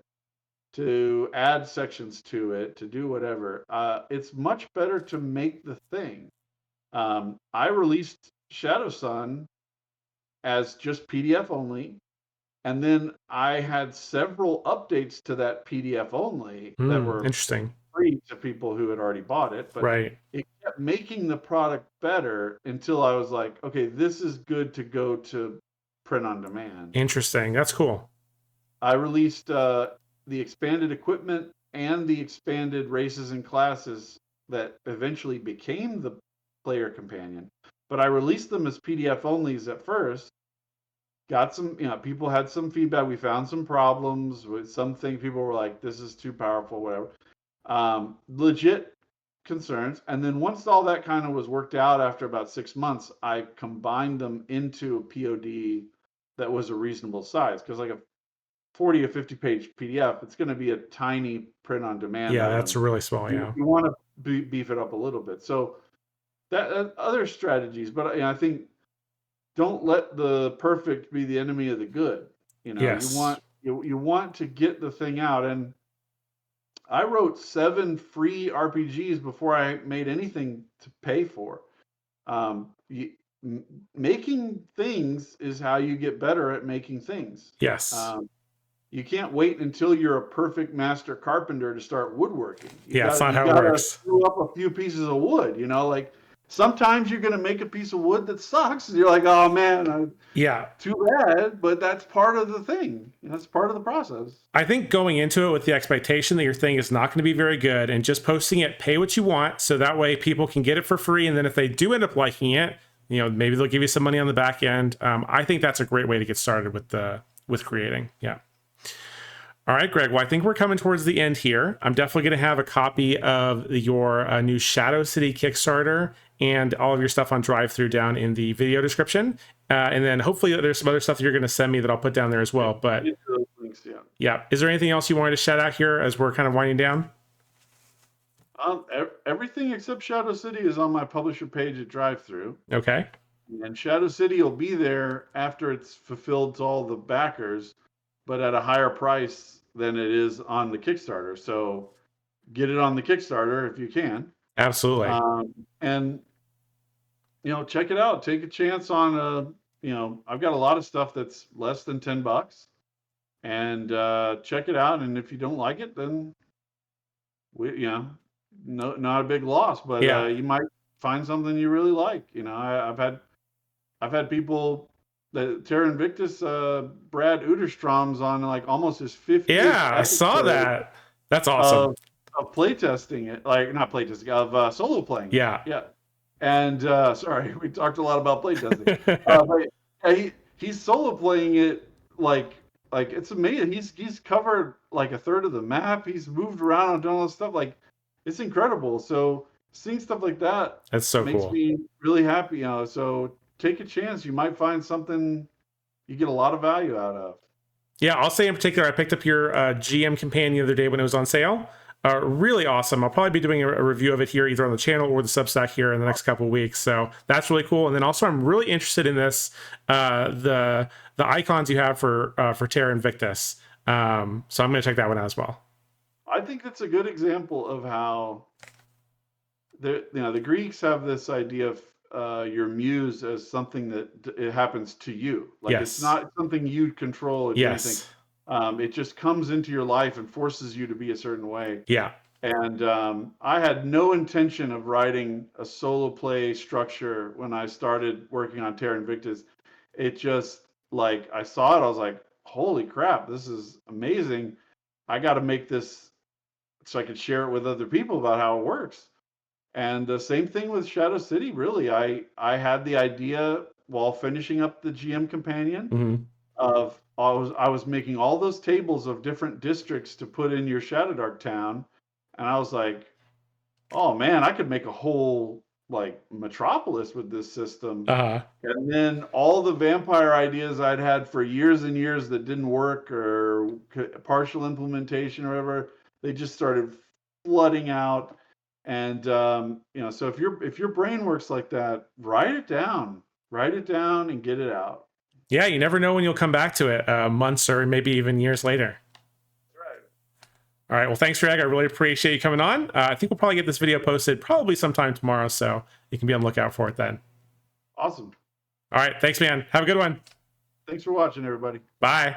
to add sections to it, to do whatever, it's much better to make the thing. I released Shadow Sun as just PDF only, and then I had several updates to that PDF only that Hmm. were Interesting. free to people who had already bought it, but Right. it kept making the product better until I was like, okay, this is good to go to print on demand. Interesting. That's cool. I released the expanded equipment and the expanded races and classes that eventually became the player companion, but I released them as PDF onlys at first. Got some, people had some feedback. We found some problems with some things. People were like, this is too powerful, whatever. Legit concerns. And then once all that kind of was worked out after about 6 months, I combined them into a POD that was a reasonable size. Because like a 40 or 50 page PDF, it's going to be a tiny print on demand Yeah, that's item. really small. You, Yeah. you want to beef it up a little bit. So that other strategies, but I think don't let the perfect be the enemy of the good. You Yes. want you want to get the thing out. And I wrote 7 free RPGs before I made anything to pay for. Making things is how you get better at making things. Yes. Um, you can't wait until you're a perfect master carpenter to start woodworking. You Yeah, it's got not you how it got to works. screw up a few pieces of wood. Like sometimes you're going to make a piece of wood that sucks. And you're like, oh man, Yeah. too bad. But that's part of the thing. That's part of the process. I think going into it with the expectation that your thing is not going to be very good and just posting it, pay what you want. So that way people can get it for free. And then if they do end up liking it, maybe they'll give you some money on the back end. I think that's a great way to get started with creating. Yeah. All right, Greg. Well, I think we're coming towards the end here. I'm definitely going to have a copy of your new ShadowCity Kickstarter and all of your stuff on DriveThru down in the video description. And then hopefully there's some other stuff that you're going to send me that I'll put down there as well. But links, yeah. Is there anything else you wanted to shout out here as we're kind of winding down? Everything except ShadowCity is on my publisher page at DriveThru. Okay. And ShadowCity will be there after it's fulfilled to all the backers, but at a higher price than it is on the Kickstarter. So get it on the Kickstarter if you can. Absolutely. And check it out. Take a chance on I've got a lot of stuff that's less than $10, and check it out. And if you don't like it, then not a big loss, but you might find something you really like. I've had people. The Terra Invictus, Brad Uderstrom's on like almost his 50th. Yeah, I saw that. That's awesome. Of playtesting it, like not playtesting, of solo playing. Yeah. Yeah. And sorry, we talked a lot about playtesting. But he's solo playing it like it's amazing. He's covered like a third of the map. He's moved around and done all this stuff. Like it's incredible. So seeing stuff like that, that's so makes cool. me really happy. So take a chance. You might find something you get a lot of value out of. Yeah, I'll say in particular, I picked up your GM companion the other day when it was on sale. Really awesome. I'll probably be doing a review of it here, either on the channel or the Substack here in the next couple of weeks. So that's really cool. And then also, I'm really interested in this the icons you have for Terra Invictus. So I'm going to check that one out as well. I think that's a good example of how the Greeks have this idea of your muse as something that it happens to you. Like it's not something you control. Anything. It just comes into your life and forces you to be a certain way. Yeah. And I had no intention of writing a solo play structure when I started working on Terra Invictus. It just like I saw it, I was like, holy crap, this is amazing. I got to make this so I could share it with other people about how it works. And the same thing with ShadowCity, really. I had the idea while finishing up the GM companion of I was making all those tables of different districts to put in your Shadowdark town, and I was like, oh man, I could make a whole like metropolis with this system. And then all the vampire ideas I'd had for years and years that didn't work or partial implementation or whatever, they just started flooding out. And so if your brain works like that, write it down and get it out. Yeah, you never know when you'll come back to it, months or maybe even years later. Right. All right. Well, thanks, Greg. I really appreciate you coming on. I think we'll probably get this video posted probably sometime tomorrow, so you can be on the lookout for it then. Awesome. All right. Thanks, man. Have a good one. Thanks for watching, everybody. Bye.